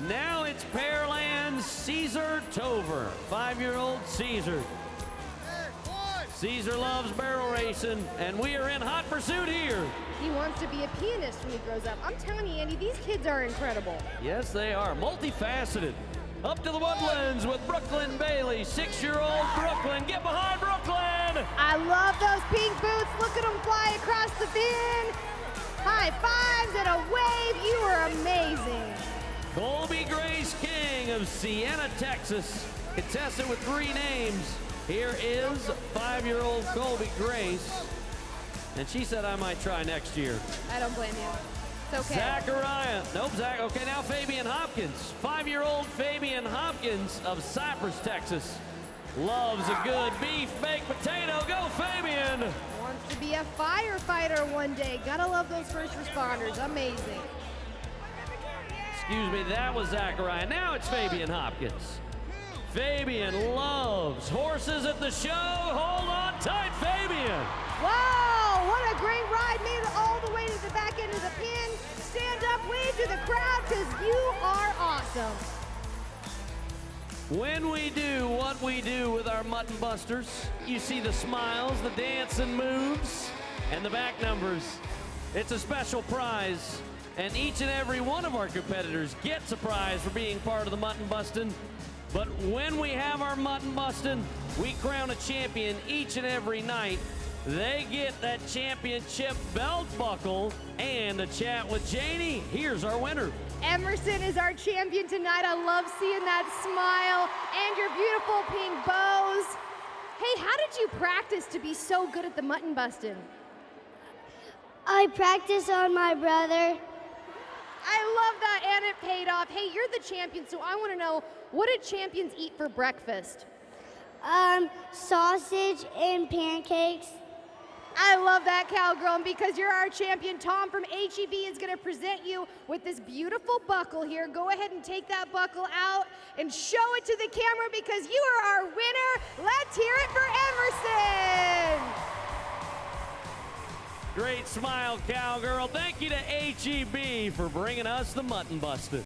Now it's Pearland's Caesar Tover, 5-year-old Caesar. Caesar loves barrel racing, and we are in hot pursuit here. He wants to be a pianist when he grows up. I'm telling you, Andy, these kids are incredible. Yes, they are. Multifaceted. Up to the woodlands with Brooklyn Bailey, 6-year-old Brooklyn. Get behind Brooklyn! I love those pink boots. Look at them fly across the bin. High fives and a wave. You are amazing. Colby Grace King of Siena, Texas. Contestant with 3 names. Here is 5-year-old Colby Grace. And she said I might try next year. I don't blame you. It's okay. Zachariah. Nope, Zach. Okay, now Fabian Hopkins. 5-year-old Fabian Hopkins of Cypress, Texas. Loves a good beef baked potato. Go, Fabian. Wants to be a firefighter one day. Gotta love those first responders. Amazing. Excuse me, that was Zachariah. Now it's Fabian Hopkins. Fabian loves horses at the show. Hold on tight, Fabian. Wow, what a great ride. Made it all the way to the back end of the pin. Stand up, wave to the crowd, because you are awesome. When we do what we do with our Mutton Busters, you see the smiles, the dancing moves, and the back numbers. It's a special prize, and each and every one of our competitors gets a prize for being part of the Mutton Bustin'. But when we have our Mutton Bustin', we crown a champion each and every night. They get that championship belt buckle and a chat with Janie. Here's our winner. Emerson is our champion tonight. I love seeing that smile and your beautiful pink bows. Hey, how did you practice to be so good at the mutton busting? I practice on my brother. I love that, and it paid off. Hey, you're the champion, so I want to know, what did champions eat for breakfast? Sausage and pancakes. I love that, cowgirl, and because you're our champion, Tom from HEB is going to present you with this beautiful buckle here. Go ahead and take that buckle out and show it to the camera because you are our winner. Let's hear it for Emerson. Great smile, cowgirl. Thank you to HEB for bringing us the mutton busted.